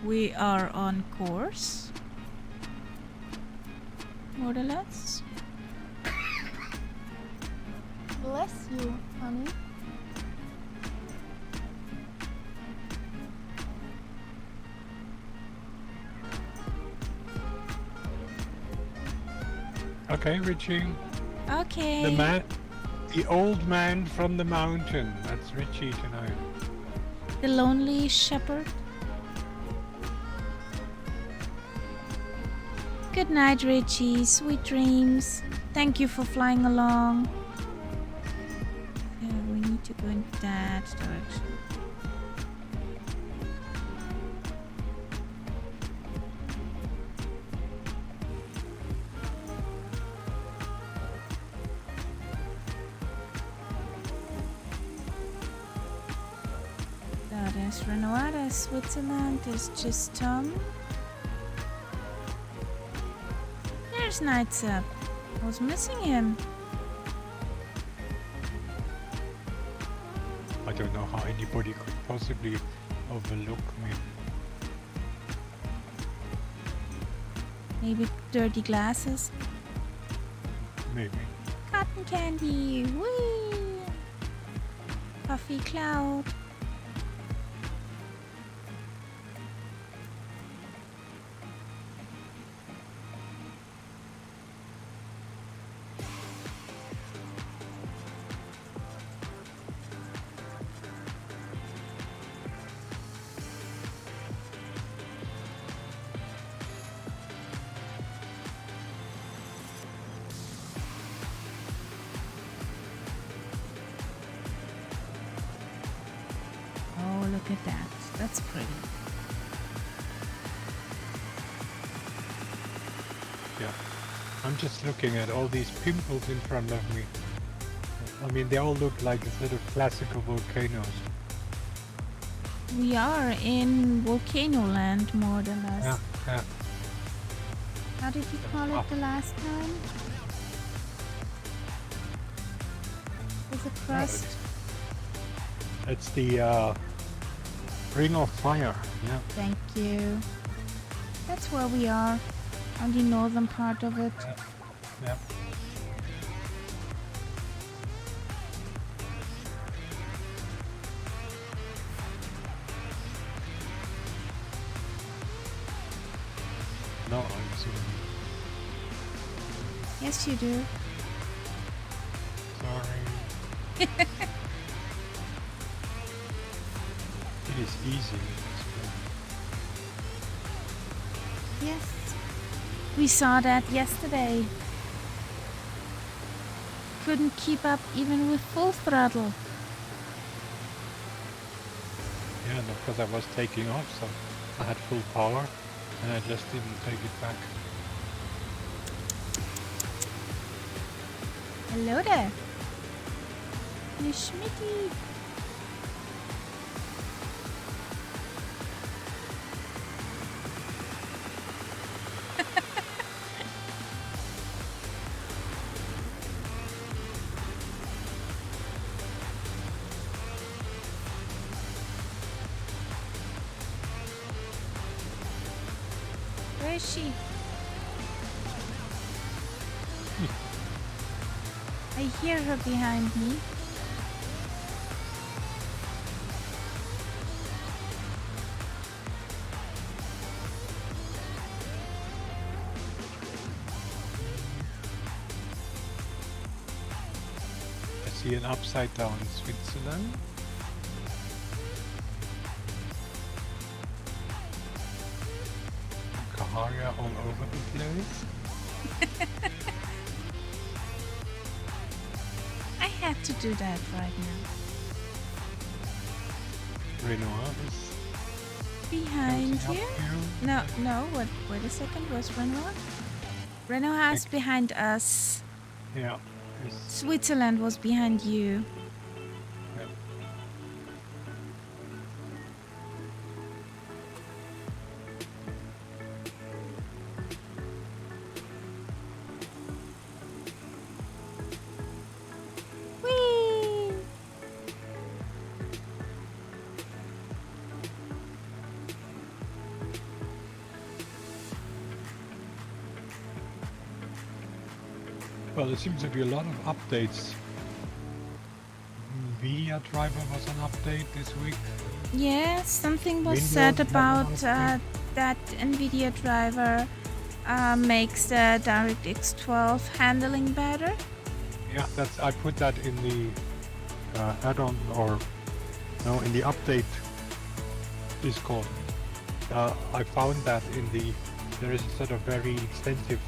we are on course. More or less. Bless you, honey. Okay, Richie. Okay. The old man from the mountain. That's Richie tonight. The lonely shepherd. Good night, Richie. Sweet dreams. Thank you for flying along. We need to go in that direction. There's Renoir, there's Switzerland, there's just Tom. There's Nights Up. I was missing him. I don't know how anybody could possibly overlook me. Maybe dirty glasses. Maybe. Cotton candy. Whee! Puffy cloud. Oh, look at that. That's pretty. Yeah. I'm just looking at all these pimples in front of me. I mean, they all look like sort of classical volcanoes. We are in volcano land, more or less. Yeah, yeah. How did you call it the last time? Was it crust? It's the Ring of Fire. Yeah. Thank you. That's where we are, on the northern part of it. Yeah. No, I'm zooming. Yes, you do. Sorry. It is easy. Yes. We saw that yesterday. Couldn't keep up even with full throttle. Yeah, no, because I was taking off, so I had full power, and I just didn't take it back. Hello there. Miss Schmitty. Where is she? I hear her behind me. I see an upside down Switzerland. Kaharia all over the place. I had to do that right now. Renoir is Behind closing you? up here. No, wait a second, was Renoir? Renoir is behind us. Yeah. It's, Switzerland was behind you. yeah. Whee! Well, there seems to be a lot of updates. Media driver was an update this week. Yeah, something was Windows said had an about update. that NVIDIA driver makes the DirectX 12 handling better. Yeah, that's. I put that in the add-on, or no, in the update Discord. I found that in the there is a sort of very extensive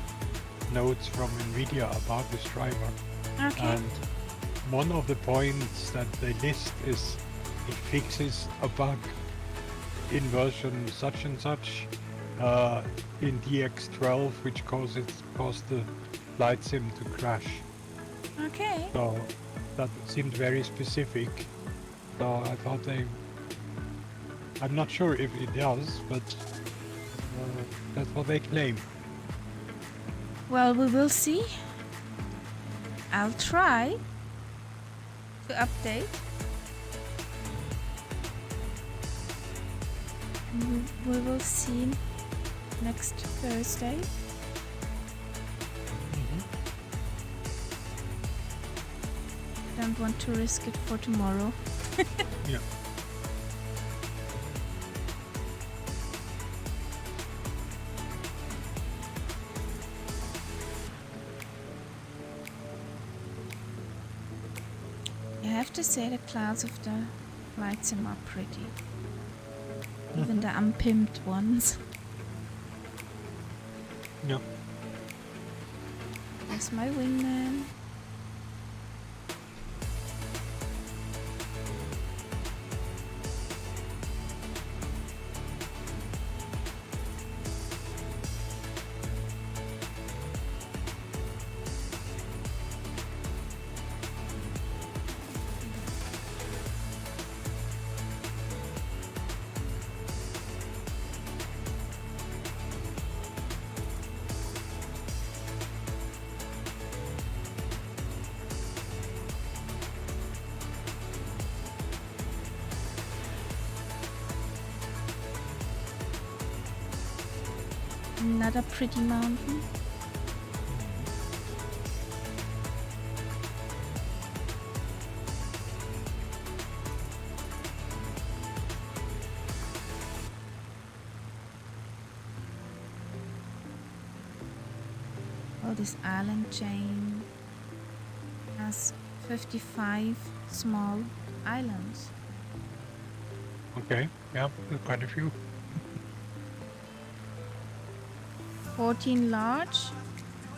notes from NVIDIA about this driver, Okay. and one of the points that they list is it fixes a bug in version such and such in DX12, which caused the flight sim to crash. Okay. So that seemed very specific. So I thought I'm not sure if it does, but that's what they claim. Well, we will see. I'll try to update. We will see next Thursday. Don't want to risk it for tomorrow. Yeah. I have to say the clouds of the flight sim are pretty. Even the unpimped ones. Yeah. There's my wingman. Another pretty mountain. Oh, this island chain has 55 small islands. Okay. Yeah, there's quite a few. 14 large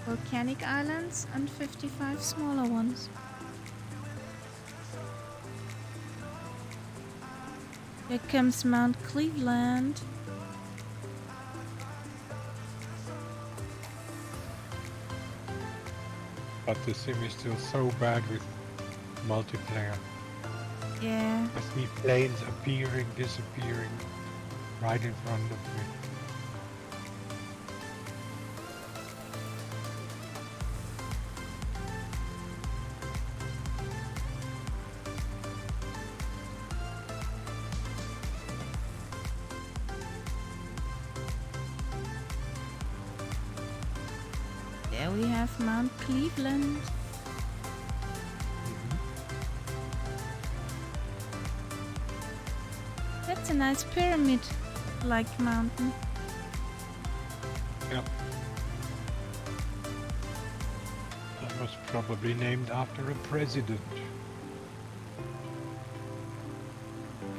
volcanic islands and 55 smaller ones. Here comes Mount Cleveland. But the sim is still so bad with multiplayer. Yeah, I see planes appearing, disappearing right in front of me. there we have Mount Cleveland. That's a nice pyramid-like mountain. Yeah. That was probably named after a president.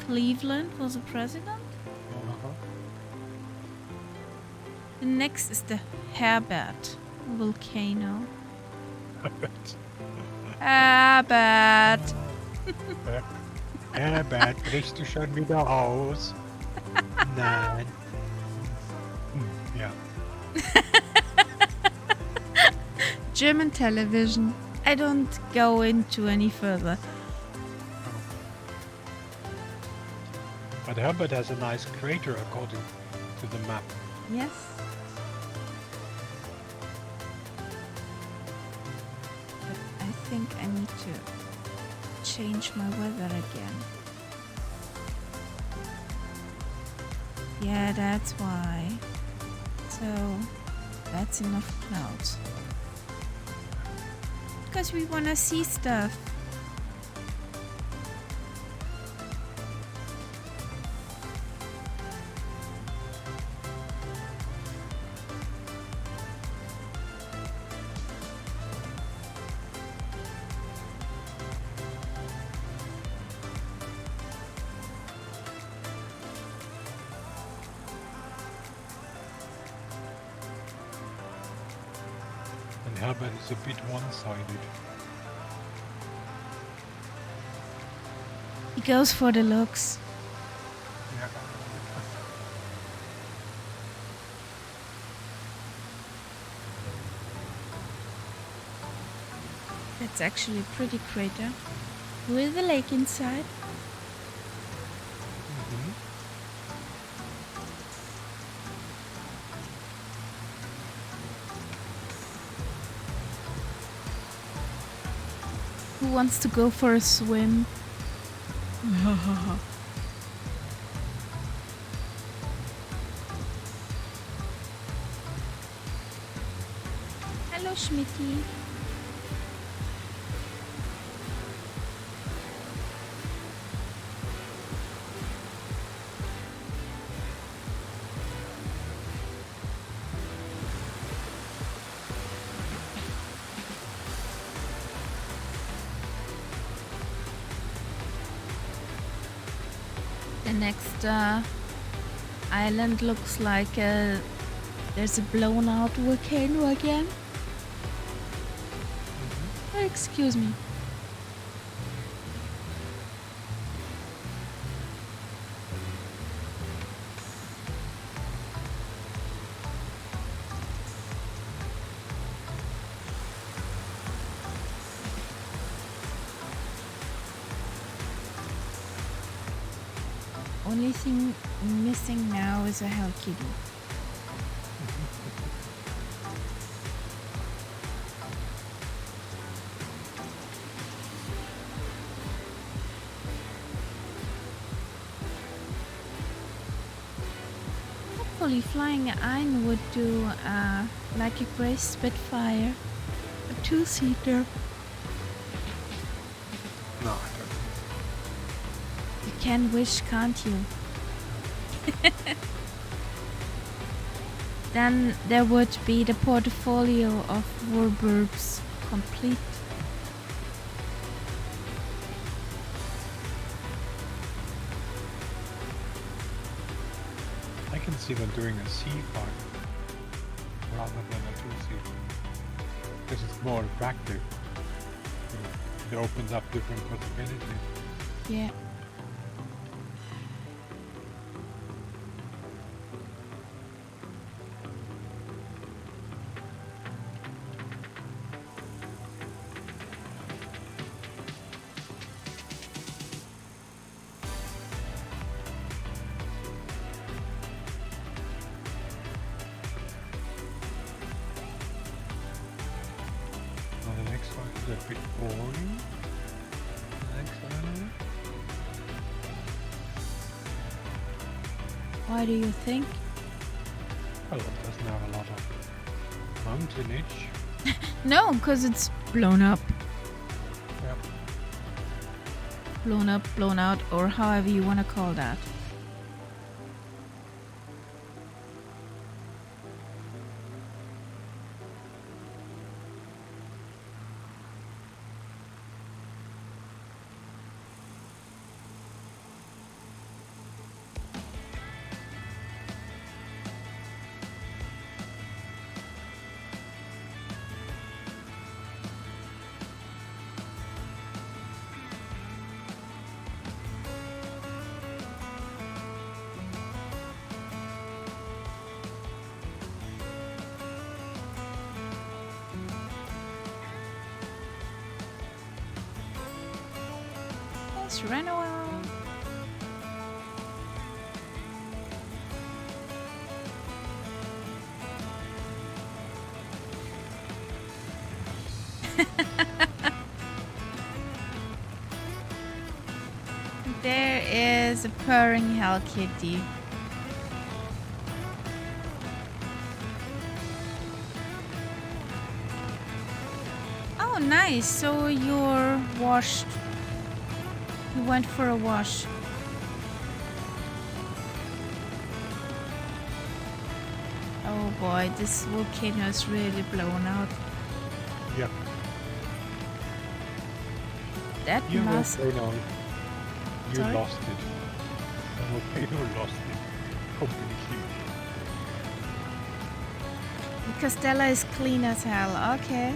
Cleveland was a president. The next is the Herbert volcano. Herbert! Herbert, brichst du schon wieder aus? Nein. Ja. German television. I don't go into any further. But Herbert has a nice crater according to the map. Yes. But I think I need to change my weather again. Yeah, that's why. So, that's enough clouds. Because we want to see stuff. And Herbert is a bit one-sided. He goes for the looks. Yeah. That's actually a pretty crater. With a lake inside. Mhm. Who wants to go for a swim? Hello, Schmitty. The next island looks like there's a blown out volcano again. Excuse me. Only thing missing now is a hell kitty. Hopefully flying ein would do like a grey Spitfire, a two-seater. No, I don't. You can wish, can't you? Then there would be the portfolio of warburbs complete. I can see them doing a C5 rather than a two-seater. Because it's more attractive. It opens up different possibilities. Yeah. Now the next one is a bit boring. The next island. Why do you think? Well, it doesn't have a lot of mountainage. No, because it's blown up. Yep. Blown up, blown out, or however you want to call that. Let's run around. There is a purring hell kitty. Oh nice. So you're washed. You went for a wash. Oh boy, this volcano is really blown out. Yeah. That Your must... volcano, you Sorry? lost it. The volcano lost it completely. Because Stella is clean as hell. Okay.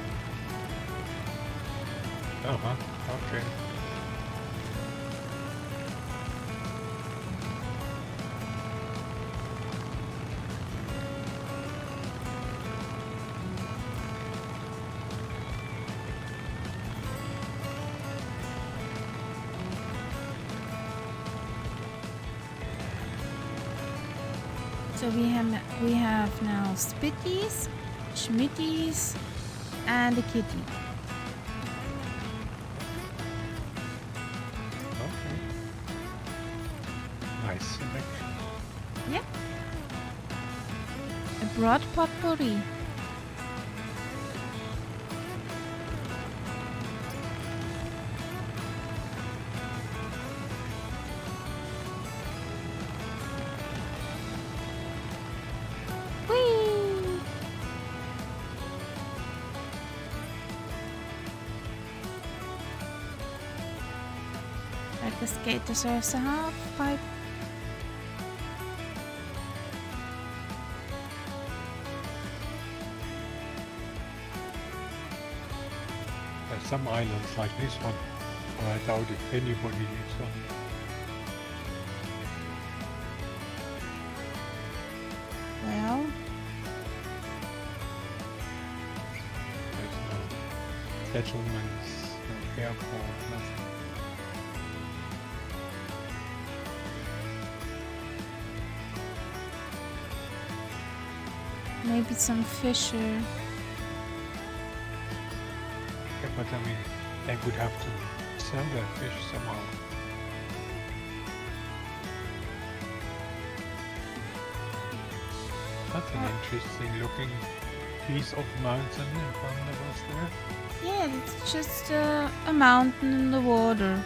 Uh-huh, okay. So we have now Spitties, Schmitties, and a kitty. Okay. Nice selection. Yep. A broad potpourri. Whee! Like the skate deserves a half pipe. There's some islands like this one, where I doubt if anybody lives on. Well, There's no settlements, no airport, nothing. maybe some fisher. Yeah, but I mean, they would have to sell their fish somehow. That's an interesting looking piece of mountain in front of us there. Yeah, it's just a mountain in the water.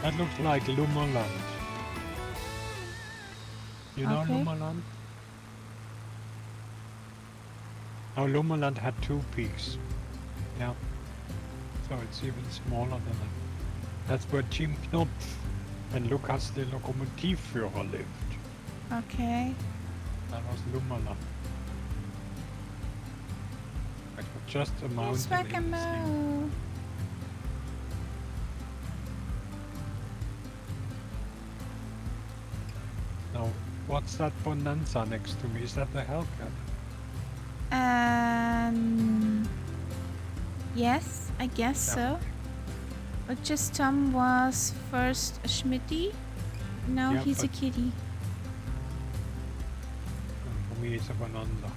That looks like Lummerland. You know Okay. Lummerland? Now Lummerland had 2 peaks. Yeah. So it's even smaller than that. That's where Jim Knopf and Lukas the Lokomotivführer lived. Okay. That was Lummerland. Like just a mountain Yes, in the sea. Whack-a-mole. Now, what's that bonanza next to me? Is that the Hellcat? Yes, I guess Yeah. so. But just Tom was first a Schmitty. Now Yeah, he's a but- kitty. And for me, it's a bonanza.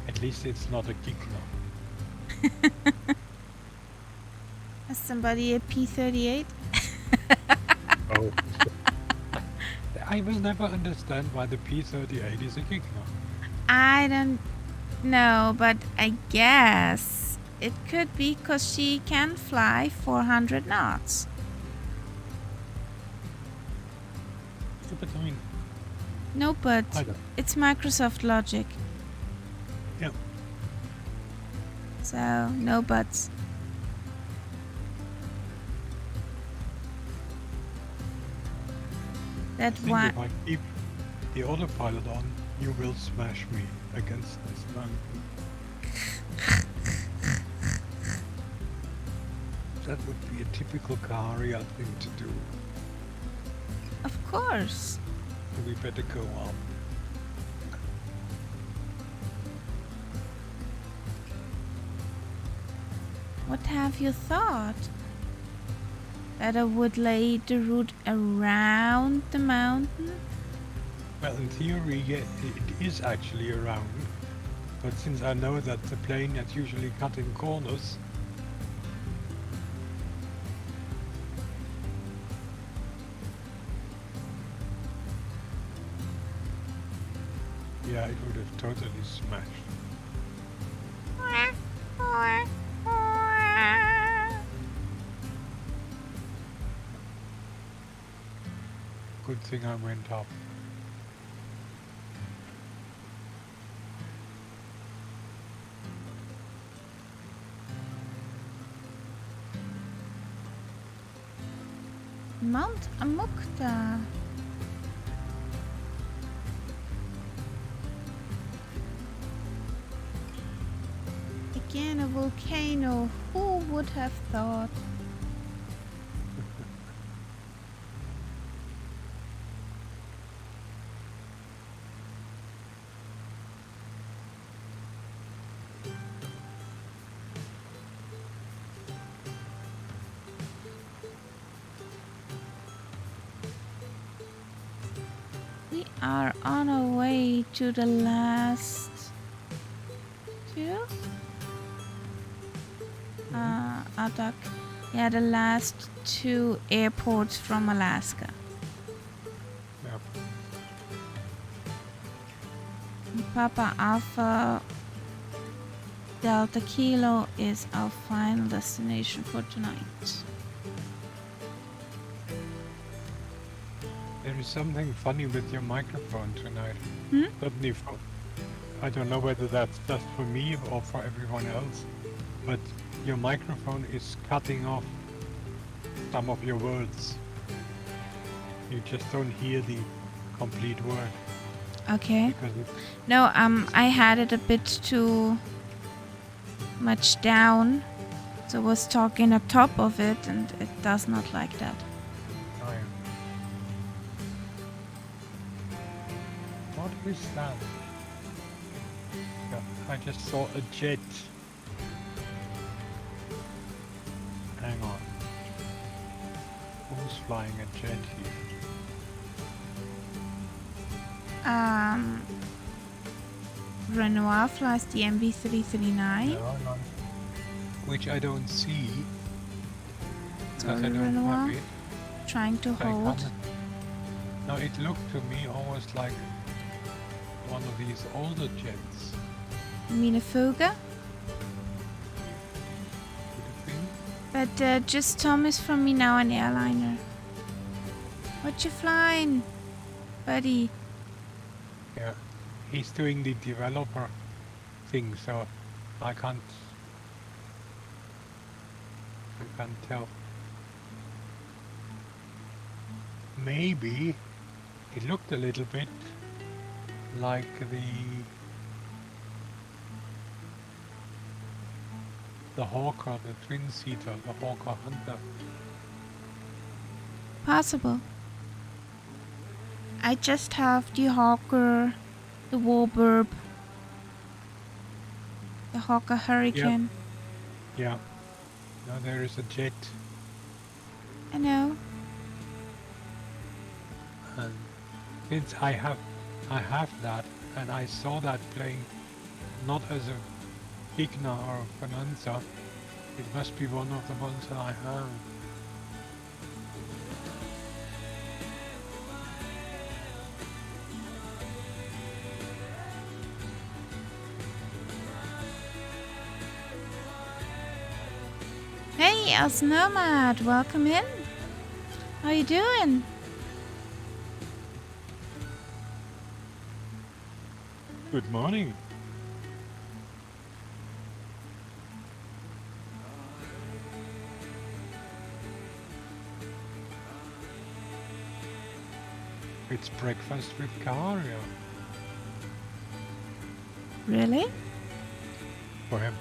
At least it's not a Gegner. Has somebody a P38? Oh. I will never understand why the P38 is a Gegner. I don't know, but I guess it could be because she can fly 400 knots. Yeah, but I mean, No, but I don't. it's Microsoft logic. Yeah. So, no buts. I That think one. if I keep the autopilot on, you will smash me against this mountain. That would be a typical Karia thing to do. Of course. So we better go up. What have you thought? That I would lay the route around the mountain? Well, in theory, yeah, it is actually around. But since I know that the plane is usually cutting corners, Yeah, it would have totally smashed. Good thing I went up. Mount Amukta. Again, a volcano. Who would have thought? We are on our way to the last two? Adak. Yeah, the last two airports from Alaska. Yep. Papa Alpha Delta Kilo is our final destination for tonight. There is something funny with your microphone tonight. Hmm? Suddenly, I don't know whether that's just for me or for everyone else, but your microphone is cutting off some of your words. You just don't hear the complete word. Okay. Because No, I had it a bit too much down, so I was talking on top of it, and it does not like that. What is that? Yeah, I just saw a jet. Hang on. Who's flying a jet here? Renoir flies the MV339. No, no. Which I don't see. Because I Sorry, don't Renoir. have it. Trying to I hold. can't- No, it looked to me almost like one of these older jets. You mean a Fuga? Would it be? But just Thomas from me now, an airliner. What you flying, buddy? Yeah. He's doing the developer thing, so I can't tell. Maybe it looked a little bit like the Hawker, the twin-seater, the Hawker Hunter. Possible. I just have the Hawker, the Warburg, the Hawker Hurricane. Yeah. Now there is a jet, I know. and since I have that, and I saw that plane not as a Igna or a Bonanza, it must be one of the ones that I have. Hey, us Nomad, welcome in. How you doing? Good morning. It's breakfast with Karia Really? for him.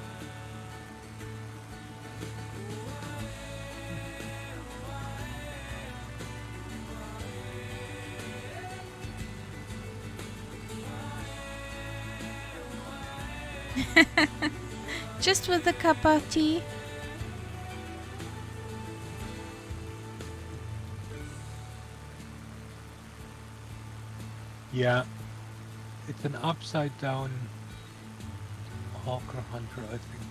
Just with a cup of tea? Yeah, it's an upside down Hawker Hunter, I think.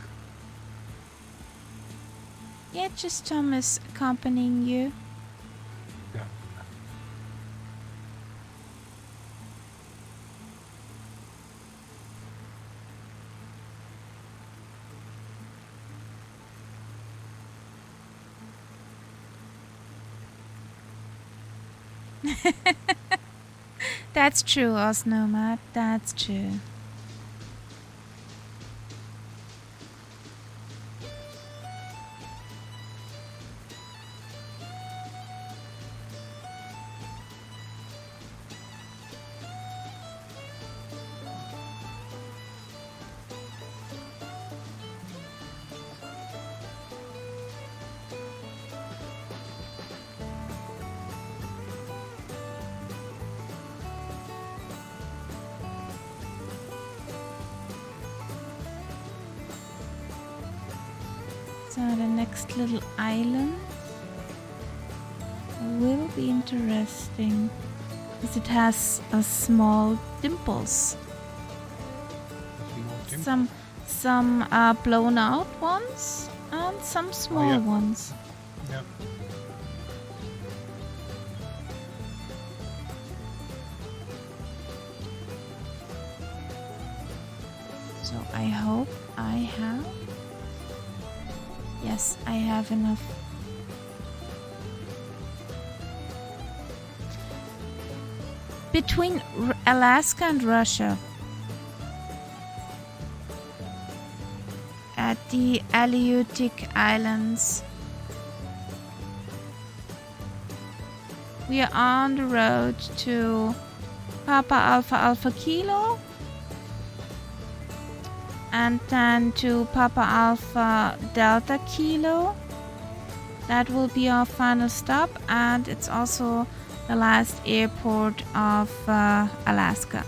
Yeah, just Thomas accompanying you. Yeah. That's true, Osnomad. That's true. So the next little island will be interesting because it has a small dimples. Some blown out ones and some small ones. Yeah. So I hope I have. Yes, I have enough. Between Alaska and Russia, at the Aleutian Islands, we are on the road to Papa Alpha Alpha Kilo and then to Papa Alpha Delta Kilo. That will be our final stop, and it's also the last airport of Alaska.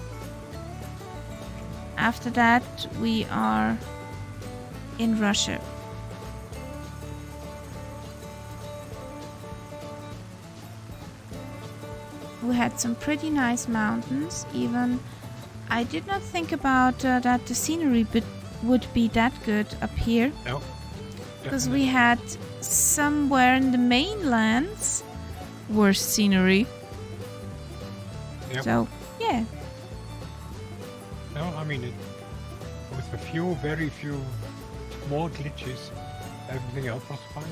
After that, we are in Russia. We had some pretty nice mountains. Even I did not think about that the scenery would be that good up here. No. Because we had somewhere in the mainlands worse scenery. Yep. So, yeah. No, I mean, with a few, very few small glitches, everything else was fine.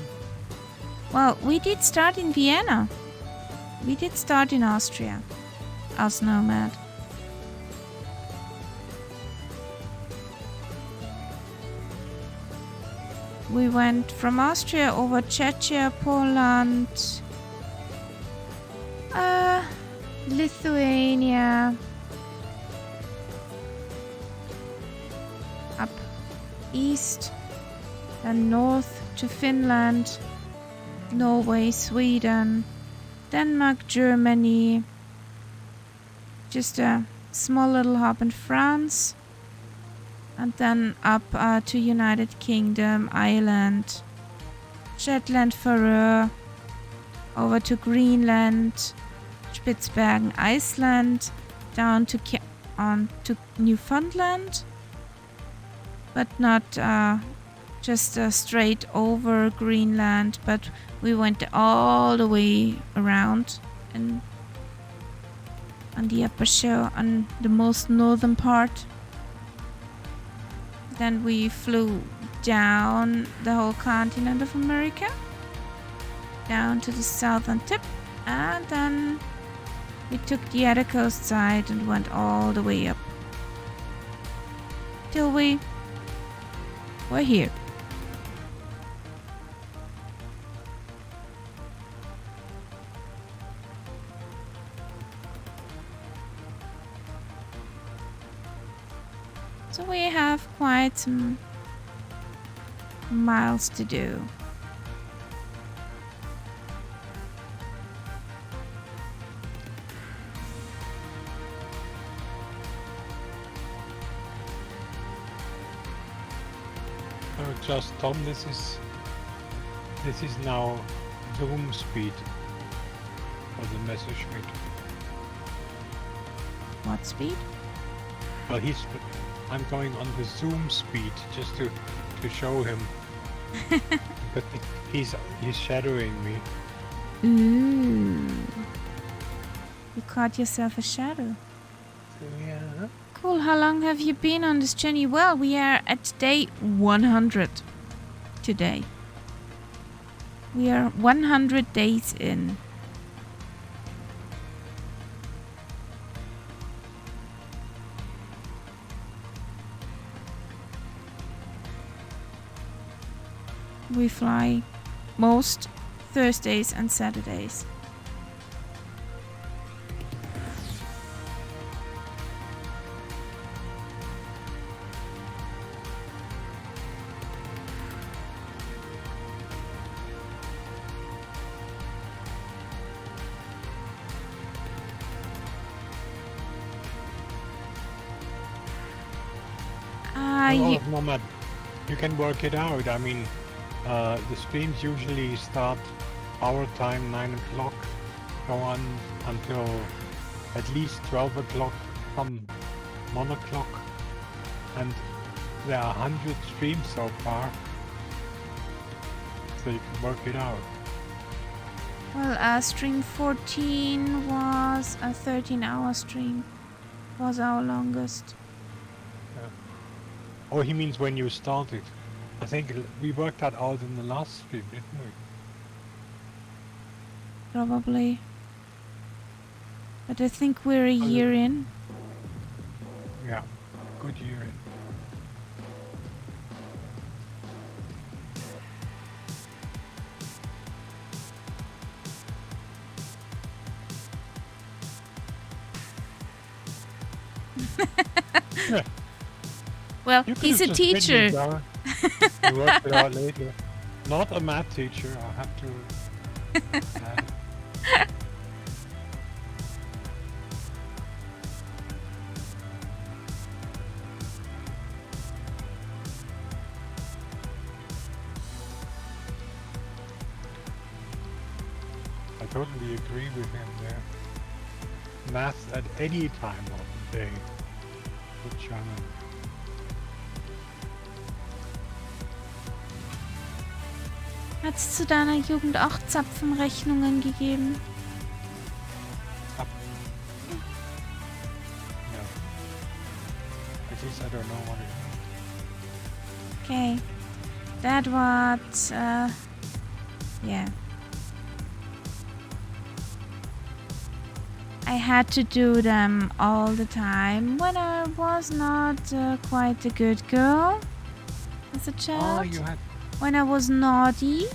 Well, we did start in Vienna. We did start in Austria as Nomad. We went from Austria over Czechia, Poland, Lithuania, up east, then north to Finland, Norway, Sweden, Denmark, Germany, just a small little hop in France, and then up to United Kingdom, Ireland, Shetland, Faroe, over to Greenland, Spitsbergen, Iceland, down to to Newfoundland, but not just straight over Greenland, but we went all the way around and on the upper shore, on the most northern part. Then we flew down the whole continent of America, down to the southern tip, and then we took the other coast side and went all the way up till we were here. So we have quite some miles to do. Just Tom, this is now Zoom speed for the Messerschmitt. What speed? Well, I'm going on the Zoom speed just to show him. But he's shadowing me. Ooh. You caught yourself a shadow. Yeah. Cool. How long have you been on this journey? Well, we are at day 100 today. We are 100 days in. we fly most Thursdays and Saturdays. Well, Nomad, you can work it out. I mean, the streams usually start our time 9 o'clock, go on until at least 12 o'clock, some 1 o'clock, and there are 100 streams so far, so you can work it out. Well, stream 14 was a 13-hour stream. Was our longest. Oh, he means when you started. I think we worked that out in the last stream, didn't we? Probably. But I think we're a year in. Yeah, good year in. Yeah. Well, You could he's a have just written it teacher. down. You worked it out later. Not a math teacher, I have to add. I totally agree with him there. Math at any time of the day. Good challenge. Hat es zu deiner Jugend auch Zapfenrechnungen gegeben? Up. No. At least I don't know what it Okay. That was, yeah. I had to do them all the time when I was not quite a good girl as a is. child. Oh, you had... When I was naughty,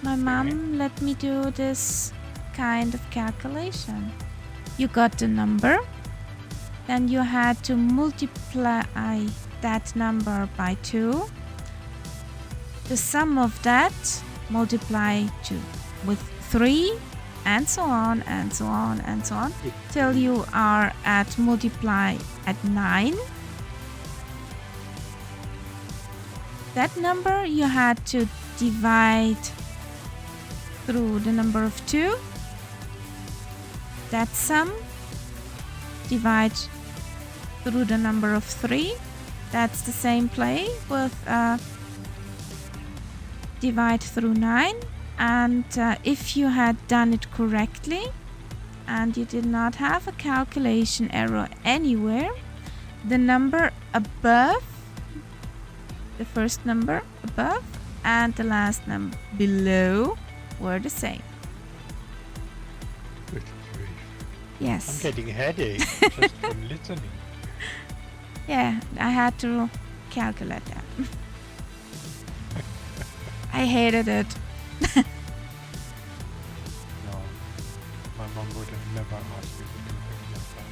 my mom let me do this kind of calculation. You got the number, then you had to multiply that number by 2. The sum of that multiply with 3, and so on and so on and so on, till you are at multiply at 9. That number you had to divide through the number of 2. That sum divide through the number of 3. That's the same play with divide through 9. And if you had done it correctly and you did not have a calculation error anywhere, the number above, the first number above and the last number below were the same. Good grief. Yes. I'm getting headache just from listening. Yeah, I had to calculate that. I hated it. No, my mom would have never asked me to do things like that.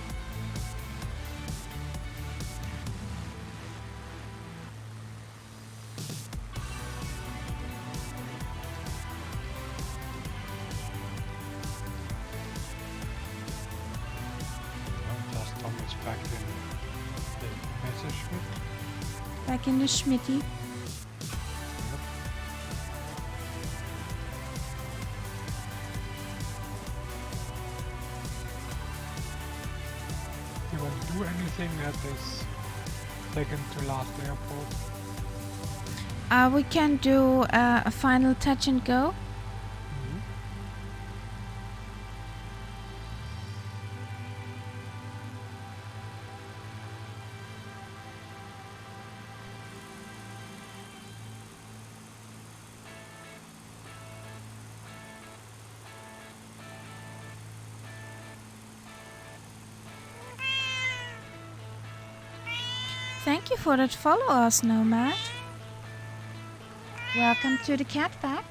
Does Thomas back in the Messerschmitt? Back in the Schmitty. You want to do anything at this second to last airport? We can do a final touch and go. Thank you for that follow us, Nomad. Welcome to the cat pack.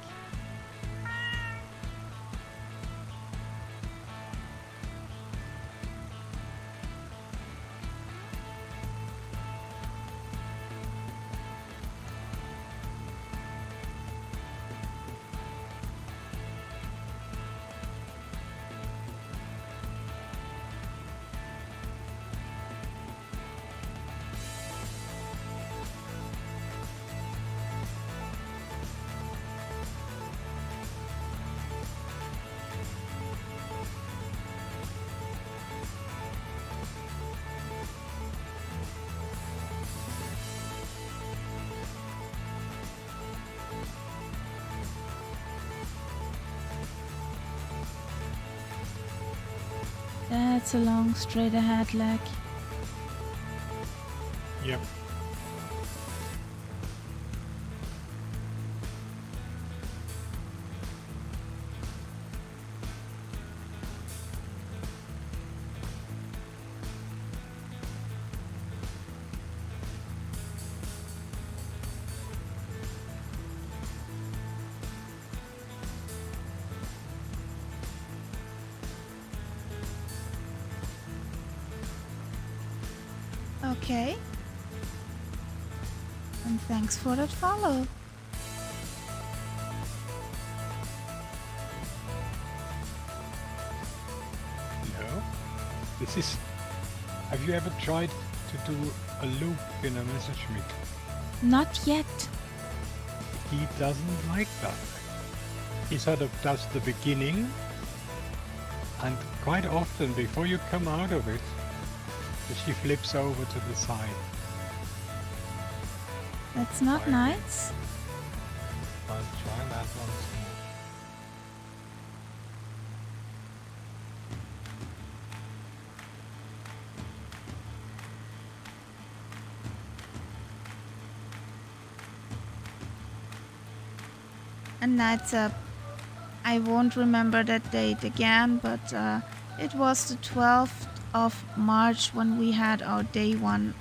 That's a long straight ahead leg. Yep. Okay. And thanks for that follow. No. This is... Have you ever tried to do a loop in a message meet? Not yet. He doesn't like that. He sort of does the beginning, and quite often before you come out of it, she flips over to the side. That's not nice. I'll try that once more. And that's I won't remember that date again, but it was the 12th of March when we had our day one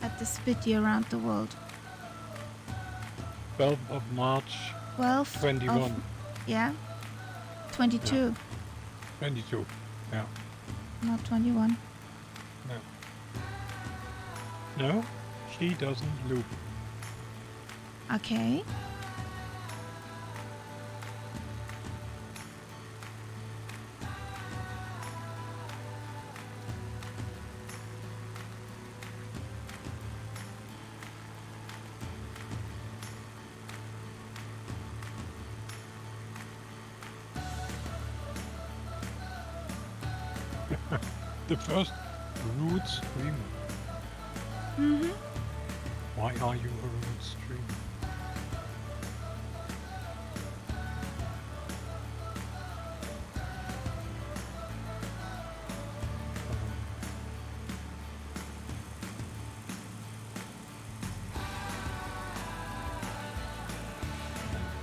at the Spitty around the world. 12th of March 12th 21. of, yeah, 22, 22. Yeah. not 21. No, she doesn't loop. Okay. The first rude streamer. Mm-hmm. Why are you a rude streamer?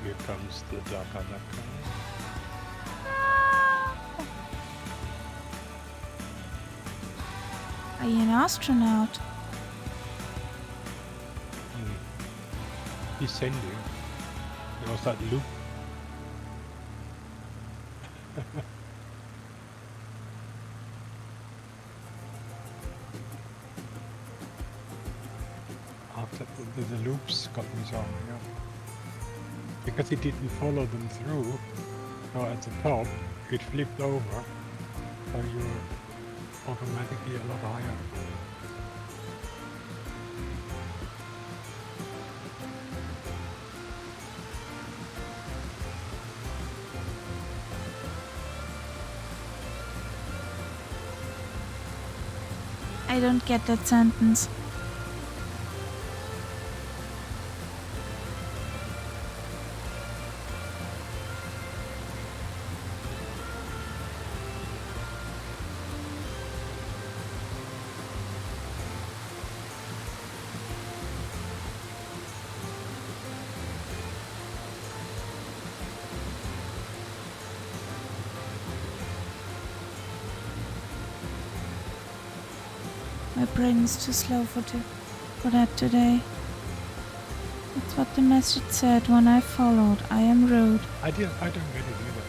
Here comes the Dakanaka. Are you an astronaut? He's sending. There was that loop. After the loops got me so, yeah. Because it didn't follow them through, so at the top it flipped over, so you're automatically a lot higher. I don't get that sentence. My brain is too slow for that today. It's what the message said when I followed. I am rude. I don't get it either.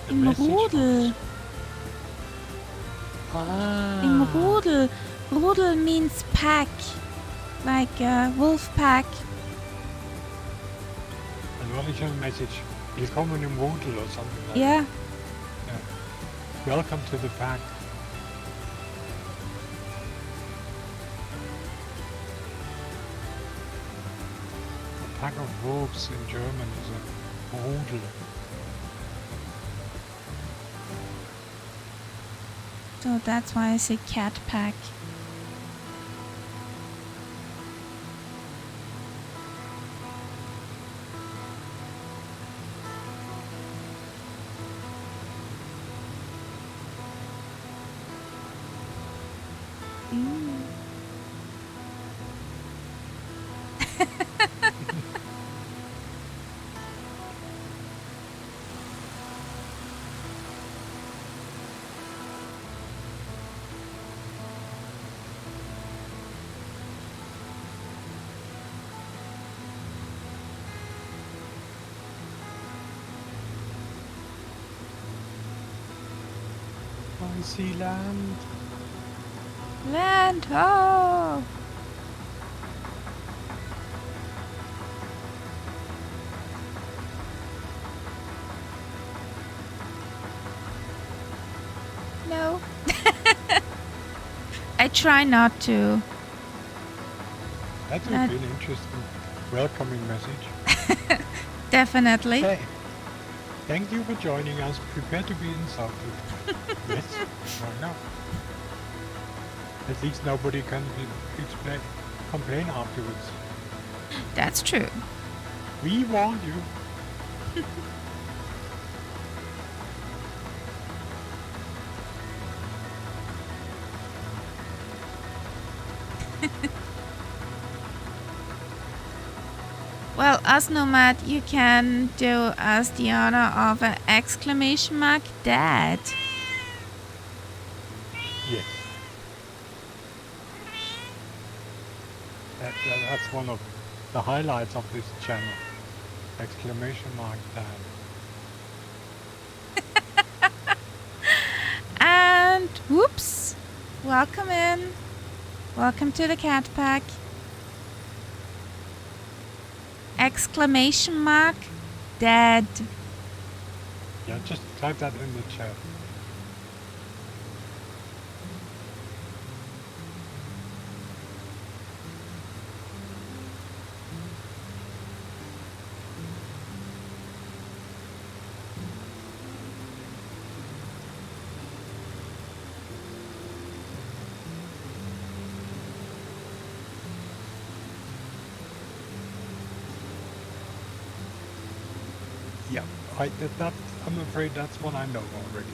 The Im message Rudel. was- Im Rudel. Rudel means pack. Like a wolf pack. Dann war nicht ein Message. Willkommen im Rudel or something like Yeah. that. Welcome to the pack. A pack of wolves in German is a Rudel. So that's why I say cat pack. I see land. Land ho! No. I try not to. That would be an interesting welcoming message. Definitely. Hey, thank you for joining us. Prepare to be insulted. Yes, why not? At least nobody can complain afterwards. That's true. We warned you. Well, us Nomad, you can do us the honor of an exclamation mark dad. Yes. That's one of the highlights of this channel. Exclamation mark dad. And whoops! Welcome in. Welcome to the cat pack. Exclamation mark dad. Yeah, just type that in the chat. Yeah, I'm afraid that's what I know already.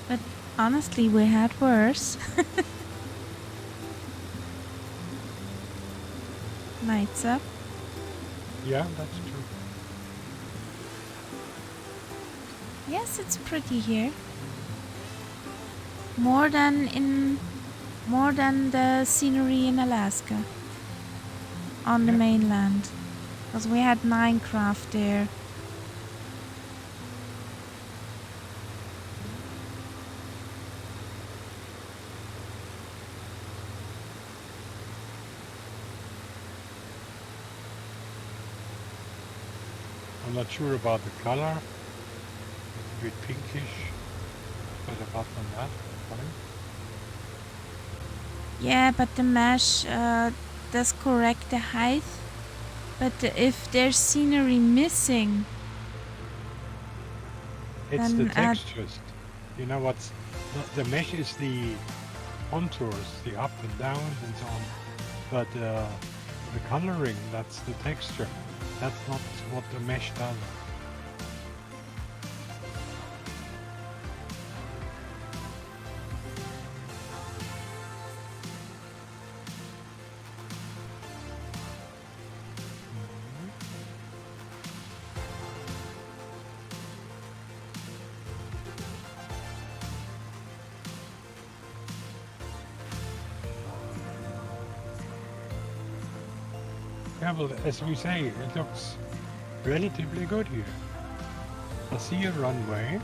But honestly, we had worse. Lights up. Yeah, that's true. Yes, it's pretty here. More than in More than the scenery in Alaska. On the mainland. Because we had Minecraft there. I'm not sure about the color. It's a bit pinkish. But apart from that, fine. Yeah, but the mesh does correct the height. But if there's scenery missing, It's the then textures. You know what's... The mesh is the contours, the up and downs and so on. But the coloring, that's the texture. That's not what the mesh does. Yeah, well, as we say, it looks relatively good here. I see a runway.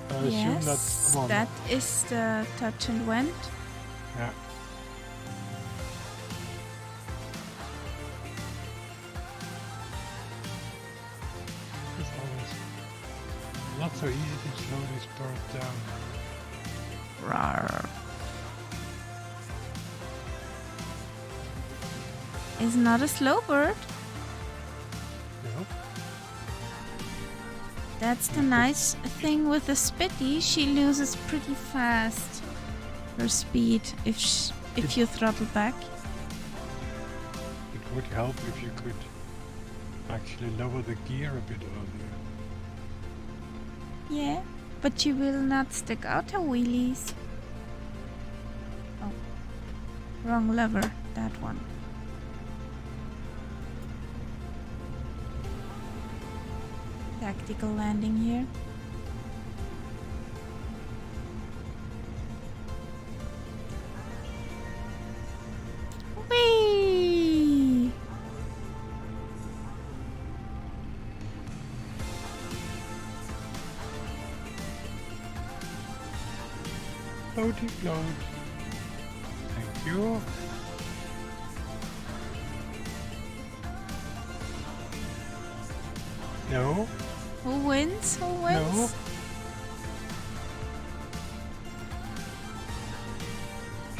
I assume that's yes, the one. that is the touch and went. Yeah. It's always not so easy to slow this bird down. Rawr. Is not a slow bird. No? That's the nice thing with the Spitty. She loses pretty fast her speed if you throttle back. It would help if you could actually lower the gear a bit earlier. Yeah, but you will not stick out her wheelies. Oh, wrong lever, that one. Tactical landing here. Whee! Floaty float. Thank you. No. Who wins? Who wins? No.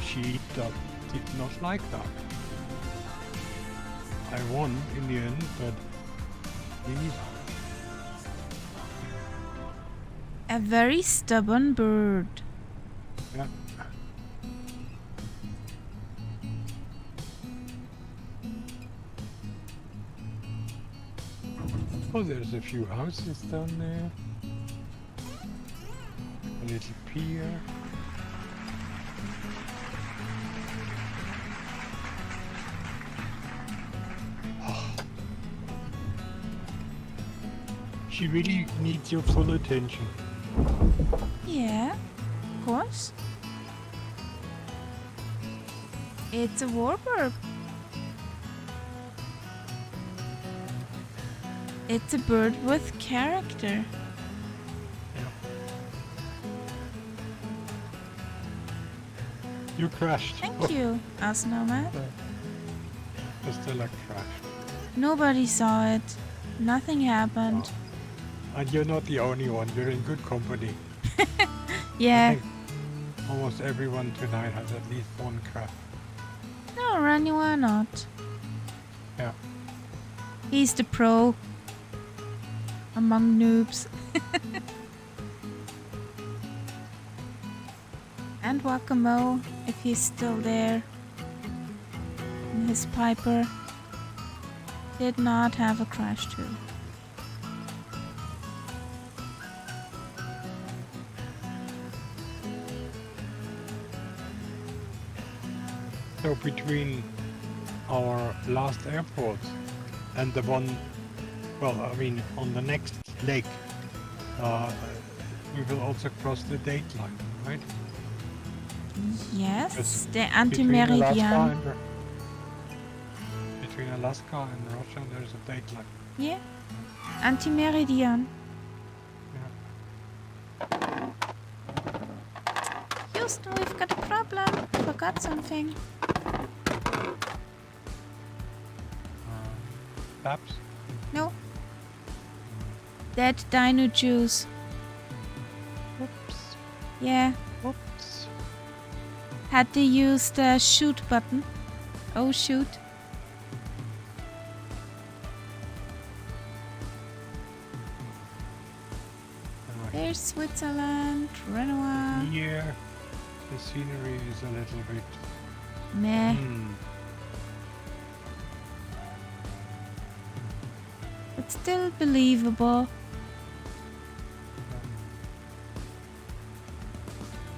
She did not like that. I won in the end, but he... A very stubborn bird. Yeah. Oh, there's a few houses down there. A little pier. Oh. She really needs your full attention. Yeah, of course. It's a warbird. It's a bird with character. You crashed. Thank you, us nomad. Stella crashed. Nobody saw it. Nothing happened. And you're not the only one. You're in good company. Yeah. I think almost everyone tonight has at least one crash. No, Rani, why not? Yeah. He's the pro among noobs. And Wakamo, if he's still there. And his Piper did not have a crash too. So between our last airport and the one, well, I mean, on the next leg, we will also cross the date line, right? Yes, It's the between anti-meridian. Between Alaska and Russia, there's a date line. Yeah, anti-meridian. Yeah. Houston, we've got a problem. Forgot something. Taps? No. Dead dino juice. Whoops. Yeah, Whoops. had to use the shoot button. Oh, shoot. Alright. There's Switzerland, Renoir. Here, the scenery is a little bit. Meh. But still believable.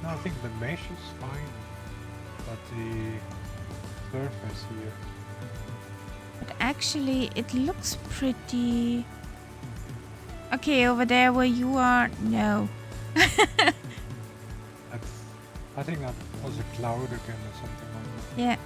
No, I think the mesh is fine, but the surface here. But actually, it looks pretty... Okay, over there where you are, no. That's, I think that was a cloud again or something like that. Yeah.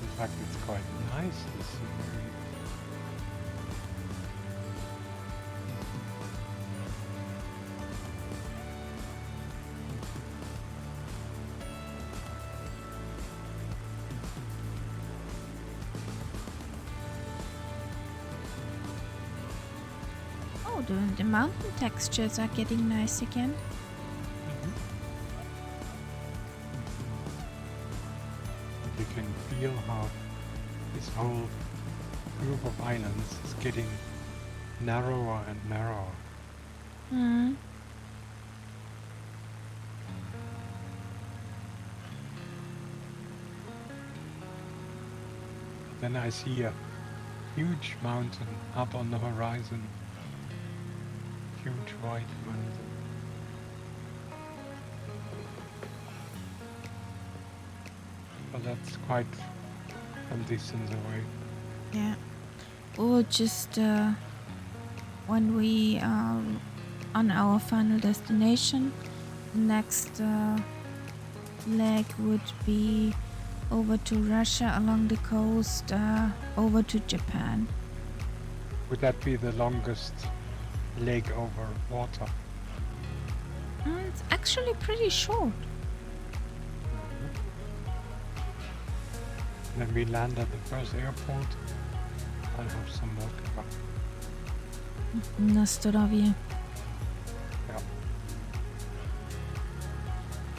In fact, it's quite nice, the scenery. Oh, the mountain textures are getting nice again. You can feel how this whole group of islands is getting narrower and narrower. Hmm. Then I see a huge mountain up on the horizon. Huge white mountain. But that's quite some distance away. Yeah. Or just when we are on our final destination, the next leg would be over to Russia along the coast, over to Japan. Would that be the longest leg over water? It's actually pretty short. Then we land at the first airport. I'll have some vodka. Na zdrowie. Yeah.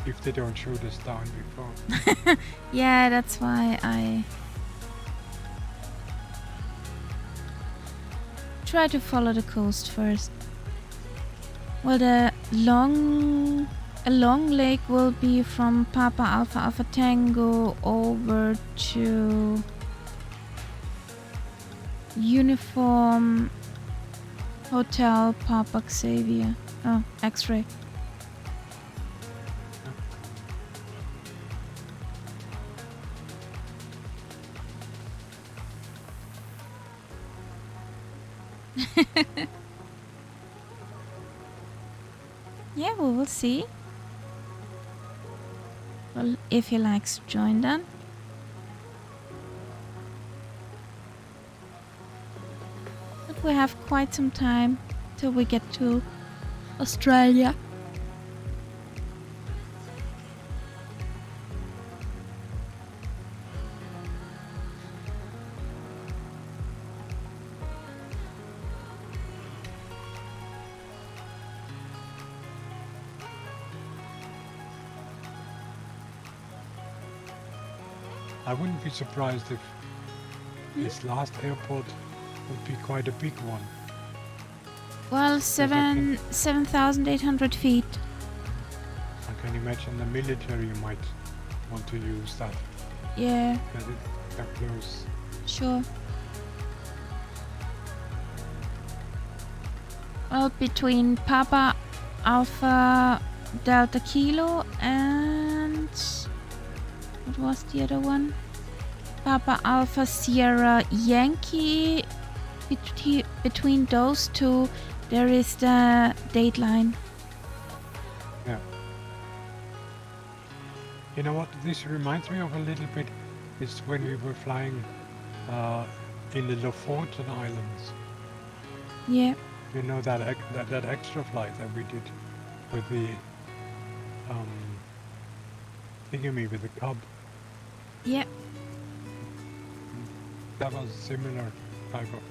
If they don't shoot us down before. Yeah, that's why I try to follow the coast first. Well, a long leg will be from Papa Alpha Alpha Tango over to Uniform Hotel Papa Xavier. Oh, X-ray. Yeah, we will see. Well, if he likes to join then. But we have quite some time till we get to Australia. I wouldn't be surprised if this last airport would be quite a big one. Well, I can- 7,800 feet. I can imagine the military might want to use that. Yeah, Because they're close. sure. Well, between Papa Alpha Delta Kilo and what was the other one? Papa Alpha Sierra Yankee. Between those two, there is the dateline. Yeah. You know what this reminds me of a little bit is when we were flying in the Lofoten Islands. Yeah, You know that extra flight that we did with the thingy with the Cub. yeah, That was a similar type of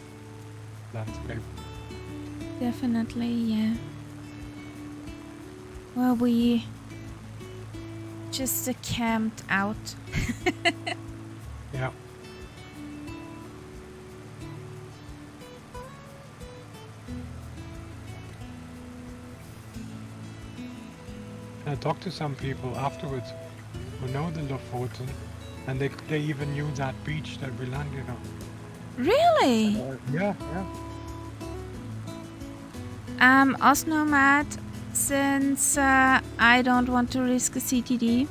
landscape. definitely, yeah. Well, we just camped out. Yeah. I talked to some people afterwards who know the Lofoten, and they even knew that beach that we landed on. Really? Yeah. Osnomad, since I don't want to risk a CTD,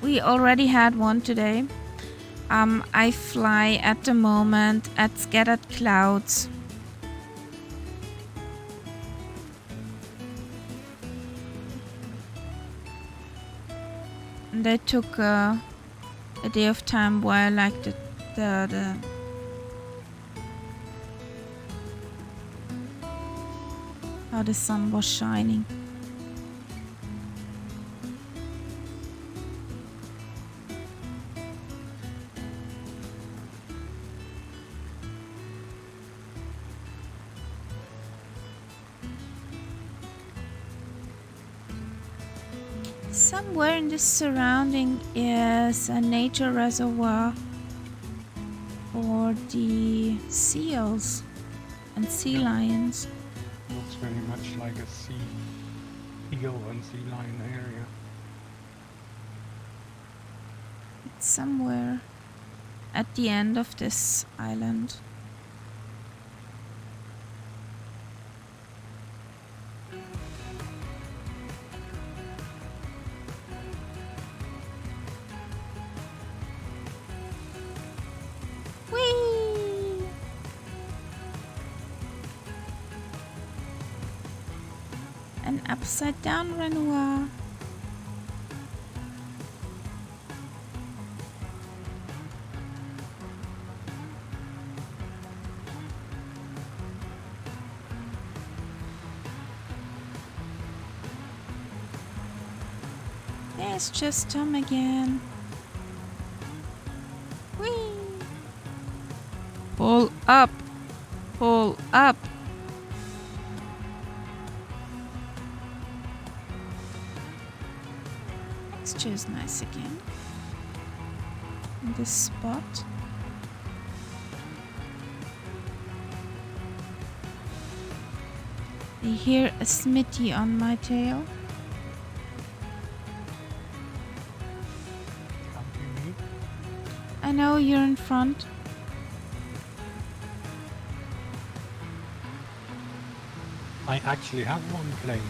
we already had one today. I fly at the moment at Scattered Clouds. And I took a day of time where I liked the how the sun was shining. Somewhere in the surrounding is a nature reservoir for the seals and sea lions. Looks very much like a seal and sea lion area. It's somewhere at the end of this island. Whee! An upside down Renoir. There's just Tom again. Whee! Pull up! Pull up! Texture is nice again. In this spot. I hear a Smitty on my tail. Come to me. I know you're in front. I actually have one plane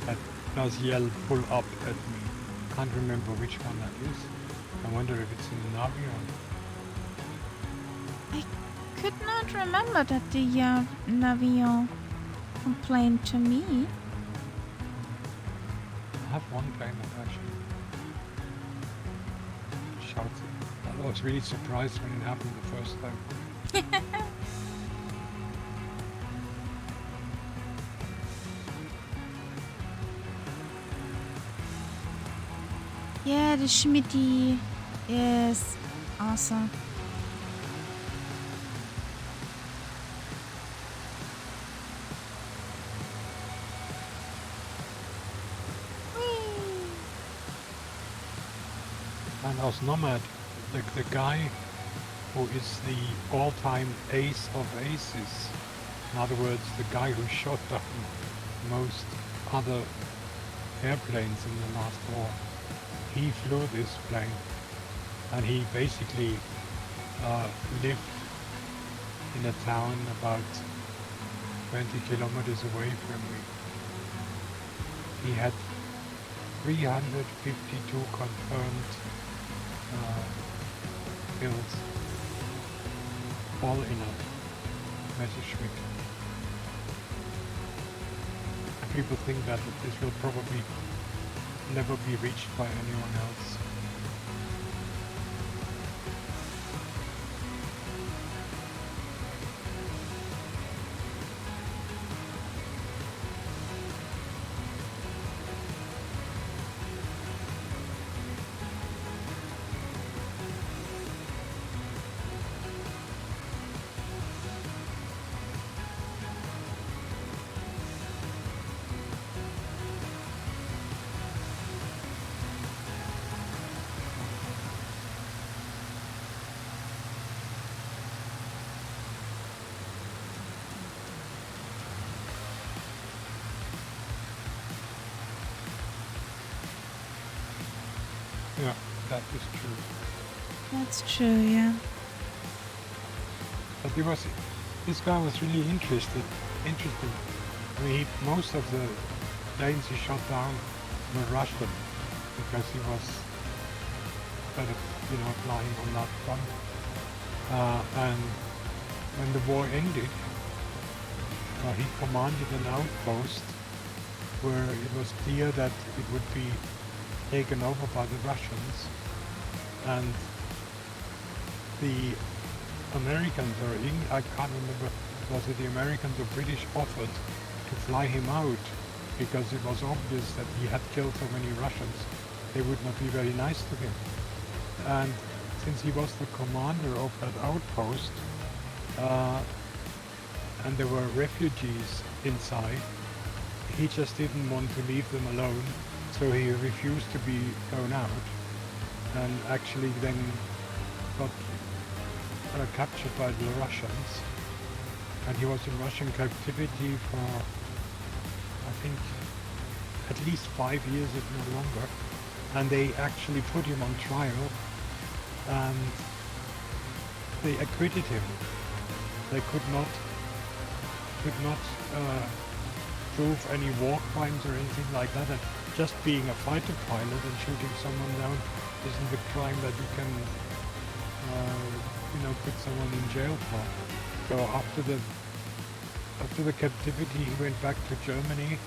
that does yell pull up at me. Can't remember which one that is. I wonder if it's in the Navion. I could not remember that the Navion complained to me. I have one plane that actually shouts it. I was really surprised when it happened the first time. Yeah, the Schmitty is awesome. Whee! And as Nomad, the guy who is the all-time ace of aces, in other words, the guy who shot down most other airplanes in the last war. He flew this plane, and he basically lived in a town about 20 kilometers away from me. He had 352 confirmed kills, all in a Messerschmitt. And people think that this will probably never be reached by anyone else. Yeah, that is true. That's true, yeah. But this guy was really interesting. I mean, most of the planes he shot down were Russian because he was sort of, flying on that front. And when the war ended, he commanded an outpost where it was clear that it would be taken over by the Russians, and the Americans, I can't remember, was it the Americans or British, offered to fly him out because it was obvious that he had killed so many Russians. They would not be very nice to him. And since he was the commander of that outpost, and there were refugees inside, he just didn't want to leave them alone. So he refused to be thrown out, and actually then got captured by the Russians. And he was in Russian captivity for, I think, at least 5 years, if not longer. And they actually put him on trial, and they acquitted him. They could not prove any war crimes or anything like that. And just being a fighter pilot and shooting someone down isn't the crime that you can, put someone in jail for. So after the captivity, he went back to Germany,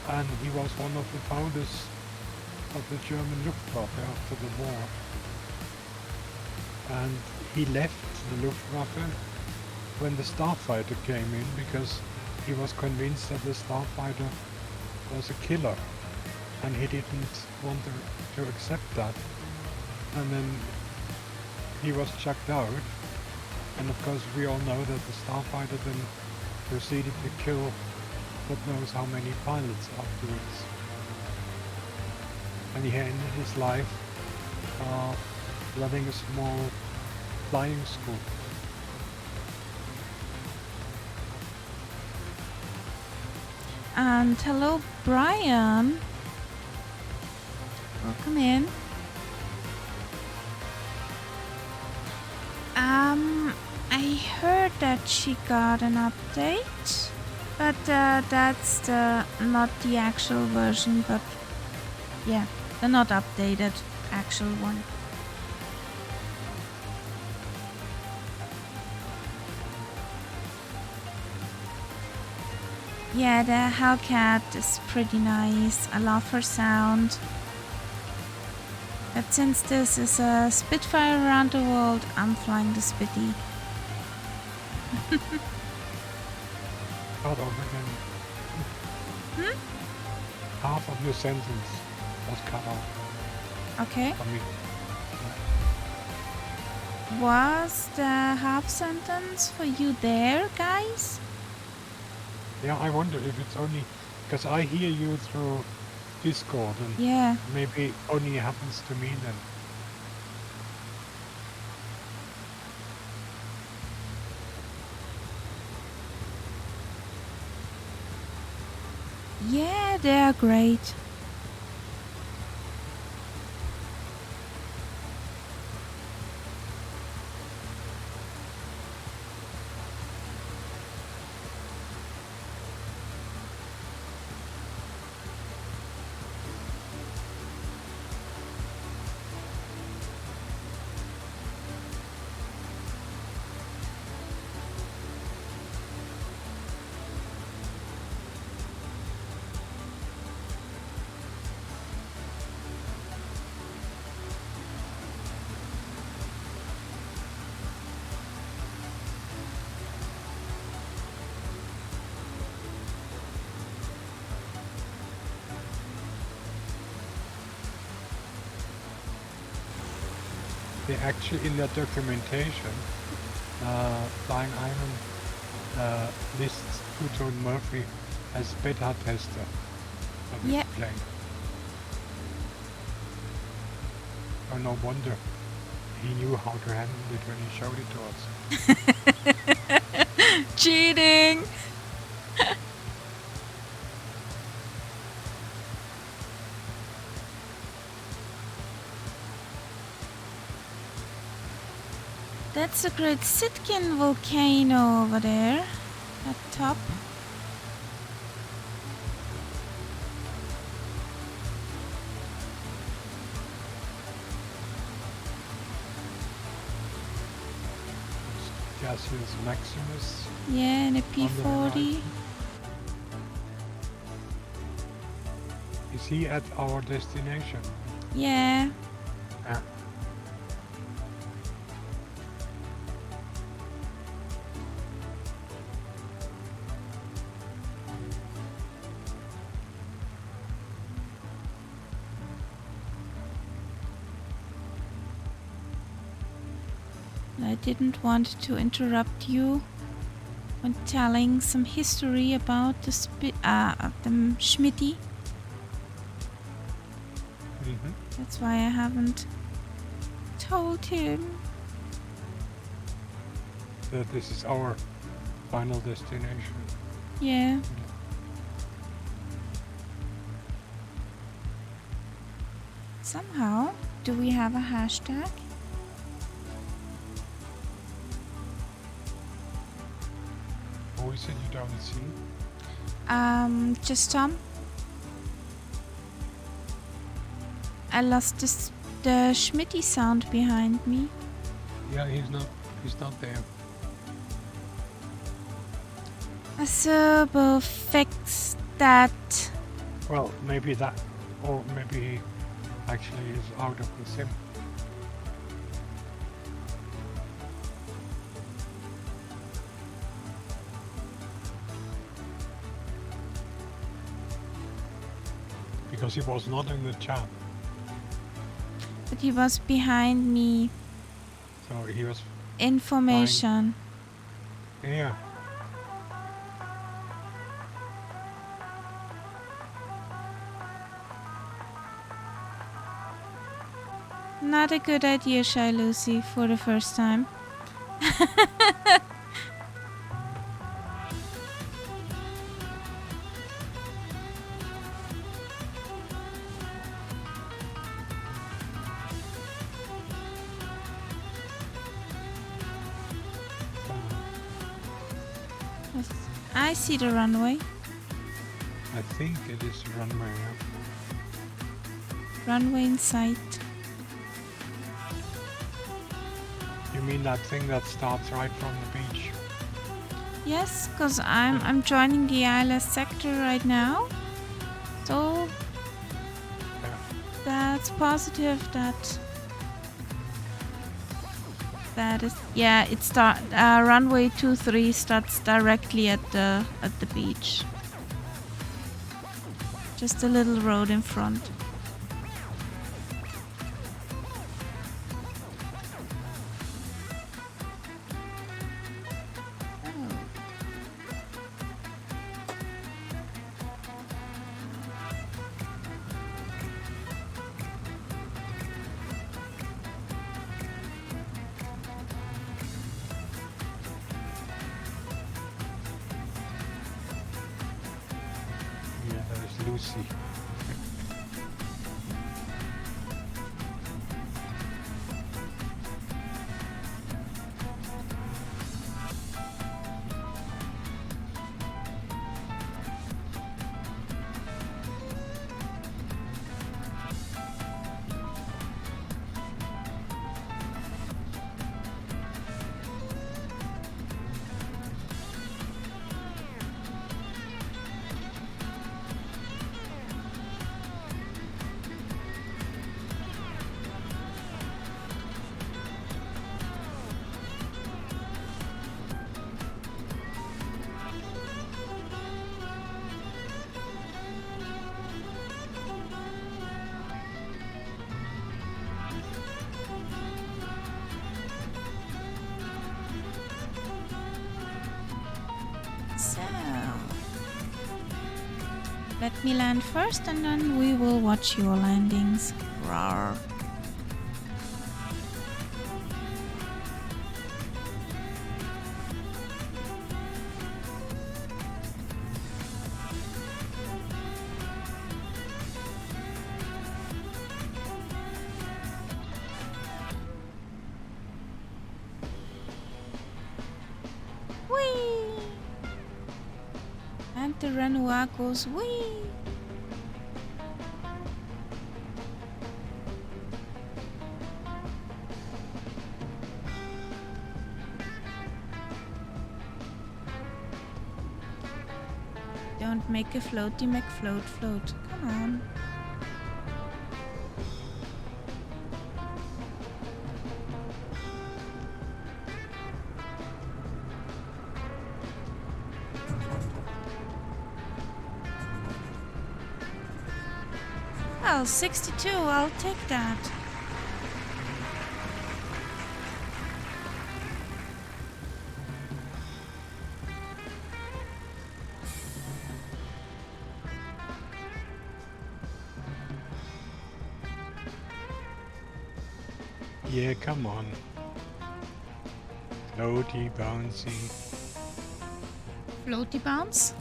and he was one of the founders of the German Luftwaffe after the war. And he left the Luftwaffe when the Starfighter came in because he was convinced that the Starfighter was a killer, and he didn't want to accept that. And then he was chucked out, and of course we all know that the Starfighter then proceeded to kill God knows how many pilots afterwards. And he ended his life running a small flying school. And hello, Brian. Welcome in. I heard that she got an update, but that's not the actual version, but yeah, the not updated actual one. Yeah, the Hellcat is pretty nice. I love her sound. But since this is a Spitfire around the world, I'm flying the Spitty. Start over again. Half of your sentence was cut off. Okay. I mean, Was the half sentence for you there, guys? yeah, I wonder if it's only because I hear you through Discord, and Yeah. maybe only happens to me then. Yeah, they are great. They actually, in their documentation, Flying Iron lists Two-Tone Murphy as beta tester of this Yeah. plane. Oh, no wonder he knew how to handle it when he showed it to us. Cheating! That's a great Sitkin volcano over there at top. Gaseous Maximus. Yeah, and a On the P40. horizon. Is he at our destination? Yeah. Ah. I didn't want to interrupt you when telling some history about the Schmitty. Mm-hmm. That's why I haven't told him. That this is our final destination. Yeah. Somehow, do we have a hashtag? Who is it you don't see? Just Tom. I lost the Schmitty sound behind me. Yeah, he's not there. So fix that. Well, maybe that, or maybe he actually is out of the sim. Because he was not in the chat, But he was behind me. so he was, Information. yeah. Not a good idea, Shy Lucy, for the first time. I see the runway. I think it is runway. Yeah. Runway in sight. You mean that thing that starts right from the beach? Yes, because I'm joining the ILS sector right now. So Yeah. that's positive that is, yeah, it runway 23 starts directly at the beach. Just a little road in front. Yeah, Lucy. So, let me land first and then we will watch your landings. Rawr. Whee! And the Renoir goes whee! Don't make a floaty McFloat float. Come on. Well, 62, I'll take that. Yeah, come on. Floaty, bouncy. Floaty bounce?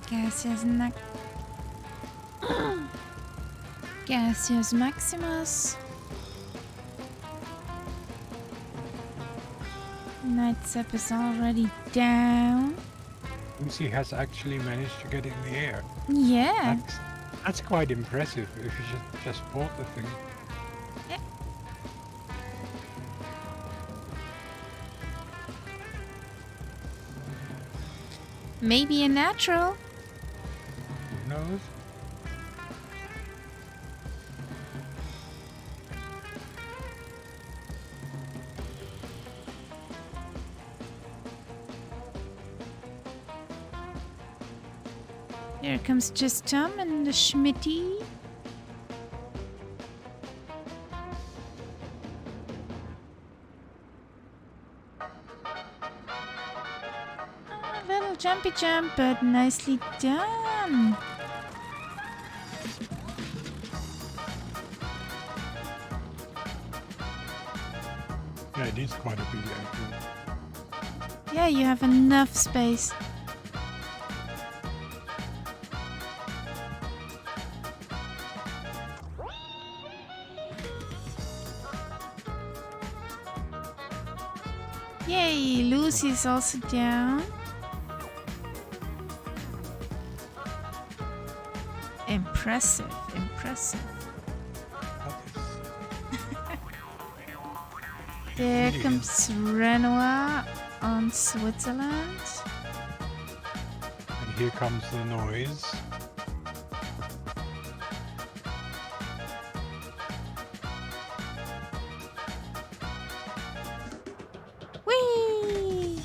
Gaseous Gaseous Maximus. Night Zap is already down. Lucy has actually managed to get in the air. Yeah. That's quite impressive if you just bought the thing. Maybe a natural. Who knows? Here comes Just Tom and the Schmitty. A little jumpy jump, but nicely done. Yeah, it is quite a big airfield. Yeah, you have enough space. Yay, Lucy's also down. Impressive, impressive. There comes Renoir on Switzerland. And here comes the noise. Whee!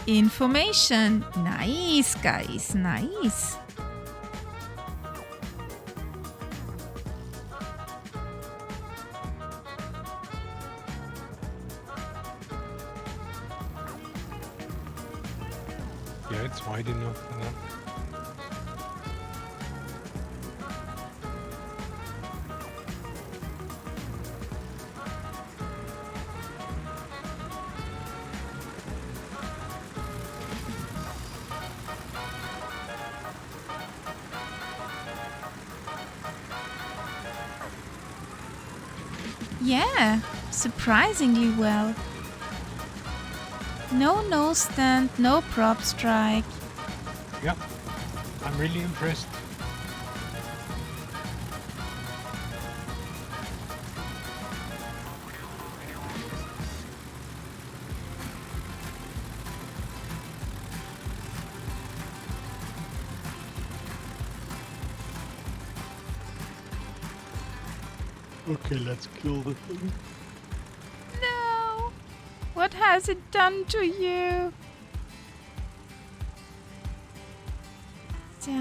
Information. Nice, guys, nice. Yeah, it's wide enough for that. Yeah, surprisingly well. No nose stand, no prop strike. Yeah, I'm really impressed. Okay, let's kill the thing. No! What has it done to you? So.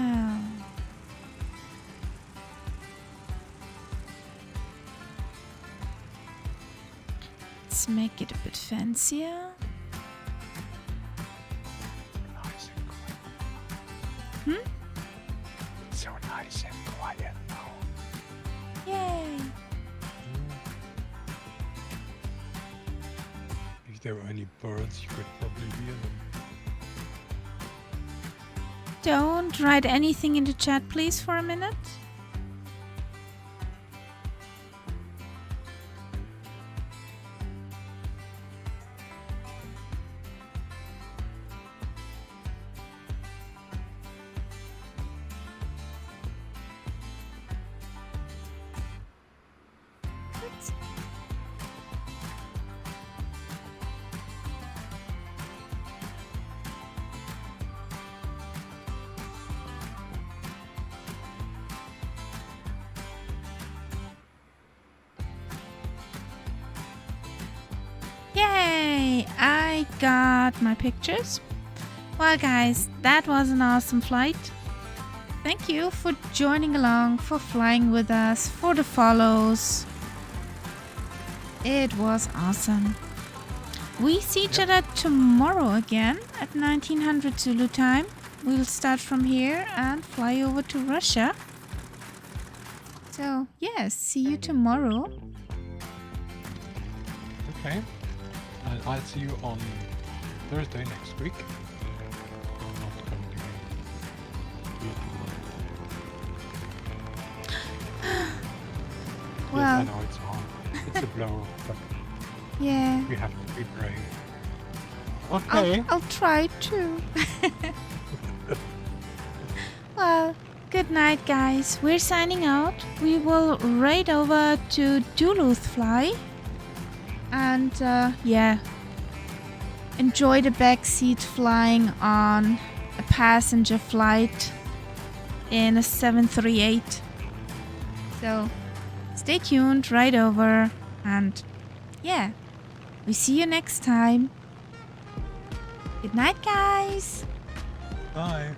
Let's make it a bit fancier. Nice and quiet. Hmm? It's so nice and quiet now. Yay! If there were any birds, you could probably hear them. Don't write anything in the chat, please, for a minute. Oops. Yay! I got my pictures. Well, guys, that was an awesome flight. Thank you for joining along, for flying with us, for the follows. It was awesome. We see each other tomorrow again at 1900 Zulu time. We'll start from here and fly over to Russia. So, yes, see you tomorrow. Okay. And I'll see you on Thursday next week. I'm not going to be Yes, I Well, know it's hard. It's a blow, but yeah. we have to be brave. Okay. I'll try to. Well, good night, guys. We're signing out. We will raid over to Duluth fly. And, yeah. Enjoy the backseat flying on a passenger flight in a 738. So, stay tuned right over. And, yeah. We see you next time. Good night, guys. Bye.